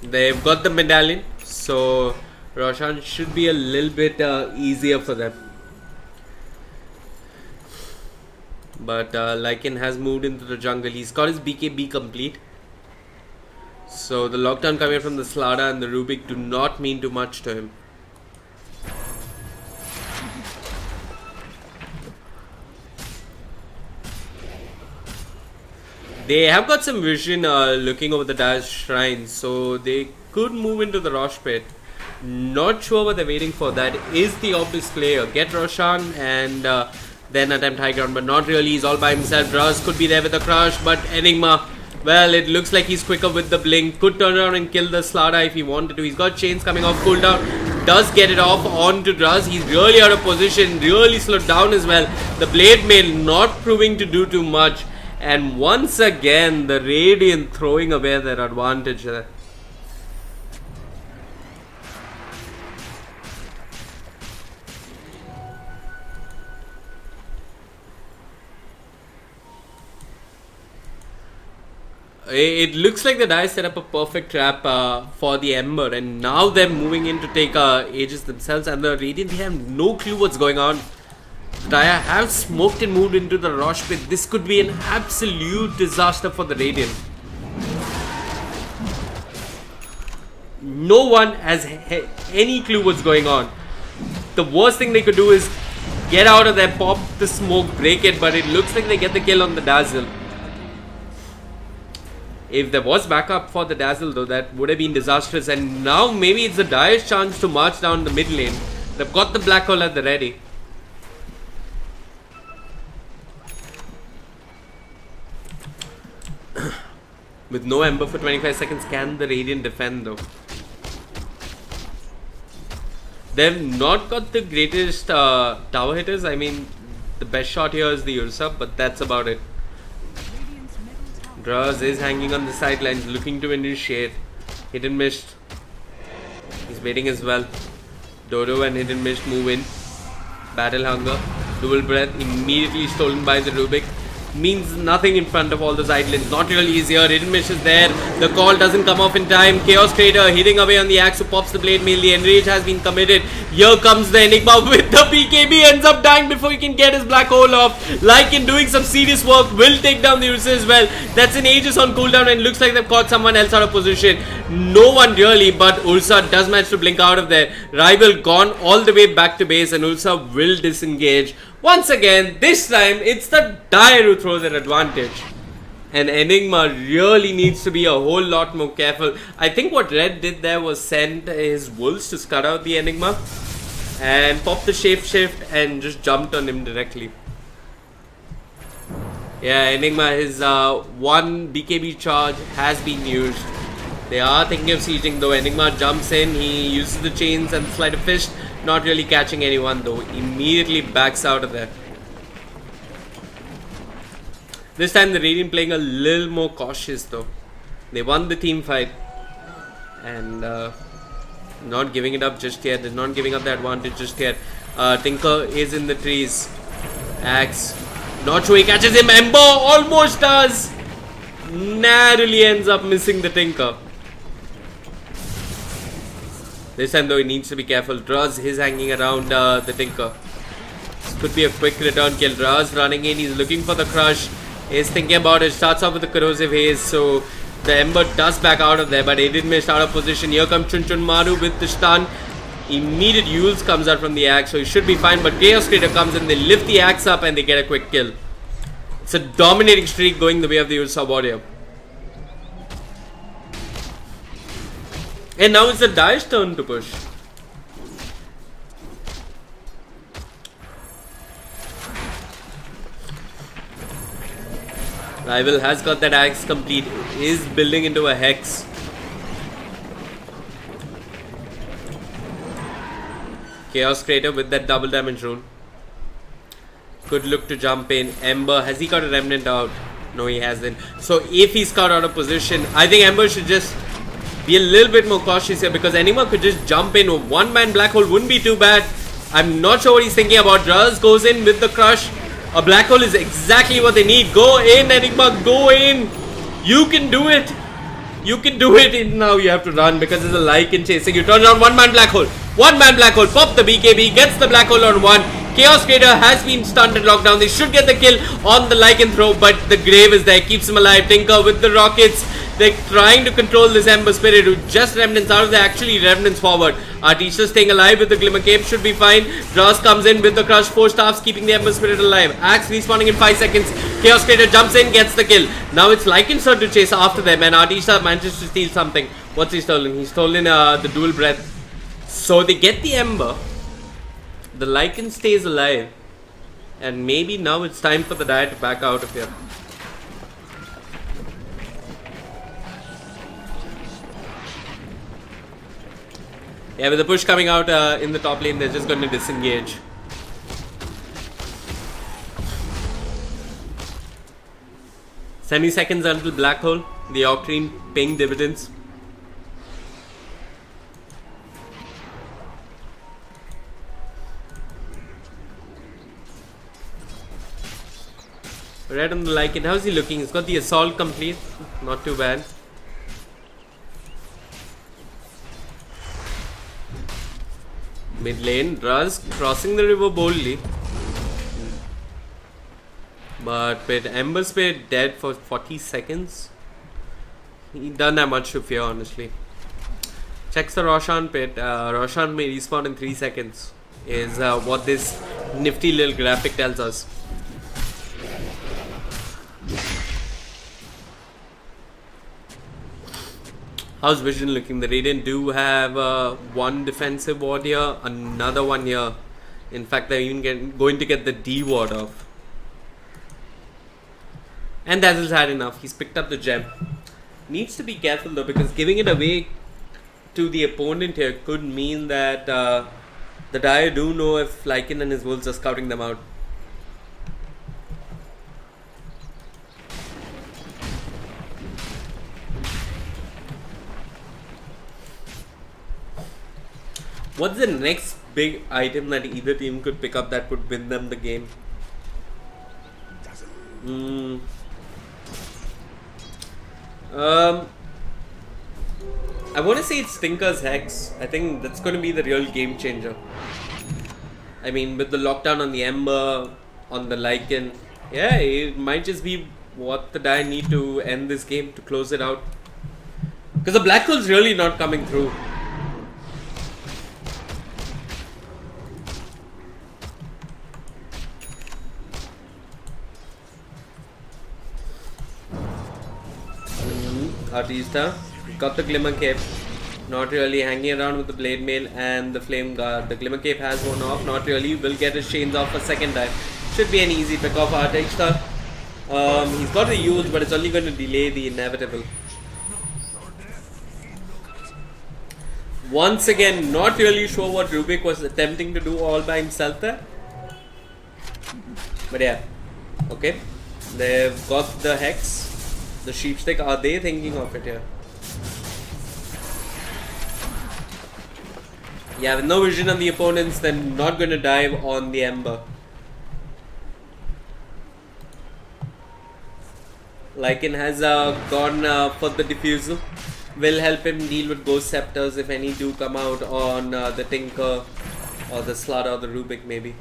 They've got the medallion, so Roshan should be a little bit easier for them. But Lycan has moved into the jungle. He's got his BKB complete. So the lockdown coming from the Slada and the Rubik do not mean too much to him. They have got some vision looking over the Dash Shrine, so they could move into the Rosh pit. Not sure what they're waiting for. That is the obvious player. Get Roshan and then attempt high ground, but not really. He's all by himself. Draz could be there with a crush, but Enigma, well, it looks like he's quicker with the blink. Could turn around and kill the Slada if he wanted to. He's got chains coming off cooldown. Does get it off onto Draz. He's really out of position, really slowed down as well. The Blade Mail not proving to do too much. And once again, the Radiant throwing away their advantage there. It looks like the Dire set up a perfect trap for the Ember, and now they're moving in to take Aegis themselves, and the Radiant, they have no clue what's going on. Dire have smoked and moved into the Rosh pit. This could be an absolute disaster for the Radiant. No one has any clue what's going on. The worst thing they could do is get out of there, pop the smoke, break it, but it looks like they get the kill on the Dazzle. If there was backup for the Dazzle though, that would have been disastrous, and now maybe it's the Dire's chance to march down the mid lane. They've got the Black Hole at the ready. With no Ember for 25 seconds, can the Radiant defend though? They've not got the greatest tower hitters. I mean, the best shot here is the Ursa, but that's about it. Draz is hanging on the sidelines, looking to initiate. Hit and missed. He's waiting as well. Dodo and Hit and missed move in. Battle Hunger. Dual Breath immediately stolen by the Rubik. Means nothing in front of all the side lanes. Not really easy here. Hidden Mish is there. The call doesn't come off in time. Chaos Trader hitting away on the axe who pops the blade mail. The enrage has been committed. Here comes the Enigma with the BKB. Ends up dying before he can get his black hole off. Lycan doing some serious work. Will take down the Ursa as well. That's an Aegis on cooldown and looks like they've caught someone else out of position. No one really, but Ursa does manage to blink out of there. Rival gone all the way back to base and Ursa will disengage. Once again, this time it's the Dire who throws an advantage. And Enigma really needs to be a whole lot more careful. I think what Red did there was send his wolves to scud out the Enigma and pop the shapeshift and just jumped on him directly. Yeah, Enigma, his one BKB charge has been used. They are thinking of sieging though. Enigma jumps in, he uses the chains and sleight of fist. Not really catching anyone though. Immediately backs out of there. This time the Radiant playing a little more cautious though. They won the team fight. And not giving it up just yet. They're not giving up the advantage just yet. Tinker is in the trees. Axe. Not sure he catches him. Ember almost does. Narrowly ends up missing the Tinker. This time though he needs to be careful. Draz is hanging around the Tinker. This could be a quick return kill. Draz running in. He's looking for the crush. He's thinking about it. Starts off with the corrosive haze. So the Ember does back out of there. But he did miss out of position. Here comes Chun Chun Maru with the stun. Immediate Yules comes out from the axe. So he should be fine. But Chaos Trader comes in. They lift the axe up and they get a quick kill. It's a dominating streak going the way of the Ursa Warrior. And now it's the Dire's turn to push. Rival has got that axe complete. Is building into a hex. Chaos Crater with that double damage rune. Could look to jump in. Ember, has he got a remnant out? No, he hasn't. So if he's caught out of position, I think Ember should just be a little bit more cautious here because anyone could just jump in. One man black hole wouldn't be too bad. I'm not sure what he's thinking about. Draz goes in with the crush. A black hole is exactly what they need. Go in, Enigma, go in. You can do it. You can do it. And now you have to run because there's a Lycan chasing you. Turn around, one man black hole. One man black hole. Pop the BKB. Gets the black hole on one. Chaos Trader has been stunned and locked down. They should get the kill on the Lycan throw, but the grave is there. Keeps him alive. Tinker with the rockets. They're trying to control this Ember Spirit who just remnants out of there. Actually remnants forward. Artisha staying alive with the Glimmer Cape should be fine. Draz comes in with the Crush. 4 staffs keeping the Ember Spirit alive. Axe respawning in 5 seconds. Chaos Trader jumps in, gets the kill. Now it's Lycan's turn to chase after them and Artisha manages to steal something. What's he stolen? He's stolen the Dual Breath. So they get the Ember. The Lycan stays alive. And maybe now it's time for the Dire to back out of here. Yeah, with the push coming out in the top lane, they're just going to disengage. Semi-seconds until Black Hole. The Octarine paying dividends. Red on the Lycan. How's he looking? He's got the assault complete. Not too bad. Mid lane, Draz crossing the river boldly. But with Ember Spirit dead for 40 seconds, he doesn't have much to fear, honestly. Checks the Roshan pit. Roshan may respawn in 3 seconds, is what this nifty little graphic tells us. How's Vision looking? The Radiant do have one defensive ward here, another one here. In fact, they're even going to get the D ward off. And Dazzle's had enough. He's picked up the gem. Needs to be careful though, because giving it away to the opponent here could mean that the Dire do know if Lycan and his wolves are scouting them out. What's the next big item that either team could pick up that would win them the game? I want to say it's Tinker's Hex. I think that's going to be the real game changer. I mean, with the lockdown on the Ember, on the Lycan, yeah, it might just be what the Dire need to end this game to close it out. Because the Black Hole's really not coming through. Artista got the Glimmer Cape, not really hanging around with the Blade Mail and the Flame Guard. The Glimmer Cape has one off, not really, will get his chains off a second time. Should be an easy pick off Artista. He's got the use, but it's only going to delay the inevitable. Once again, not really sure what Rubik was attempting to do all by himself there. But yeah, okay, they've got the Hex. The sheepstick, are they thinking of it here? Yeah, with no vision on the opponents, then not going to dive on the Ember. Lycan has gone for the Diffusal. Will help him deal with Ghost Scepters if any do come out on the Tinker or the Slaughter or the Rubik maybe.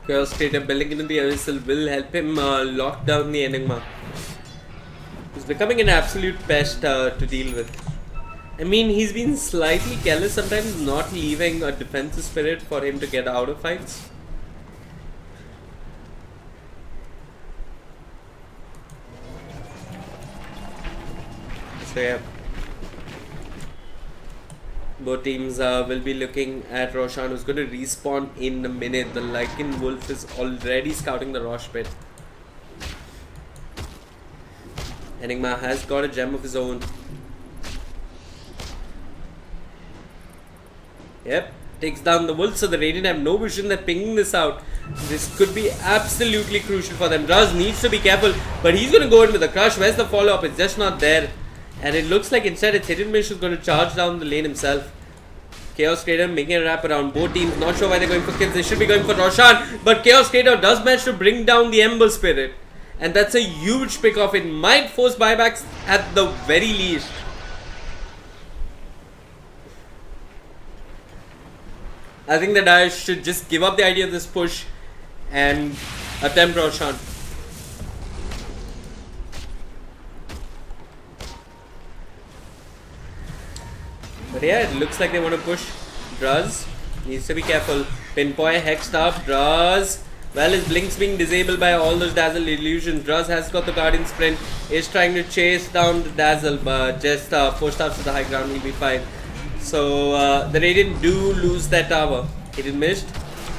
Chaos Creator building into the Abyssal will help him lock down the Enigma. He's becoming an absolute pest to deal with. I mean, he's been slightly careless sometimes, not leaving a defensive spirit for him to get out of fights. So yeah. Both teams will be looking at Roshan, who's going to respawn in a minute. The Lycan Wolf is already scouting the Rosh pit. Enigma has got a gem of his own. Yep, takes down the Wolf, so the Radiant have no vision. They're pinging this out. This could be absolutely crucial for them. Raz needs to be careful, but he's going to go in with a crush. Where's the follow-up? It's just not there. And it looks like instead it's Hidden Mist who's going to charge down the lane himself. Chaos Creator making a wrap around. Both teams not sure why they're going for kills. They should be going for Roshan. But Chaos Creator does manage to bring down the Ember Spirit. And that's a huge pick off. It might force buybacks at the very least. I think the Dire should just give up the idea of this push and attempt Roshan. But yeah, it looks like they want to push. Draz needs to be careful. Pinpoint hexed up. Draz. Well, his blink's being disabled by all those Dazzle illusions. Draz has got the Guardian Sprint. Is trying to chase down the Dazzle, but just 4 stars to the high ground, he'll be fine. So the Radiant do lose that tower. It missed.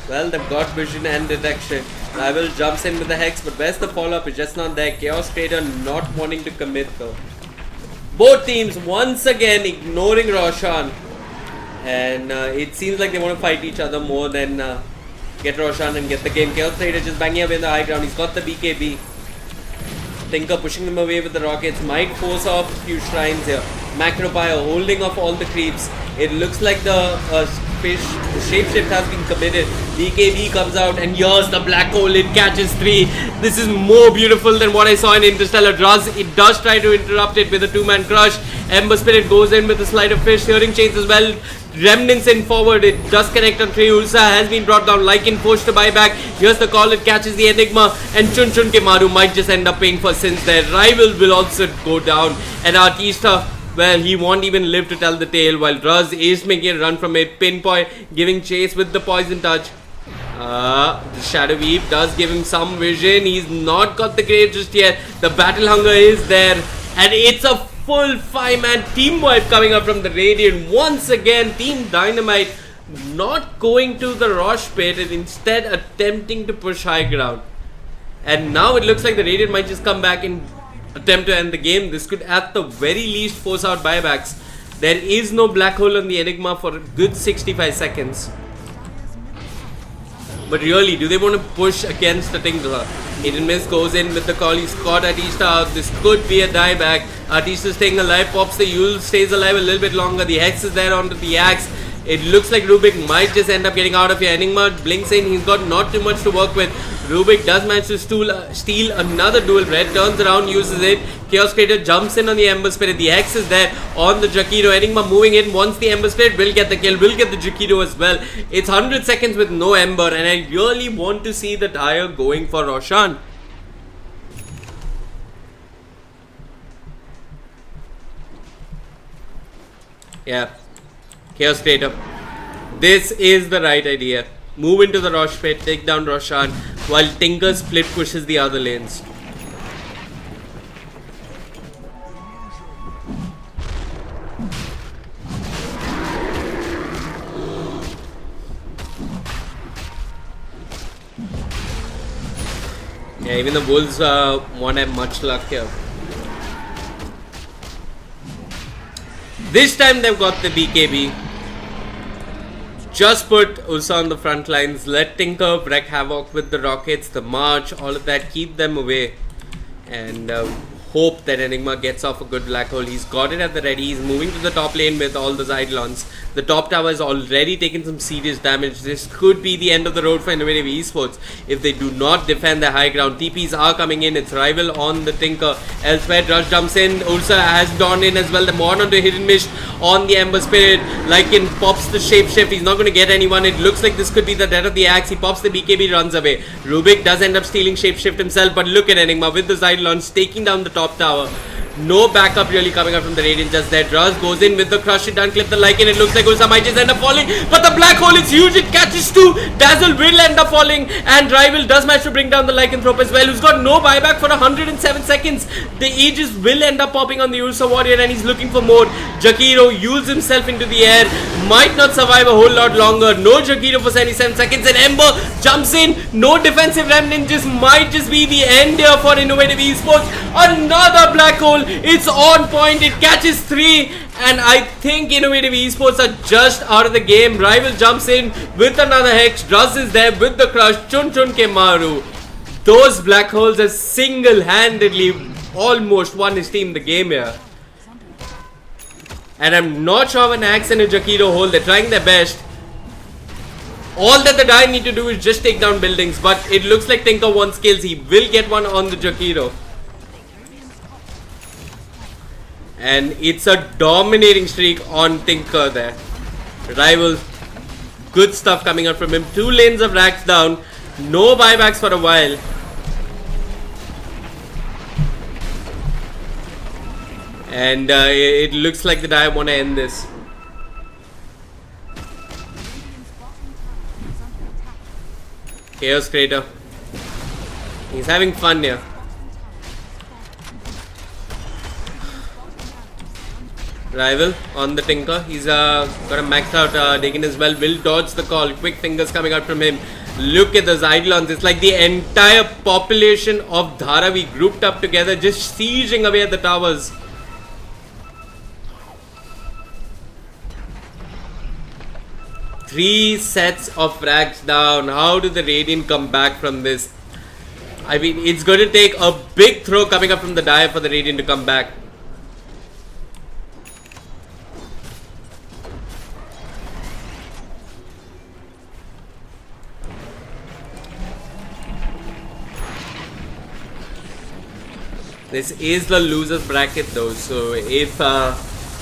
Well, they've got vision and detection. Rival jumps in with the Hex, but where's the follow-up? It's just not there. Chaos Creator not wanting to commit though. Both teams once again ignoring Roshan, and it seems like they want to fight each other more than get Roshan and get the game. Chaos Creator just banging away in the high ground. He's got the BKB. Tinker pushing them away with the rockets. Might force off a few shrines here. Macropire holding off all the creeps. It looks like the shapeshift has been committed. BKB comes out and here's the black hole. It catches 3. This is more beautiful than what I saw in Interstellar. Draz, it does try to interrupt it with a 2-man crush. Ember Spirit goes in with a slide of fish. Hearing chains as well. Remnants in forward. It does connect on 3. Ursa has been brought down. Lycan forced to buy back. Here's the call. It catches the Enigma. And Chun Chun Ke Maru might just end up paying for sins there. Rival will also go down. And Artista well, he won't even live to tell the tale, while Ruz is making a run from it. Pinpoint giving chase with the poison touch. The Shadow Weave does give him some vision. He's not got the grave just yet. The battle hunger is there, and it's a full 5-man team wipe coming up from the Radiant. Once again, Team Dynamite not going to the Rosh pit and instead attempting to push high ground. And now it looks like the Radiant might just come back and attempt to end the game. This could at the very least force out buybacks. There is no black hole on the Enigma for a good 65 seconds. But really, do they want to push against the Tinker? Hidden Mist goes in with the call. He's caught Artista out. This could be a dieback. Artista staying alive. Pops the Yule. Stays alive a little bit longer. The Hex is there onto the Axe. It looks like Rubik might just end up getting out of here. Enigma blinks in. He's got not too much to work with. Rubik does manage to steal another dual red. Turns around, uses it. Chaos Creator jumps in on the Ember Spirit. The Hex is there on the Jakiro. Enigma moving in. Once the Ember Spirit will get the kill. Will get the Jakiro as well. It's 100 seconds with no Ember. And I really want to see the Dire going for Roshan. Yeah. Chaos Creator. This is the right idea. Move into the Rosh pit, take down Roshan, while Tinker split pushes the other lanes. Yeah, even the Wolves won't have much luck here. This time they've got the BKB. Just put Ursa on the front lines, let Tinker wreak havoc with the rockets, the march, all of that, keep them away. And hope that Enigma gets off a good black hole. He's got it at the ready. He's moving to the top lane with all the Eidolons. The top tower has already taken some serious damage. This could be the end of the road for Innovative Esports if they do not defend the high ground. TPs are coming in. It's Rival on the Tinker. Elsewhere, Rush jumps in. Ursa has gone in as well. The Mod onto Hidden Mist on the Ember Spirit. Lycan pops the Shapeshift. He's not going to get anyone. It looks like this could be the death of the Axe. He pops the BKB, runs away. Rubik does end up stealing Shapeshift himself, but look at Enigma with the Eidolons taking down the top tower. No backup really coming up from the Radiant just there. Druz goes in with the crush. It unclip the Lycan. It looks like Ursa might just end up falling. But the black hole is huge. It catches two. Dazzle will end up falling. And Rival does manage to bring down the Lycanthrope as well. Who's got no buyback for 107 seconds. The Aegis will end up popping on the Ursa Warrior. And he's looking for more. Jakiro yules himself into the air. Might not survive a whole lot longer. No Jakiro for 77 seconds. And Ember jumps in. No defensive remnant. Just might just be the end here for Innovative Esports. Another black hole. It's on point. It catches 3. And I think Innovative Esports are just out of the game. Rival jumps in with another Hex. Druz is there with the crush. Chun Chun Ke Maru. Those black holes have single-handedly almost won his team the game here. And I'm not sure of an Axe and a Jakiro hold. They're trying their best. All that the Dire need to do is just take down buildings. But it looks like Tinker wants kills. He will get one on the Jakiro. And it's a dominating streak on Tinker there. Rival. Good stuff coming out from him. 2 lanes of racks down. No buybacks for a while. And it looks like the Dire want to end this. Chaos Creator. He's having fun here. Rival on the Tinker. He's got a maxed out Dagon as well. Will dodge the call. Quick fingers coming out from him. Look at those Eidolons. It's like the entire population of Dharavi grouped up together, just sieging away at the towers. Three sets of frags down. How do the Radiant come back from this? I mean, it's going to take a big throw coming up from the Dire for the Radiant to come back. This is the losers bracket though, so if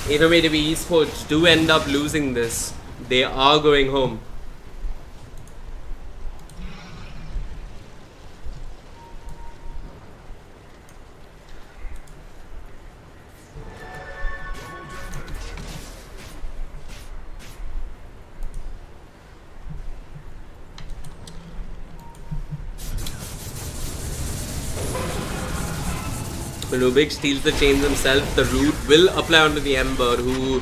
Innovative Esports do end up losing this, they are going home. Rubik steals the chains himself. The root will apply onto the Ember, who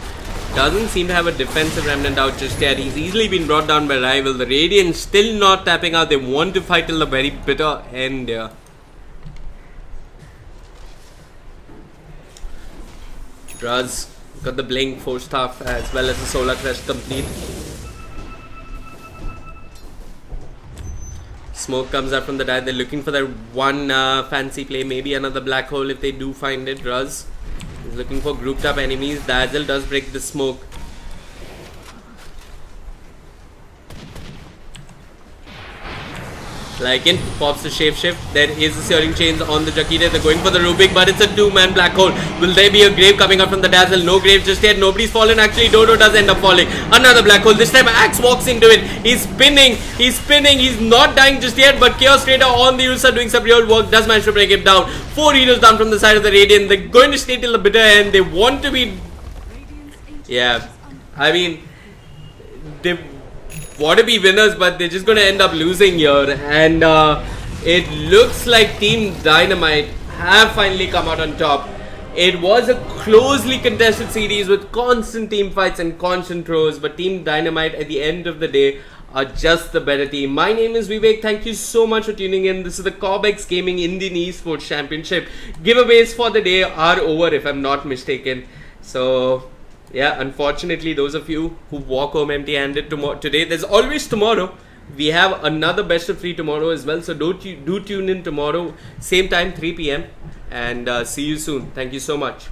doesn't seem to have a defensive remnant out just yet. He's easily been brought down by Rival. The Radiant still not tapping out. They want to fight till the very bitter end here. Raz got the Blink, Force Staff, as well as the Solar Crest complete. Smoke comes out from the dive. They're looking for that one fancy play, maybe another black hole if they do find it. Raz is looking for grouped up enemies. Dazzle does break the smoke. Lycan pops the shapeshift. There is the Searing Chains on the Jakita. They're going for the Rubik, but it's a two-man black hole. Will there be a grave coming out from the Dazzle? No grave just yet. Nobody's fallen. Actually, Dodo does end up falling. Another black hole. This time, Axe walks into it. He's spinning. He's spinning. He's not dying just yet, but Chaos Raider on the Ursa doing some real work. Does manage to bring him down. 4 heroes down from the side of the Radiant. They're going to stay till the bitter end. They want to be... Yeah. I mean... They want to be winners, but they're just going to end up losing here. And it looks like Team Dynamite have finally come out on top. It was a closely contested series with constant team fights and constant throws, but Team Dynamite at the end of the day are just the better team. My name is Vivek. Thank you so much for tuning in. This is the Cobx Gaming Indian Esports Championship. Giveaways for the day are over, if I'm not mistaken. So yeah, unfortunately, those of you who walk home empty-handed today, there's always tomorrow. We have another best of 3 tomorrow as well. So do tune in tomorrow, same time, 3 p.m. And see you soon. Thank you so much.